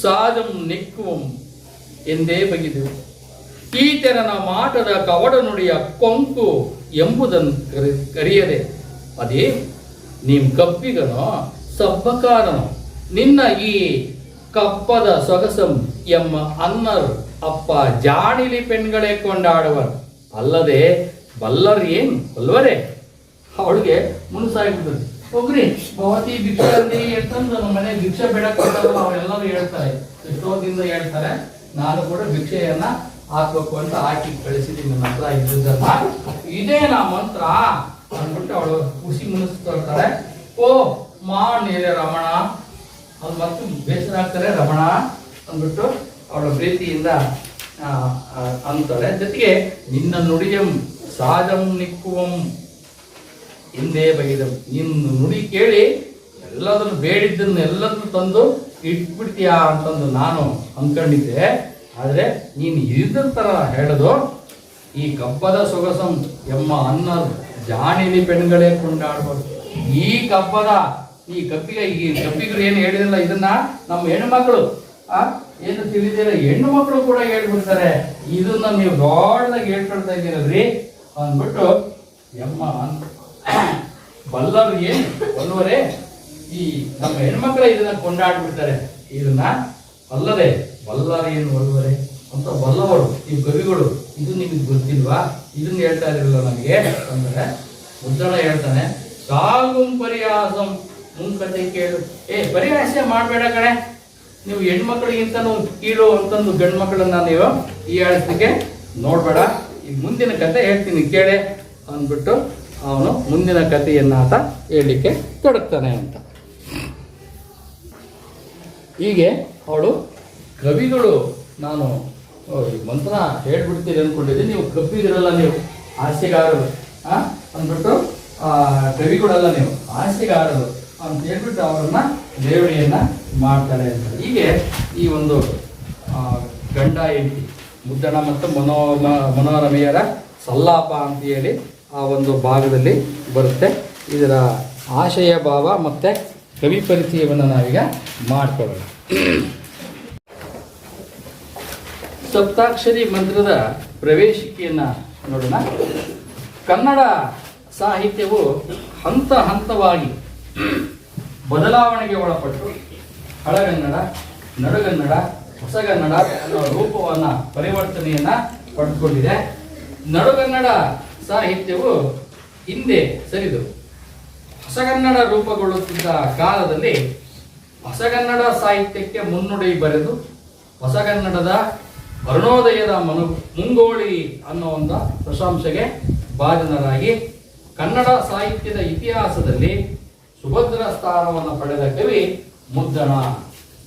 ಸಾಜಂ ನಿಕ್ಕುವಂ ಎಂದೇ ಬಗೆದೆವು. ಈತರನ ಮಾಟದ ಕವಡ ನುಡಿಯ ಕೊಂಕು ಎಂಬುದನ್ನು ಕರೆಯದೆ ಅದೇ ನೀಂ ಕಬ್ಬಿಗನೋ ಸಬ್ಬಕಾರನೋ ನಿನ್ನ ಈ ಕಪ್ಪದ ಸೊಗಸಂ ಎಮ್ಮ ಅನ್ನರ್ ಅಪ್ಪ ಜಾಣಿಲಿ ಪೆಣ್ಗಳೇ ಕೊಂಡಾಡುವರು ಅಲ್ಲದೆ ಬಲ್ಲರ್ ಏನು ಬಲ್ವರೇ. ಅವಳಿಗೆ ಮುನ್ಸಾಗಿಬಿಡ್ತದೆ. ಹೋಗ್ರಿ ಭವತಿ ಭಿಕ್ಷೆ ಅಂದಿ ಅಂತಂದು ನಮ್ಮ ಮನೆ ಭಿಕ್ಷೆ ಬೇಡಕ್ ಕೊಟ್ಟರು ಅವರೆಲ್ಲರೂ ಹೇಳ್ತಾರೆ, ಎಷ್ಟೋದಿಂದ ಹೇಳ್ತಾರೆ. ನಾನು ಕೂಡ ಭಿಕ್ಷೆಯನ್ನ ಹಾಕ್ಬೇಕು ಅಂತ ಹಾಕಿ ಕಳಿಸಿದ್ದೀನಿ. ನನ್ನ ಹತ್ರ ಇದ್ದದನ್ನ ಇದೇನಾ ಮಂತ್ರ ಅಂದ್ಬಿಟ್ಟು ಅವಳು ಖುಷಿ ಮುನಿಸ್ಕೊಳ್ತಾರೆ. ಓ ನೀರೇ ರಮಣ ಅದು ಮತ್ತು ಬೇಸರ ಆಗ್ತಾರೆ. ರಮಣ ಅಂದ್ಬಿಟ್ಟು ಅವಳ ಪ್ರೀತಿಯಿಂದ ಅಂತಾಳೆ. ಜೊತೆಗೆ ನಿನ್ನ ನುಡಿಯಂ ಸಾಜಂ ನಿಕ್ಕುವಂ ಹಿಂದೆ ಬೈದಂ. ನಿನ್ನ ನುಡಿ ಕೇಳಿ ಎಲ್ಲದನ್ನು ಬೇಡಿದ್ದನ್ನು ಎಲ್ಲದನ್ನು ತಂದು ಇಟ್ಬಿಡ್ತೀಯಾ ಅಂತಂದು ನಾನು ಅಂದ್ಕೊಂಡಿದ್ದೆ. ಆದರೆ ನೀನು ಇದ್ರ ಥರ ಹೇಳೋದು ಈ ಕಬ್ಬದ ಸೊಗಸಂ ಎಮ್ಮ ಅನ್ನ ಜಾಣಿಲಿ ಪೆಣ್ಗಳೇ ಕೊಂಡಾಡ್ಬಾರ್ದು. ಈ ಕಪ್ಪಿಗರು ಏನು ಹೇಳಿರಲ್ಲ, ಇದನ್ನ ನಮ್ಮ ಹೆಣ್ಣುಮಕ್ಕಳು ಏನು ತಿಳಿದಿರ ಹೆಣ್ಣು ಮಕ್ಕಳು ಕೂಡ ಹೇಳ್ಬಿಡ್ತಾರೆ. ಇದನ್ನ ನೀವು ದೊಡ್ಡದಾಗಿ ಹೇಳ್ಕೊಳ್ತಾ ಇದ್ದೀರಲ್ರಿ ಅಂದ್ಬಿಟ್ಟು ಎಮ್ಮ ಬಲ್ಲರು ಏನು ಬಲ್ಲವರೇ, ಈ ನಮ್ಮ ಹೆಣ್ಮಕ್ಳ ಇದನ್ನ ಕೊಂಡಾಡ್ಬಿಡ್ತಾರೆ. ಇದನ್ನ ಅಲ್ಲದೆ ಬಲ್ಲರು ಏನು ಬಲ್ಲವರೇ ಅಂತ ಬಲ್ಲವರು ಈ ಕವಿಗಳು. ಇದು ನಿಮಗೆ ಗೊತ್ತಿಲ್ವಾ? ಇದನ್ನ ಹೇಳ್ತಾ ಇರಲಿಲ್ಲ ನನಗೆ ಅಂದ್ರೆ ಮುದ್ದಣ ಹೇಳ್ತಾನೆ. ಸಾಗುಂ ಪರಿಹಾಸಂ ಮುಂಕತೆ ಕೇಳು. ಪರಿಹಾಸ ಮಾಡಬೇಡ ಕಣೆ, ನೀವು ಹೆಣ್ಮಕ್ಳಿಗಿಂತನೂ ಕೀಳು ಅಂತಂದು ಗಂಡು ಮಕ್ಕಳನ್ನ ನೀವು ಈ ಹೇಳಿಸ್ಲಿಕ್ಕೆ ನೋಡ್ಬೇಡ. ಈಗ ಮುಂದಿನ ಕತೆ ಹೇಳ್ತೀನಿ ಕೇಳೆ ಅಂದ್ಬಿಟ್ಟು ಅವನು ಮುಂದಿನ ಕಥೆಯನ್ನ ಆತ ಹೇಳಲಿಕ್ಕೆ ತೊಡಗ್ತಾನೆ ಅಂತ. ಹೀಗೆ ಅವಳು ಕವಿಗಳು, ನಾನು ಮಂತ್ರ ಹೇಳ್ಬಿಡ್ತೀರಿ ಅಂದ್ಕೊಂಡಿದ್ದೆ, ನೀವು ಕವಿಗಳಲ್ಲ, ನೀವು ಹಾಸ್ಯಗಾರರು ಅಂದ್ಬಿಟ್ಟು ಕವಿಗಳೆಲ್ಲ ನೀವು ಹಾಸ್ಯಗಾರರು ಅಂತ ಹೇಳ್ಬಿಟ್ಟು ಅವರನ್ನ ದೇವಳಿಯನ್ನ ಮಾಡ್ತಾರೆ ಅಂತ. ಹೀಗೆ ಈ ಒಂದು ಗಂಡ ಹೆಂಡತಿ ಮುದ್ದಣ ಮತ್ತು ಮನೋರಮೆಯರ ಸಲ್ಲಾಪ ಅಂತ ಹೇಳಿ ಆ ಒಂದು ಭಾಗದಲ್ಲಿ ಬರುತ್ತೆ. ಇದರ ಆಶಯ ಭಾವ ಮತ್ತು ಕವಿ ಪರಿಚಯವನ್ನು ನಾವೀಗ ಮಾಡಿಕೊಳ್ಳೋಣ. ಸಪ್ತಾಕ್ಷರಿ ಮಂತ್ರದ ಪ್ರವೇಶಿಕೆಯನ್ನು ನೋಡೋಣ. ಕನ್ನಡ ಸಾಹಿತ್ಯವು ಹಂತ ಹಂತವಾಗಿ ಬದಲಾವಣೆಗೆ ಒಳಪಟ್ಟು ಹಳಗನ್ನಡ, ನಡುಗನ್ನಡ, ಹೊಸಗನ್ನಡ ಅನ್ನೋ ರೂಪವನ್ನು ಪರಿವರ್ತನೆಯನ್ನು ಪಡೆದುಕೊಂಡಿದೆ. ನಡುಗನ್ನಡ ಸಾಹಿತ್ಯವು ಹಿಂದೆ ಸರಿದು ಹೊಸಗನ್ನಡ ರೂಪುಗೊಳ್ಳುತ್ತಿದ್ದ ಕಾಲದಲ್ಲಿ ಹೊಸಗನ್ನಡ ಸಾಹಿತ್ಯಕ್ಕೆ ಮುನ್ನುಡಿ ಬರೆದು ಹೊಸಗನ್ನಡದ ಅರುಣೋದಯದ ಮುಂಗೋಳಿ ಅನ್ನೋ ಒಂದು ಪ್ರಶಂಸೆಗೆ ಭಾಜನರಾಗಿ ಕನ್ನಡ ಸಾಹಿತ್ಯದ ಇತಿಹಾಸದಲ್ಲಿ ಸುಭದ್ರ ಸ್ಥಾನವನ್ನು ಪಡೆದ ಕವಿ ಮುದ್ದಣ.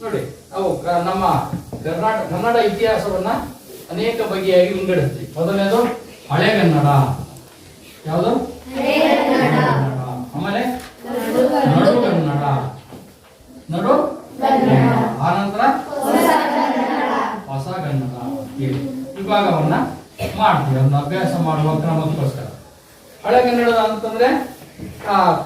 ನೋಡಿ, ನಾವು ನಮ್ಮ ಕನ್ನಡ ಇತಿಹಾಸವನ್ನ ಅನೇಕ ಬಗೆಯಾಗಿ ವಿಂಗಡಿಸ್ತೀವಿ. ಮೊದಲನೇದು ಹಳೆಗನ್ನಡ, ಯಾವುದು? ಆಮೇಲೆ ನಡುಗನ್ನಡ, ಆನಂತರ ಹೊಸಗನ್ನಡ. ವಿಭಾಗವನ್ನ ಮಾಡ್ತೀವಿ, ಅದನ್ನ ಅಭ್ಯಾಸ ಮಾಡುವ ಕ್ರಮಕ್ಕೋಸ್ಕರ. ಹಳೆಗನ್ನಡ ಅಂತಂದ್ರೆ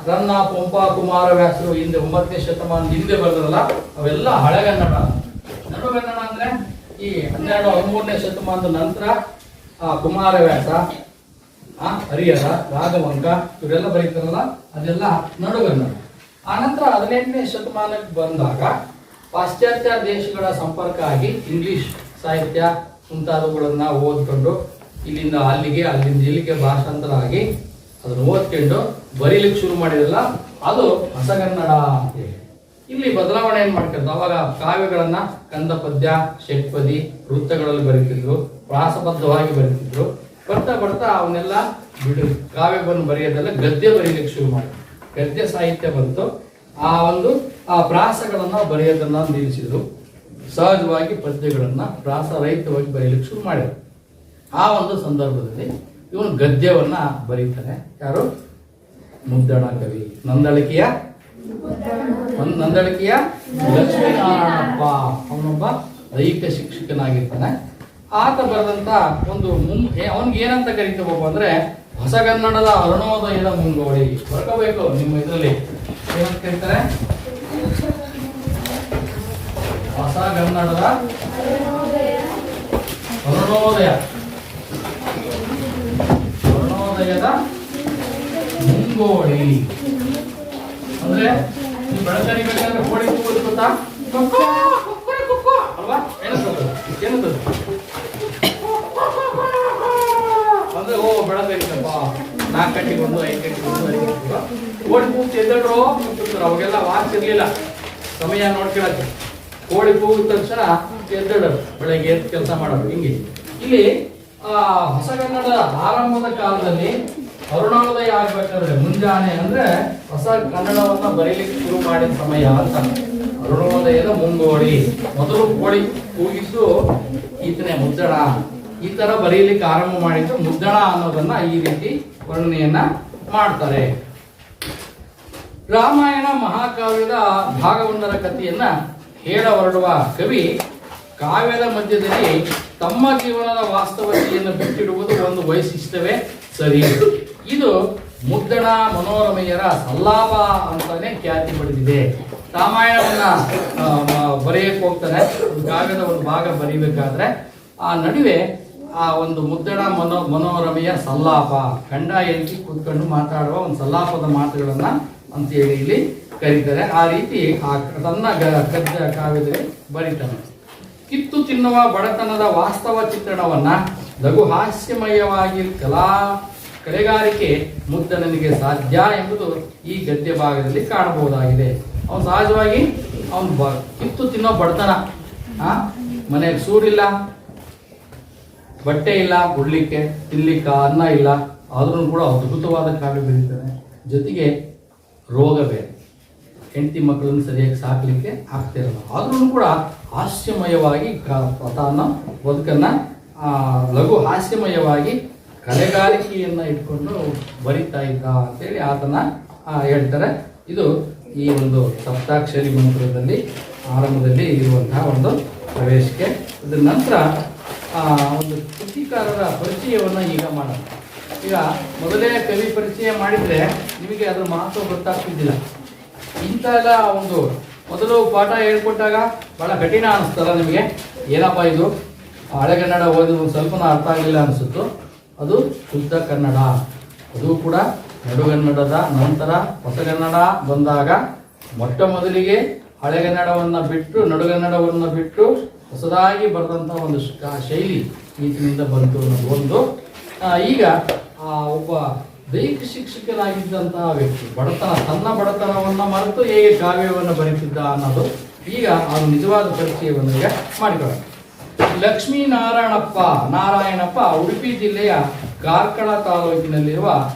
ರನ್ನ, ಪಂಪ, ಕುಮಾರವ್ಯಾಸರು ಹಿಂದೆ 9ನೇ ಶತಮಾನದ ಹಿಂದೆ ಬರೆದ್ರಲ್ಲ, ಅವೆಲ್ಲ ಹಳೆಗನ್ನಡ. ನಡುಗನ್ನಡ ಅಂದ್ರೆ ಈ 12, 13ನೇ ಶತಮಾನದ ನಂತರ ಕುಮಾರವ್ಯಾಸ, ಹರಿಹರ, ರಾಘವಂಕ ಇವರೆಲ್ಲ ಬರೀತಾರಲ್ಲ, ಅದೆಲ್ಲ ನಡುಗನ್ನಡ. ಆನಂತರ 18ನೇ ಶತಮಾನಕ್ಕೆ ಬಂದಾಗ ಪಾಶ್ಚಾತ್ಯ ದೇಶಗಳ ಸಂಪರ್ಕ ಆಗಿ ಇಂಗ್ಲಿಷ್ ಸಾಹಿತ್ಯ ಮುಂತಾದವುಗಳನ್ನ ಓದ್ಕೊಂಡು ಇಲ್ಲಿಂದ ಅಲ್ಲಿಗೆ, ಅಲ್ಲಿಂದ ಇಲ್ಲಿಗೆ ಭಾಷಾಂತರ ಆಗಿ ಅದನ್ನು ಓದ್ಕೊಂಡು ಬರೀಲಿಕ್ಕೆ ಶುರು ಮಾಡಿರಲ್ಲ, ಅದು ಹೊಸಗನ್ನಡ ಅಂತೇಳಿ. ಇಲ್ಲಿ ಬದಲಾವಣೆ ಏನು ಮಾಡ್ಕೊಂಡು ಅವಾಗ ಕಾವ್ಯಗಳನ್ನ ಕಂದ ಪದ್ಯ, ಷಟ್ಪದಿ, ವೃತ್ತಗಳಲ್ಲಿ ಬರೀತಿದ್ರು, ಪ್ರಾಸಬದ್ಧವಾಗಿ ಬರೀತಿದ್ರು. ಬರ್ತಾ ಬರ್ತಾ ಅವನ್ನೆಲ್ಲ ಬಿಡು, ಕಾವ್ಯವನ್ನು ಬರೆಯೋದೆಲ್ಲ ಗದ್ಯ ಬರೀಲಿಕ್ಕೆ ಶುರು ಮಾಡಿದ್ರು. ಗದ್ಯ ಸಾಹಿತ್ಯ ಬಂತು. ಆ ಪ್ರಾಸಗಳನ್ನ ಬರೆಯೋದನ್ನ ನಿಲ್ಲಿಸಿದ್ರು. ಸಹಜವಾಗಿ ಪದ್ಯಗಳನ್ನ ಪ್ರಾಸರಹಿತವಾಗಿ ಬರೆಯಲಿಕ್ಕೆ ಶುರು ಮಾಡಿದ್ರು. ಆ ಒಂದು ಸಂದರ್ಭದಲ್ಲಿ ಇವನು ಗದ್ಯವನ್ನ ಬರೀತಾನೆ. ಯಾರು? ಮುದ್ದಣ ಕವಿ. ನಂದಳಿಕೆಯ ಲಕ್ಷ್ಮೀನಾರಾಯಣಪ್ಪ ಅವನೊಬ್ಬ ದೈಹಿಕ ಶಿಕ್ಷಕನಾಗಿರ್ತಾನೆ. ಆತ ಬರೆದಂತ ಒಂದು ಅವನಿಗೆ ಏನಂತ ಕರೀತೀವಪ್ಪ ಅಂದ್ರೆ ಹೊಸಗನ್ನಡದ ಅರುಣೋದಯದ ಮುಂಗೋಳಿ. ಬರ್ಕೋಬೇಕು ನಿಮ್ಮ ಇದರಲ್ಲಿ ಏನಂತ ಕರೀತಾರೆ? ಹೊಸಗನ್ನಡದ ಅರುಣೋದಯದ ಮುಂಗೋಳಿ ಅಂದ್ರೆ ಬೆಳಕರಿಬೇಕಾದ್ರೆ ಕೋಳಿ ಕೂಗೋದು ಗೊತ್ತಾ? ಅಲ್ವಾ? ಏನಂತದ್ದು ಅಂದ್ರೆ ಬೆಳಕರಿಕಪ್ಪ 4 ಗಂಟೆಗೆ 1, 5 ಗಂಟೆಗೆ 1, ಕೋಳಿ ಕೂಗ್ತಿ ಎದ್ದೇಳ್ರು ಅವಾಗೆಲ್ಲ ವಾಚ್ ಇರ್ಲಿಲ್ಲ, ಸಮಯ ನೋಡ್ಕೊಳಕ್ಕೆ. ಕೋಳಿ ಕೂಗಿದ ತಕ್ಷಣ ಎದ್ದೇಳೋರು, ಬೆಳಗ್ಗೆ ಎದ್ದು ಕೆಲಸ ಮಾಡೋರು. ಹಿಂಗೆ ಇಲ್ಲಿ ಹೊಸಗನ್ನಡ ಆರಂಭದ ಕಾಲದಲ್ಲಿ ಅರುಣೋದಯ ಆಗ್ಬೇಕಾದ್ರೆ ಮುಂಜಾನೆ ಅಂದ್ರೆ ಹೊಸ ಕನ್ನಡವನ್ನ ಬರೀಲಿಕ್ಕೆ ಶುರು ಮಾಡಿದ ಸಮಯ ಅಂತ. ಅರುಣೋದಯದ ಮುಂಗೋಡಿ ಮೊದಲು ಕೋಳಿ ಕೂಗಿದ್ದು ಈತನೇ ಮುದ್ದಣ. ಈ ತರ ಬರೀಲಿಕ್ಕೆ ಆರಂಭ ಮಾಡಿದ್ದು ಮುದ್ದಣ ಅನ್ನೋದನ್ನ ಈ ರೀತಿ ವರ್ಣನೆಯನ್ನ ಮಾಡ್ತಾರೆ. ರಾಮಾಯಣ ಮಹಾಕಾವ್ಯದ ಭಾಗವೊಂದರ ಕಥೆಯನ್ನ ಹೇಳ ಹೊರಡುವ ಕವಿ ಕಾವ್ಯದ ಮಧ್ಯದಲ್ಲಿ ತಮ್ಮ ಜೀವನದ ವಾಸ್ತವತೆಯನ್ನು ಬಿಟ್ಟಿಡುವುದು ಒಂದು ವೈಶಿಷ್ಟ್ಯವೇ ಸರಿ. ಇದು ಮುದ್ದಣ ಮನೋರಮೆಯರ ಸಲ್ಲಾಪ ಅಂತಾನೆ ಖ್ಯಾತಿ ಪಡೆದಿದೆ. ರಾಮಾಯಣವನ್ನ ಬರೆಯಕ್ಕೆ ಹೋಗ್ತಾನೆ, ಕಾವ್ಯದ ಒಂದು ಭಾಗ ಬರೀಬೇಕಾದ್ರೆ ಆ ನಡುವೆ ಆ ಒಂದು ಮುದ್ದಣ ಮನೋರಮೆಯ ಸಲ್ಲಾಪ, ಗಂಡ ಹೆಂಡತಿ ಕೂತ್ಕೊಂಡು ಮಾತಾಡುವ ಒಂದು ಸಲ್ಲಾಪದ ಮಾತುಗಳನ್ನ ಅಂತೇಳಿ ಇಲ್ಲಿ ಕರೀತಾರೆ. ಆ ರೀತಿ ಆ ತನ್ನ ಗದ್ಯ ಕಾವ್ಯದಲ್ಲಿ ಬರೀತಾನೆ. ಕಿತ್ತು ತಿನ್ನುವ ಬಡತನದ ವಾಸ್ತವ ಚಿತ್ರಣವನ್ನ ಲಘು ಹಾಸ್ಯಮಯವಾಗಿ ಕಲೆಗಾರಿಕೆ ಮುದ್ದಣನಿಗೆ ಸಾಧ್ಯ ಎಂಬುದು ಈ ಗದ್ಯ ಭಾಗದಲ್ಲಿ ಕಾಣಬಹುದಾಗಿದೆ. ಅವನು ಸಹಜವಾಗಿ ಅವನು ಕಿತ್ತು ತಿನ್ನೋ ಬಡತನ, ಮನೆಗೆ ಸೂರಿಲ್ಲ, ಬಟ್ಟೆ ಇಲ್ಲ, ಉಡ್ಲಿಕ್ಕೆ ತಿನ್ಲಿಕ್ಕೆ ಅನ್ನ ಇಲ್ಲ, ಆದ್ರೂ ಕೂಡ ಅದ್ಭುತವಾದ ಕಾವ್ಯ ಬರೀತಾನೆ. ಜೊತೆಗೆ ರೋಗ ಬೇರೆ, ಹೆಂಡತಿ ಮಕ್ಕಳನ್ನು ಸರಿಯಾಗಿ ಸಾಕ್ಲಿಕ್ಕೆ ಆಗ್ತಿರಲ್ಲ, ಆದ್ರೂ ಕೂಡ ಹಾಸ್ಯಮಯವಾಗಿ ತನ್ನ ಬದುಕನ್ನ ಲಘು ಹಾಸ್ಯಮಯವಾಗಿ ಕಲೆಗಾರಿಕೆಯನ್ನ ಇಟ್ಕೊಂಡು ಬರಿತಾ ಇದ್ದ ಅಂತೇಳಿ ಆತನ ಹೇಳ್ತಾರೆ. ಇದು ಈ ಒಂದು ಸಪ್ತಾಕ್ಷರಿ ಮಂತ್ರದಲ್ಲಿ ಆರಂಭದಲ್ಲಿ ಇರುವಂತಹ ಒಂದು ಪ್ರವೇಶಕ್ಕೆ. ಇದರ ನಂತರ ಒಂದು ಕೃತಿಕಾರರ ಪರಿಚಯವನ್ನ ಈಗ ಮಾಡೋಣ. ಈಗ ಮೊದಲೇ ಕವಿ ಪರಿಚಯ ಮಾಡಿದ್ರೆ ನಿಮಗೆ ಅದ್ರ ಮಹತ್ವ ಗೊತ್ತಾಗ್ತಿದ್ದಿಲ್ಲ. ಇಂಥೆಲ್ಲ ಒಂದು ಮೊದಲು ಪಾಠ ಹೇಳ್ಕೊಟ್ಟಾಗ ಬಹಳ ಕಠಿಣ ಅನಿಸ್ತಲ್ಲ ನಿಮಗೆ, ಏನಪ್ಪ ಇದು ಹಳೆಗನ್ನಡ ಓದಿ ಒಂದು ಸ್ವಲ್ಪನ ಅರ್ಥ ಆಗಲಿಲ್ಲ ಅನಿಸುತ್ತು. ಅದು ಶುದ್ಧ ಕನ್ನಡ, ಅದು ಕೂಡ ನಡುಗನ್ನಡದ ನಂತರ ಹೊಸಗನ್ನಡ ಬಂದಾಗ ಮೊಟ್ಟ ಮೊದಲಿಗೆ ಹಳೆಗನ್ನಡವನ್ನು ಬಿಟ್ಟು ನಡುಗನ್ನಡವನ್ನು ಬಿಟ್ಟು ಹೊಸದಾಗಿ ಬರೆದಂಥ ಒಂದು ಶೈಲಿ ಈತನಿಂದ ಬಂತು ಅನ್ನೋದು ಒಂದು. ಈಗ ಒಬ್ಬ ದೈಹಿಕ ಶಿಕ್ಷಕನಾಗಿದ್ದಂತಹ ವ್ಯಕ್ತಿ ತನ್ನ ಬಡತನವನ್ನು ಮರೆತು ಹೇಗೆ ಕಾವ್ಯವನ್ನು ಬರೀತಿದ್ದ ಅನ್ನೋದು ಈಗ ಅವನು ನಿಜವಾದ ಪರಿಚಯವನ್ನು ಈಗ ಮಾಡಿಕೊಳ್ಳೋಣ. ಲಕ್ಷ್ಮೀ ನಾರಾಯಣಪ್ಪ ಉಡುಪಿ ಜಿಲ್ಲೆಯ ಕಾರ್ಕಳ ತಾಲೂಕಿನಲ್ಲಿರುವ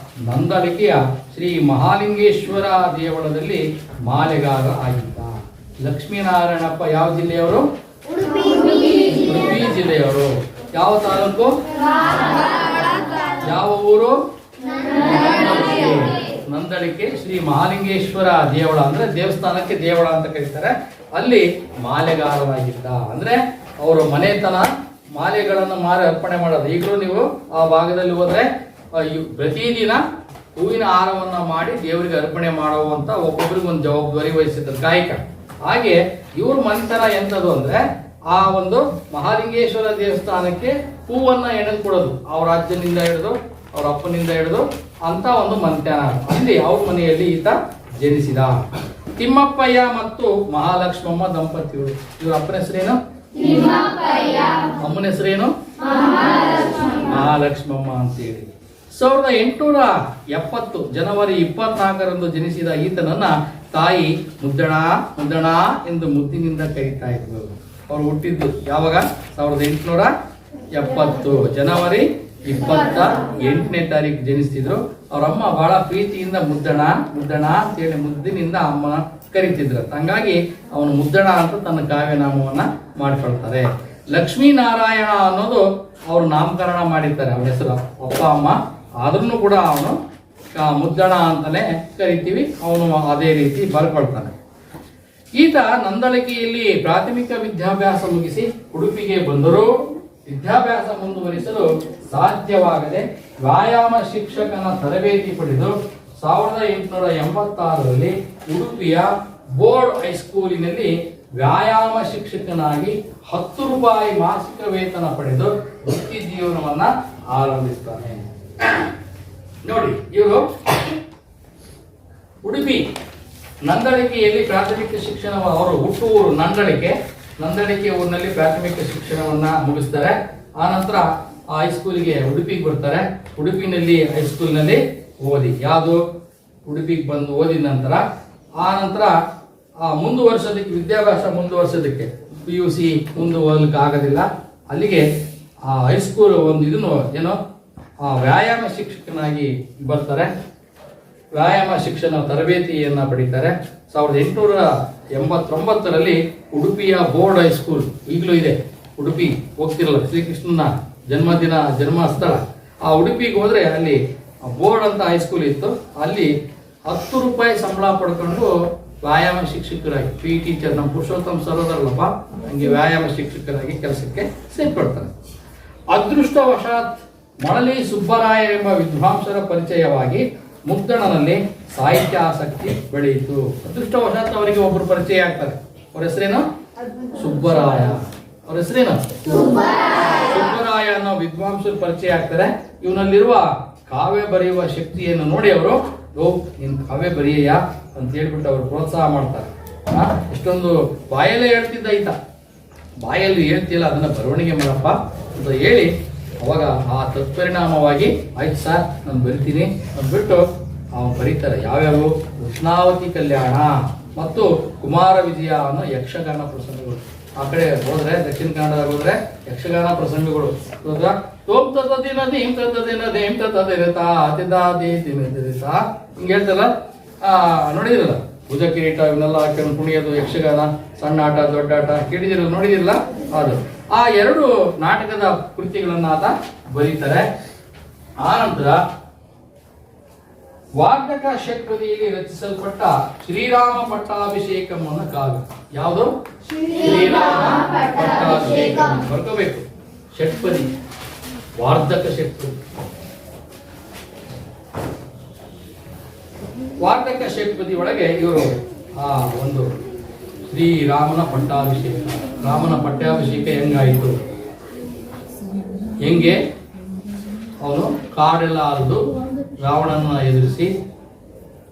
ನಂದಳಿಕೆಯ ಶ್ರೀ ಮಹಾಲಿಂಗೇಶ್ವರ ದೇವಳದಲ್ಲಿ ಮಾಲೆಗಾರ ಆಗಿದ್ದ. ಲಕ್ಷ್ಮೀನಾರಾಯಣಪ್ಪ ಯಾವ ಜಿಲ್ಲೆಯವರು? ಉಡುಪಿ ಜಿಲ್ಲೆಯವರು. ಯಾವ ತಾಲೂಕು? ಯಾವ ಊರು? ನಂದಳಿಕೆ ಶ್ರೀ ಮಹಾಲಿಂಗೇಶ್ವರ ದೇವಳ, ಅಂದ್ರೆ ದೇವಸ್ಥಾನಕ್ಕೆ ದೇವಳ ಅಂತ ಕರೀತಾರೆ. ಅಲ್ಲಿ ಮಾಲೆಗಾರರಾಗಿದ್ದ. ಅಂದ್ರೆ ಅವರು ಮನೆತನ ಮಾಲೆಗಳನ್ನು ಮಾರಿ ಅರ್ಪಣೆ ಮಾಡೋದು. ಈಗಲೂ ನೀವು ಆ ಭಾಗದಲ್ಲಿ ಹೋದ್ರೆ ಪ್ರತಿದಿನ ಹೂವಿನ ಹಾರವನ್ನ ಮಾಡಿ ದೇವರಿಗೆ ಅರ್ಪಣೆ ಮಾಡುವಂತ ಒಬ್ಬೊಬ್ಬರಿಗೆ ಒಂದು ಜವಾಬ್ದಾರಿ ವಹಿಸಿದ್ರು ಕಾಯಕ. ಹಾಗೆ ಇವ್ರ ಮನೆತನ ಎಂಥದ್ದು ಅಂದ್ರೆ ಆ ಒಂದು ಮಹಾಲಿಂಗೇಶ್ವರ ದೇವಸ್ಥಾನಕ್ಕೆ ಹೂವನ್ನ ಎಣೆದು ಕೊಡೋದು. ಅವ್ರ ಅಜ್ಜನಿಂದ ಹಿಡಿದು ಅವ್ರ ಅಪ್ಪನಿಂದ ಹಿಡಿದು ಅಂತ ಒಂದು ಮನೆತನ. ಅಲ್ಲಿ ಅವ್ರ ಮನೆಯಲ್ಲಿ ಈತ ಜನಿಸಿದ. ತಿಮ್ಮಪ್ಪಯ್ಯ ಮತ್ತು ಮಹಾಲಕ್ಷ್ಮಮ್ಮ ದಂಪತಿಗಳು. ಇವ್ರ ಅಪ್ಪನ ಹೆಸರೇನು? ಅಮ್ಮನ ಹೆಸರೇನು? ಮಹಾಲಕ್ಷ್ಮಮ್ಮ ಅಂತೇಳಿ. 1870 ಜನವರಿ 24ರಂದು ಜನಿಸಿದ ಈತನನ್ನ ತಾಯಿ ಮುದ್ದಣ ಎಂದು ಮುದ್ದಿನಿಂದ ಕರೀತಾ ಇದ್ರು. ಅವ್ರು ಹುಟ್ಟಿದ್ದು ಯಾವಾಗ? 1870 ಜನವರಿ 28ನೇ ತಾರೀಕು ಜನಿಸ್ತಿದ್ರು. ಅವ್ರಮ್ಮ ಬಹಳ ಪ್ರೀತಿಯಿಂದ ಮುದ್ದಣ ಅಂತೇಳಿ ಮುದ್ದಿನಿಂದ ಅಮ್ಮನ ಕರಿತಿದ್ರು. ಹಂಗಾಗಿ ಅವನು ಮುದ್ದಣ ಅಂತ ತನ್ನ ಕಾವ್ಯನಾಮವನ್ನ ಮಾಡ್ಕೊಳ್ತಾರೆ. ಲಕ್ಷ್ಮೀನಾರಾಯಣ ಅನ್ನೋದು ಅವ್ರು ನಾಮಕರಣ ಮಾಡಿರ್ತಾರೆ ಅವನ ಹೆಸರು, ಅಪ್ಪ ಅಮ್ಮ. ಆದ್ರೂ ಕೂಡ ಅವನು ಮುದ್ದಣ ಅಂತಾನೆ ಕರಿತೀವಿ. ಅವನು ಅದೇ ರೀತಿ ಬರ್ಕೊಳ್ತಾನೆ. ಈತ ನಂದಳಿಕೆಯಲ್ಲಿ ಪ್ರಾಥಮಿಕ ವಿದ್ಯಾಭ್ಯಾಸ ಮುಗಿಸಿ ಉಡುಪಿಗೆ ಬಂದರೂ ವಿದ್ಯಾಭ್ಯಾಸ ಮುಂದುವರಿಸಲು ಸಾಧ್ಯವಾಗದೆ ವ್ಯಾಯಾಮ ಶಿಕ್ಷಕನ ತರಬೇತಿ ಪಡೆದು 1886ರಲ್ಲಿ ಉಡುಪಿಯ ಬೋರ್ಡ್ ಹೈಸ್ಕೂಲಿನಲ್ಲಿ ವ್ಯಾಯಾಮ ಶಿಕ್ಷಕನಾಗಿ 10 ರೂಪಾಯಿ ಮಾಸಿಕ ವೇತನ ಪಡೆದು ವೃತ್ತಿ ಜೀವನವನ್ನ ಆರಂಭಿಸ್ತಾನೆ. ನೋಡಿ, ಇವರು ಉಡುಪಿ ನಂದಳಿಕೆಯಲ್ಲಿ ಪ್ರಾಥಮಿಕ ಶಿಕ್ಷಣ, ಅವರು ಹುಟ್ಟೂರು ನಂದಳಿಕೆ ಊರಿನಲ್ಲಿ ಪ್ರಾಥಮಿಕ ಶಿಕ್ಷಣವನ್ನ ಮುಗಿಸ್ತಾರೆ. ಆ ನಂತರ ಹೈಸ್ಕೂಲಿಗೆ ಉಡುಪಿಗೆ ಬರ್ತಾರೆ. ಉಡುಪಿನಲ್ಲಿ ಹೈಸ್ಕೂಲ್ನಲ್ಲಿ ಓದಿ, ಯಾವುದು ಉಡುಪಿಗೆ ಬಂದು ಓದಿದ ನಂತರ ಆ ನಂತರ ವಿದ್ಯಾಭ್ಯಾಸ ಮುಂದುವರ್ಸೋದಕ್ಕೆ PUC ಮುಂದುವರ್ಲಿಕ್ಕೆ ಆಗೋದಿಲ್ಲ. ಅಲ್ಲಿಗೆ ಹೈಸ್ಕೂಲ್ ಒಂದು ಇದನ್ನು ವ್ಯಾಯಾಮ ಶಿಕ್ಷಕನಾಗಿ ಬರ್ತಾರೆ. ವ್ಯಾಯಾಮ ಶಿಕ್ಷಣ ತರಬೇತಿಯನ್ನ ಪಡಿತಾರೆ. 1889ರಲ್ಲಿ ಉಡುಪಿಯ ಬೋರ್ಡ್ ಹೈಸ್ಕೂಲ್ ಈಗಲೂ ಇದೆ. ಉಡುಪಿ ಹೋಗ್ತಿರಲ್ಲ, ಶ್ರೀಕೃಷ್ಣನ ಜನ್ಮ ಸ್ಥಳ. ಆ ಉಡುಪಿಗೆ ಹೋದ್ರೆ ಅಲ್ಲಿ ಬೋರ್ಡ್ ಅಂತ ಹೈಸ್ಕೂಲ್ ಇತ್ತು. ಅಲ್ಲಿ 10 ರೂಪಾಯಿ ಸಂಬಳ ಪಡ್ಕೊಂಡು ವ್ಯಾಯಾಮ ಶಿಕ್ಷಕರಾಗಿ, PE ಟೀಚರ್, ನಮ್ಮ ಪುರುಷೋತ್ತಮ ಸರೋದರಲ್ಲಪ್ಪ ಹಂಗೆ ವ್ಯಾಯಾಮ ಶಿಕ್ಷಕರಾಗಿ ಕೆಲಸಕ್ಕೆ ಸೇರ್ಕೊಳ್ತಾರೆ. ಅದೃಷ್ಟವಶಾತ್ ಮಳಲಿ ಸುಬ್ಬರಾಯ ಎಂಬ ವಿದ್ವಾಂಸರ ಪರಿಚಯವಾಗಿ ಮುಗ್ಧಣನಲ್ಲಿ ಸಾಹಿತ್ಯ ಆಸಕ್ತಿ ಬೆಳೆಯಿತು. ಅದೃಷ್ಟವಶಾತ್ ಅವರಿಗೆ ಒಬ್ಬರು ಪರಿಚಯ ಆಗ್ತಾರೆ. ಅವ್ರ ಹೆಸರೇನು? ಸುಬ್ಬರಾಯ. ಅವ್ರ ಹೆಸರೇನು? ಸುಬ್ಬರಾಯ ಅನ್ನೋ ವಿದ್ವಾಂಸರು ಪರಿಚಯ ಆಗ್ತಾರೆ. ಇವನಲ್ಲಿರುವ ಕಾವ್ಯ ಬರೆಯುವ ಶಕ್ತಿಯನ್ನು ನೋಡಿ ಅವರು, ನೀನು ಕಾವ್ಯ ಬರೆಯ ಅಂತ ಹೇಳ್ಬಿಟ್ಟು ಅವರು ಪ್ರೋತ್ಸಾಹ ಮಾಡ್ತಾರೆ. ಇಷ್ಟೊಂದು ಬಾಯಲ್ಲೇ ಹೇಳ್ತಿದ್ದ ಈತ, ಬಾಯಲ್ಲಿ ಹೇಳ್ತಿಲ್ಲ, ಅದನ್ನ ಬರವಣಿಗೆ ಮಾಡಪ್ಪ ಅಂತ ಹೇಳಿ ಅವಾಗ ಆ ತತ್ಪರಿಣಾಮವಾಗಿ ಆಯ್ತು ಸರ್ ನಾನು ಬರಿತೀನಿ ಅಂದ್ಬಿಟ್ಟು ಅವನು ಬರೀತಾರೆ. ಯಾವ್ಯಾವು? ಕೃಷ್ಣಾವತಿ ಕಲ್ಯಾಣ ಮತ್ತು ಕುಮಾರ ವಿಜಯ ಅನ್ನೋ ಯಕ್ಷಗಾನ ಪ್ರಸಂಗಗಳು. ಆ ಕಡೆ ಹೋದ್ರೆ, ದಕ್ಷಿಣ ಕನ್ನಡದಾಗ ಹೋದ್ರೆ ಯಕ್ಷಗಾನ ಪ್ರಸಂಗಗಳು. ಹಿಂಗೆ ಹೇಳ್ತಾರಲ್ಲ, ನೋಡಿದಿರಲ್ಲ, ಭುಜ ಕಿರೀಟ ಇವನ್ನೆಲ್ಲ ಹಾಕೊಂಡು ಕುಣಿಯೋದು, ಯಕ್ಷಗಾನ, ಸಣ್ಣ ಆಟ ದೊಡ್ಡ ಆಟ ಕೇಳಿದಿರಲ್ಲ, ನೋಡಿದಿರಲ್ಲ. ಅದು ಆ 2 ನಾಟಕದ ಕೃತಿಗಳನ್ನ ಆತ ಬರೀತಾರೆ. ಆ ನಂತರ ವಾರ್ಧಕ ಷಟ್ಪದಿಯಲ್ಲಿ ರಚಿಸಲ್ಪಟ್ಟ ಶ್ರೀರಾಮ ಪಟ್ಟಾಭಿಷೇಕಂ ಅನ್ನೋ ಕಾವ್ಯ. ಯಾವುದು? ಶ್ರೀರಾಮ ಪಟ್ಟಾಭಿಷೇಕಂ. ಬರ್ಕೋಬೇಕು. ಷಟ್ಪದಿ, ವಾರ್ಧಕ ಷಟ್ಪದಿ. ವಾರ್ಧಕ ಷಟ್ಪದಿ ಒಳಗೆ ಇವರು ಒಂದು ಶ್ರೀರಾಮನ ಪಟ್ಟಾಭಿಷೇಕ, ರಾಮನ ಪಟ್ಟಾಭಿಷೇಕ ಹೆಂಗಾಯಿತು, ಹೆಂಗೆ ಅವನು ಕಾಡೆಲ್ಲ ಅಲ್ದು ರಾವಣನ ಎದುರಿಸಿ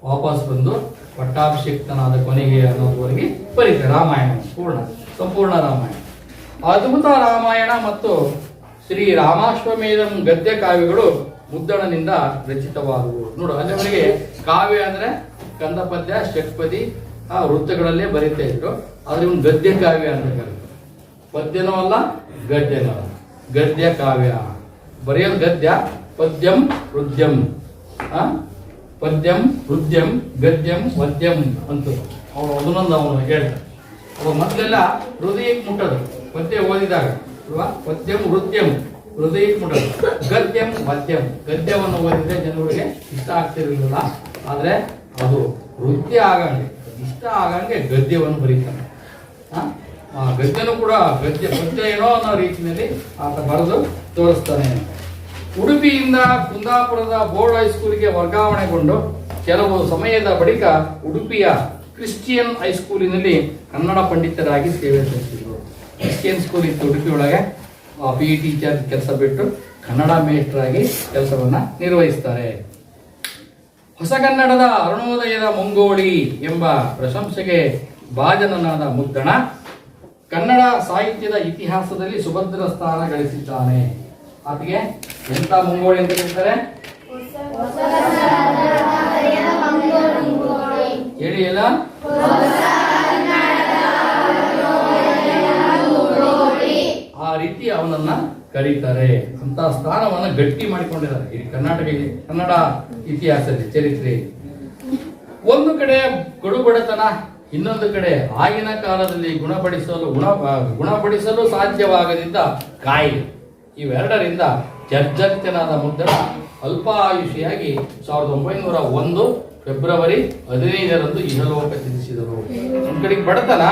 ವಾಪಸ್ ಬಂದು ಪಟ್ಟಾಭಿಷೇಕ್ತನಾದ ಕೊನೆಗೆ ಅನ್ನೋದವರೆಗೆ ಬರೀತಾರೆ. ರಾಮಾಯಣ ಸಂಪೂರ್ಣ ರಾಮಾಯಣ. ಅದ್ಭುತ ರಾಮಾಯಣ ಮತ್ತು ಶ್ರೀ ರಾಮಾಶ್ವಮೇಧಂ ಗದ್ಯ ಕಾವ್ಯಗಳು ಮುದ್ದಣನಿಂದ ರಚಿತವಾದವು. ನೋಡು, ಅಲ್ಲಿವರೆಗೆ ಕಾವ್ಯ ಅಂದ್ರೆ ಕಂದ ಪದ್ಯ, ಷಟ್ಪದಿ, ವೃತ್ತಗಳಲ್ಲೇ ಬರೀತಾ ಇದ್ರು. ಆದ್ರೆ ಇವನು ಗದ್ಯ ಕಾವ್ಯ ಅಂತ ಕರೀತಾರೆ. ಪದ್ಯನೂ ಅಲ್ಲ, ಗದ್ಯನೂ ಅಲ್ಲ, ಗದ್ಯ ಕಾವ್ಯ. ಬರೆಯೋದು ಗದ್ಯ, ಪದ್ಯಂ ಹೃದ್ಯಂ, ಪದ್ಯಂ ಹೃದ್ಯಂ, ಗದ್ಯಂ ವದ್ಯಂ ಅಂತ ಅವನು ಅದನ್ನೊಂದು ಅವನು ಹೇಳ್ತಾರೆ. ಅವಾಗ ಮೊದಲೆಲ್ಲ ಹೃದಯಕ್ಕೆ ಮುಟ್ಟೋದು ಪದ್ಯ ಓದಿದಾಗ ಅಲ್ವಾ, ಪದ್ಯಂ ಹೃದ್ಯಂ ಹೃದಯಕ್ಕೆ ಮುಟ್ಟೋದು, ಗದ್ಯಂ ವದ್ಯಂ. ಗದ್ಯವನ್ನು ಓದಿದ್ರೆ ಜನಗಳಿಗೆ ಇಷ್ಟ ಆಗ್ತಿರಲಿಲ್ಲ. ಆದ್ರೆ ಅದು ವೃತ್ತಿ ಆಗಂಗೆ, ಇಷ್ಟ ಆಗಂಗೆ ಗದ್ಯವನ್ನು ಬರೀತಾನೆ. ಆ ಗದ್ಯನೂ ಕೂಡ ಪದ್ಯ ಏನೋ ಅನ್ನೋ ರೀತಿಯಲ್ಲಿ ಆತ ಬರೆದು ತೋರಿಸ್ತಾನೆ. ಉಡುಪಿಯಿಂದ ಕುಂದಾಪುರದ ಬೋರ್ಡ್ ಹೈಸ್ಕೂಲಿಗೆ ವರ್ಗಾವಣೆಗೊಂಡು ಕೆಲವು ಸಮಯದ ಬಳಿಕ ಉಡುಪಿಯ ಕ್ರಿಶ್ಚಿಯನ್ ಹೈಸ್ಕೂಲಿನಲ್ಲಿ ಕನ್ನಡ ಪಂಡಿತರಾಗಿ ಸೇವೆ ಸಲ್ಲಿಸಿದರು. ಕ್ರಿಶ್ಚಿಯನ್ ಸ್ಕೂಲ್ ಇತ್ತು ಉಡುಪಿ ಒಳಗೆ. PE ಟೀಚರ್ ಕೆಲಸ ಬಿಟ್ಟು ಕನ್ನಡ ಮೇಸ್ಟರಾಗಿ ಕೆಲಸವನ್ನ ನಿರ್ವಹಿಸ್ತಾರೆ. ಹೊಸಗನ್ನಡದ ಅರುಣೋದಯದ ಮುಂಗೋಳಿ ಎಂಬ ಪ್ರಶಂಸೆಗೆ ಭಾಜನನಾದ ಮುದ್ದಣ ಕನ್ನಡ ಸಾಹಿತ್ಯದ ಇತಿಹಾಸದಲ್ಲಿ ಸುಭದ್ರ ಸ್ಥಾನ ಗಳಿಸಿದ್ದಾನೆ. ಆತಗೆ ಎಂತ ಮುಂಗೋಳಿ ಅಂತ ಕರೀತಾರೆ? ಹೇಳಿ ಎಲ್ಲ. ಆ ರೀತಿ ಅವನನ್ನ ಕರೀತಾರೆ. ಅಂತ ಸ್ಥಾನವನ್ನ ಗಟ್ಟಿ ಮಾಡಿಕೊಂಡಿದ್ದಾರೆ ಈ ಕನ್ನಡ ಇತಿಹಾಸದಲ್ಲಿ, ಚರಿತ್ರೆ. ಒಂದು ಕಡೆ ಕಡುಬಡತನ, ಇನ್ನೊಂದು ಕಡೆ ಆಗಿನ ಕಾಲದಲ್ಲಿ ಗುಣಪಡಿಸಲು ಸಾಧ್ಯವಾಗದಿದ್ದ ಕಾಯಿಲೆ. ಇವೆರಡರಿಂದ ಜರ್ಜರಿತನಾದ ಮುದ್ದಣ ಅಲ್ಪಾಯುಷಿಯಾಗಿ 1901 ಫೆಬ್ರವರಿ 15ರಂದು ಇಹಲೋಕ ತ್ಯಜಿಸಿದರು. ಒಂದು ಕಡೆಗೆ ಬಡತನ,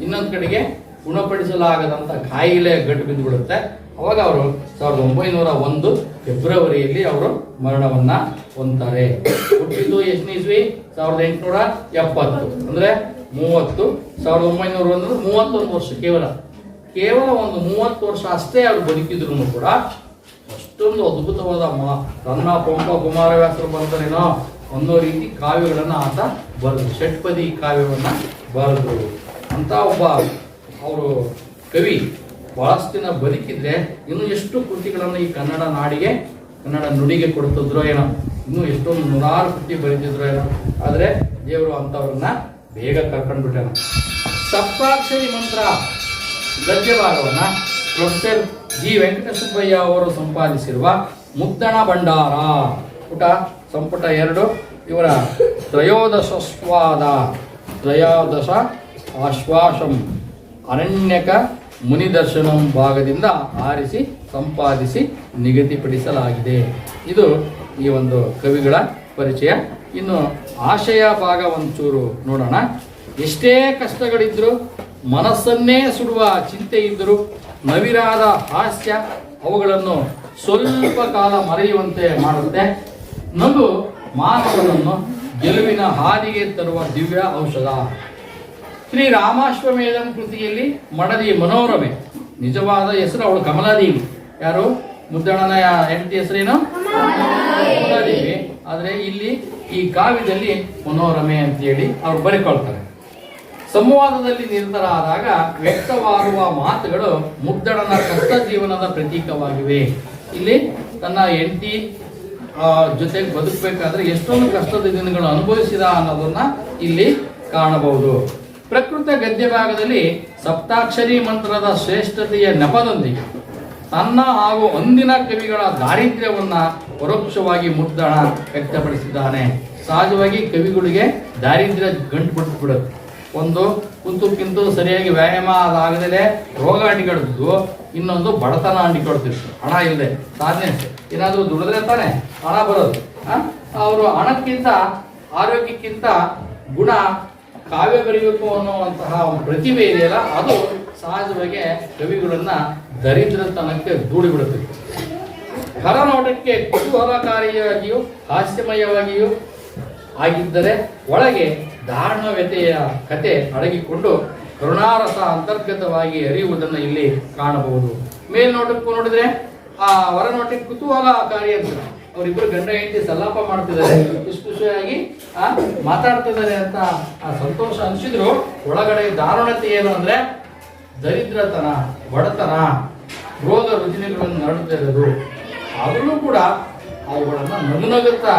ಇನ್ನೊಂದು ಕಡೆಗೆ ಗುಣಪಡಿಸಲಾಗದಂತ ಕಾಯಿಲೆ ಗಟ್ಟು ಬಿದ್ದುಬಿಡುತ್ತೆ. ಅವಾಗ ಅವರು 1901 ಫೆಬ್ರವರಿಯಲ್ಲಿ ಅವರು ಮರಣವನ್ನ ಹೊಂದ್ತಾರೆ. ಹುಟ್ಟಿದ್ದು ಎಷ್ಟನೇ ಇಸ್ವಿ? 1870. ಅಂದ್ರೆ 30. 1901 31 ವರ್ಷ. ಕೇವಲ ಒಂದು 30 ವರ್ಷ ಅಷ್ಟೇ ಅವರು ಬದುಕಿದ್ರು ಕೂಡ ಅಷ್ಟೊಂದು ಅದ್ಭುತವಾದ ರನ್ನ ಪಂಪ ಕುಮಾರವ್ಯಾಸರು ಬರ್ತಾರೇನೋ ಅನ್ನೋ ರೀತಿ ಕಾವ್ಯಗಳನ್ನ ಆತ ಬರೆದ್ರು, ಷಟ್ಪದಿ ಕಾವ್ಯವನ್ನು ಬರೆದ್ರು ಅಂತ ಒಬ್ಬ ಅವರು ಕವಿ ಬಹಳಷ್ಟು ದಿನ ಬದುಕಿದ್ರೆ ಇನ್ನೂ ಎಷ್ಟು ಕೃತಿಗಳನ್ನು ಈ ಕನ್ನಡ ನಾಡಿಗೆ, ಕನ್ನಡ ನುಡಿಗೆ ಕೊಡ್ತಿದ್ರೋ ಏನೋ, ಇನ್ನೂ ಎಷ್ಟೊಂದು ನೂರಾರು ಕೃತಿ ಬರೀತಿದ್ರೋ ಏನೋ. ಆದರೆ ದೇವರು ಅಂಥವ್ರನ್ನ ಬೇಗ ಕರ್ಕೊಂಡು ಬಿಟ್ಟಾನ. ಸಪ್ತಾಕ್ಷರಿ ಮಂತ್ರ ಗದ್ಯ ಭಾಗವನ್ನು ಪ್ರೊಫೆಸರ್ ಜಿ ವೆಂಕಟಸುಬ್ಬಯ್ಯ ಅವರು ಸಂಪಾದಿಸಿರುವ ಮುದ್ದಣ ಭಂಡಾರ ಪುಟ ಸಂಪುಟ 2 ಇವರ ತ್ರಯೋದಶ ಆಶ್ವಾಸಂ ಅರಣ್ಯಕ ಮುನಿದರ್ಶನಂ ಭಾಗದಿಂದ ಆರಿಸಿ ಸಂಪಾದಿಸಿ ನಿಗದಿಪಡಿಸಲಾಗಿದೆ. ಇದು ಈ ಒಂದು ಕವಿಗಳ ಪರಿಚಯ. ಇನ್ನು ಆಶಯ ಭಾಗ ಒಂಚೂರು ನೋಡೋಣ. ಎಷ್ಟೇ ಕಷ್ಟಗಳಿದ್ದರೂ, ಮನಸ್ಸನ್ನೇ ಸುಡುವ ಚಿಂತೆ ಇದ್ದರೂ, ನವಿರಾದ ಹಾಸ್ಯ ಅವುಗಳನ್ನು ಸ್ವಲ್ಪ ಕಾಲ ಮರೆಯುವಂತೆ ಮಾಡುತ್ತೆ. ನಗು ಮಾನವನನ್ನು ಗೆಲುವಿನ ಹಾದಿಗೆ ತರುವ ದಿವ್ಯ ಔಷಧ. ಶ್ರೀ ರಾಮಾಶ್ವಮೇಧಂ ಕೃತಿಯಲ್ಲಿ ಮಡದಿ ಮನೋರಮೆ, ನಿಜವಾದ ಹೆಸರು ಅವಳು ಕಮಲಾದೇವಿ. ಯಾರು? ಮುದ್ದಣನ ಹೆಂಡತಿ ಹೆಸರೇನು? ಕಮಲಾದೇವಿ. ಆದರೆ ಇಲ್ಲಿ ಈ ಕಾವ್ಯದಲ್ಲಿ ಮನೋರಮೆ ಅಂತೇಳಿ ಅವ್ರು ಬರೆಕೊಳ್ತಾರೆ. ಸಂವಾದದಲ್ಲಿ ನಿರತರಾದಾಗ ವ್ಯಕ್ತವಾಗುವ ಮಾತುಗಳು ಮುದ್ದಣನ ಕಷ್ಟ ಜೀವನದ ಪ್ರತೀಕವಾಗಿವೆ. ಇಲ್ಲಿ ತನ್ನ ಹೆಂಡತಿ ಜೊತೆಗೆ ಬದುಕಬೇಕಾದ್ರೆ ಎಷ್ಟೊಂದು ಕಷ್ಟದ ದಿನಗಳು ಅನುಭವಿಸಿದ ಅನ್ನೋದನ್ನ ಇಲ್ಲಿ ಕಾಣಬಹುದು. ಪ್ರಕೃತ ಗದ್ಯ ಭಾಗದಲ್ಲಿ ಸಪ್ತಾಕ್ಷರಿ ಮಂತ್ರದ ಶ್ರೇಷ್ಠತೆಯ ನೆಪದೊಂದಿಗೆ ತನ್ನ ಹಾಗೂ ಅಂದಿನ ಕವಿಗಳ ದಾರಿದ್ರ್ಯವನ್ನ ಪರೋಕ್ಷವಾಗಿ ಮುದ್ದಣ ವ್ಯಕ್ತಪಡಿಸಿದ್ದಾನೆ. ಸಹಜವಾಗಿ ಕವಿಗಳಿಗೆ ದಾರಿದ್ರ್ಯ ಗಂಟು ಬಿಡುತ್ತೆ. ಒಂದು ಕುಂತು ಸರಿಯಾಗಿ ವ್ಯಾಯಾಮ ಆಗದೇ ರೋಗ ಅಂಟಿಕೊಳ್ತಿದ್ವು, ಇನ್ನೊಂದು ಬಡತನ ಅಂಟಿಕೊಳ್ತಿತ್ತು. ಹಣ ಇಲ್ಲದೆ ಸಾಧನೆ ಏನಾದರೂ ದುಡಿದ್ರೆ ತಾನೆ ಹಣ ಬರೋದು. ಅವರು ಹಣಕ್ಕಿಂತ ಆರೋಗ್ಯಕ್ಕಿಂತ ಗುಣ ಕಾವ್ಯ ಬರೆಯಬೇಕು ಅನ್ನುವಂತಹ ಒಂದು ಪ್ರತಿಭೆ ಇದೆಯಲ್ಲ, ಅದು ಸಹಜವಾಗಿ ಕವಿಗಳನ್ನ ದರಿದ್ರತನಕ್ಕೆ ದೂಡಿಬಿಡುತ್ತಿತ್ತು. ಹೊರನೋಟಕ್ಕೆ ಕುತೂಹಲಕಾರಿಯಾಗಿಯೂ ಹಾಸ್ಯಮಯವಾಗಿಯೂ ಆಗಿದ್ದರೆ ಒಳಗೆ ದಾರುಣವ್ಯತೆಯ ಕತೆ ಅಡಗಿಕೊಂಡು ಕರುಣಾರಸ ಅಂತರ್ಗತವಾಗಿ ಹರಿಯುವುದನ್ನು ಇಲ್ಲಿ ಕಾಣಬಹುದು. ಮೇಲ್ನೋಟಕ್ಕೂ ನೋಡಿದ್ರೆ ಆ ಹೊರನೋಟಕ್ಕೆ ಕುತೂಹಲಕಾರಿ ಅಂತ ಅವರಿಬ್ಬರು ಗಂಡ ಹೆಂಡತಿ ಸಲ್ಲಾಪ ಮಾಡ್ತಿದ್ದಾರೆ, ಖುಷಿಯಾಗಿ ಮಾತಾಡ್ತಿದ್ದಾರೆ ಅಂತ ಆ ಸಂತೋಷ ಅನಿಸಿದ್ರು, ಒಳಗಡೆ ದಾರುಣತೆ ಏನು ಅಂದ್ರೆ ದರಿದ್ರತನ, ಬಡತನ, ರೋಗ ರುಜಿನಗಳನ್ನು ನರಳುತ್ತಾ ಇರೋದು. ಆದರೂ ಕೂಡ ಅವುಗಳನ್ನು ನಗುತ್ತಾ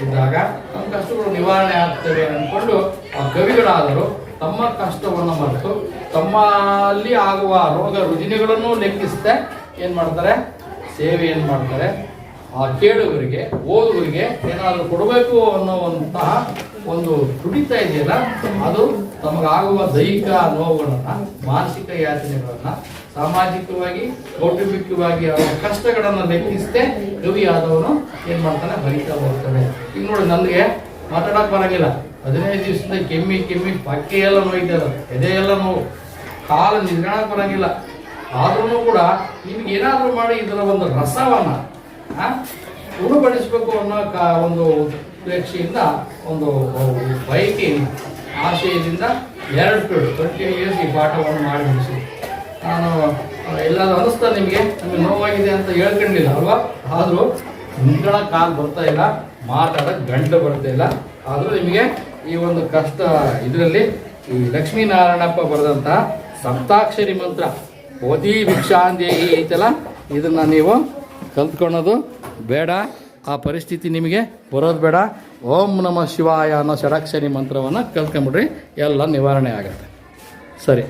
ಇದ್ದಾಗ ನಮ್ಮ ಕಷ್ಟಗಳು ನಿವಾರಣೆ ಆಗ್ತವೆ ಅಂದ್ಕೊಂಡು ಆ ಕವಿಗಳಾದರೂ ತಮ್ಮ ಕಷ್ಟವನ್ನು ಮರೆತು ತಮ್ಮಲ್ಲಿ ಆಗುವ ರೋಗ ರುಜಿನಗಳನ್ನು ಲೆಕ್ಕಿಸದೆ ಏನು ಮಾಡ್ತಾರೆ, ಸೇವೆಯನ್ನು ಮಾಡ್ತಾರೆ. ಆ ಕೇಳುಗರಿಗೆ, ಓದುಗರಿಗೆ ಏನಾದರೂ ಕೊಡಬೇಕು ಅನ್ನುವಂತಹ ಒಂದು ತುಡಿತ ಇದೆಯಲ್ಲ, ಅದು ತಮಗಾಗುವ ದೈಹಿಕ ನೋವುಗಳನ್ನು, ಮಾನಸಿಕ ಯಾತನೆಗಳನ್ನು, ಸಾಮಾಜಿಕವಾಗಿ ಕೌಟುಂಬಿಕವಾಗಿ ಅವರ ಕಷ್ಟಗಳನ್ನು ಲೆಕ್ಕಿಸದೆ ಕವಿ ಆದವನು ಏನು ಮಾಡ್ತಾನೆ, ಬರಿತಾ ಹೋಗ್ತಾನೆ. ಈಗ ನೋಡಿ, ನನಗೆ ಮಾತಾಡೋಕೆ ಬರೋಂಗಿಲ್ಲ, 15 ದಿವಸದಿಂದ ಕೆಮ್ಮಿ ಪಕ್ಕೆ ಎಲ್ಲ ನೋಯ್ತದ, ಎದೆ ಎಲ್ಲ ನೋವು, ಕಾಲು ನಿಲ್ಕೊಳಕ್ಕೆ ಬರೋಂಗಿಲ್ಲ. ಆದ್ರೂ ಕೂಡ ನಿಮ್ಗೆ ಏನಾದರೂ ಮಾಡಿ ಇದರ ಒಂದು ರಸವನ್ನು ಉಣಬಡಿಸಬೇಕು ಅನ್ನೋ ಒಂದು ಉಪೇಕ್ಷೆಯಿಂದ, ಒಂದು ಬಯಕೆ, ಆಶಯದಿಂದ 2 ಪೀರಿಯಡ್ 20 ಇಯರ್ಸ್ ಈ ಪಾಠವನ್ನು ಮಾಡಿ ಮುಗಿಸಿ. ನಾನು ಎಲ್ಲಾದ್ರೂ ಅನಿಸ್ತಾ ನಿಮಗೆ ನಮಗೆ ನೋವಾಗಿದೆ ಅಂತ ಹೇಳ್ಕೊಂಡಿಲ್ಲ ಅಲ್ವಾ? ಆದರೂ ನಿಂತ್ಕೊಳ್ಳೋಕೆ ಕಾಲು ಬರ್ತಾ ಇಲ್ಲ, ಮಾತಾಡೋಕ್ಕೆ ಗಂಟು ಬರ್ತಾ ಇಲ್ಲ. ಆದರೂ ನಿಮಗೆ ಈ ಒಂದು ಕಷ್ಟ ಇದರಲ್ಲಿ ಈ ಲಕ್ಷ್ಮೀನಾರಾಯಣಪ್ಪ ಬರೆದಂತಹ ಸಪ್ತಾಕ್ಷರಿ ಮಂತ್ರ ಓದಿ ಭಿಕ್ಷಾಂದೇಹಿ ಐತಲ್ಲ, ಇದನ್ನು ನೀವು ಕಲ್ತ್ಕೊಳ್ಳೋದು ಬೇಡ. ಆ ಪರಿಸ್ಥಿತಿ ನಿಮಗೆ ಬರೋದು ಬೇಡ. ಓಂ ನಮಃ ಶಿವಾಯ ಅನ್ನೋ ಷಡಾಕ್ಷರಿ ಮಂತ್ರವನ್ನು ಕಲ್ತ್ಕೊಂಬಿಡ್ರಿ, ಎಲ್ಲ ನಿವಾರಣೆ ಆಗುತ್ತೆ. ಸರಿ.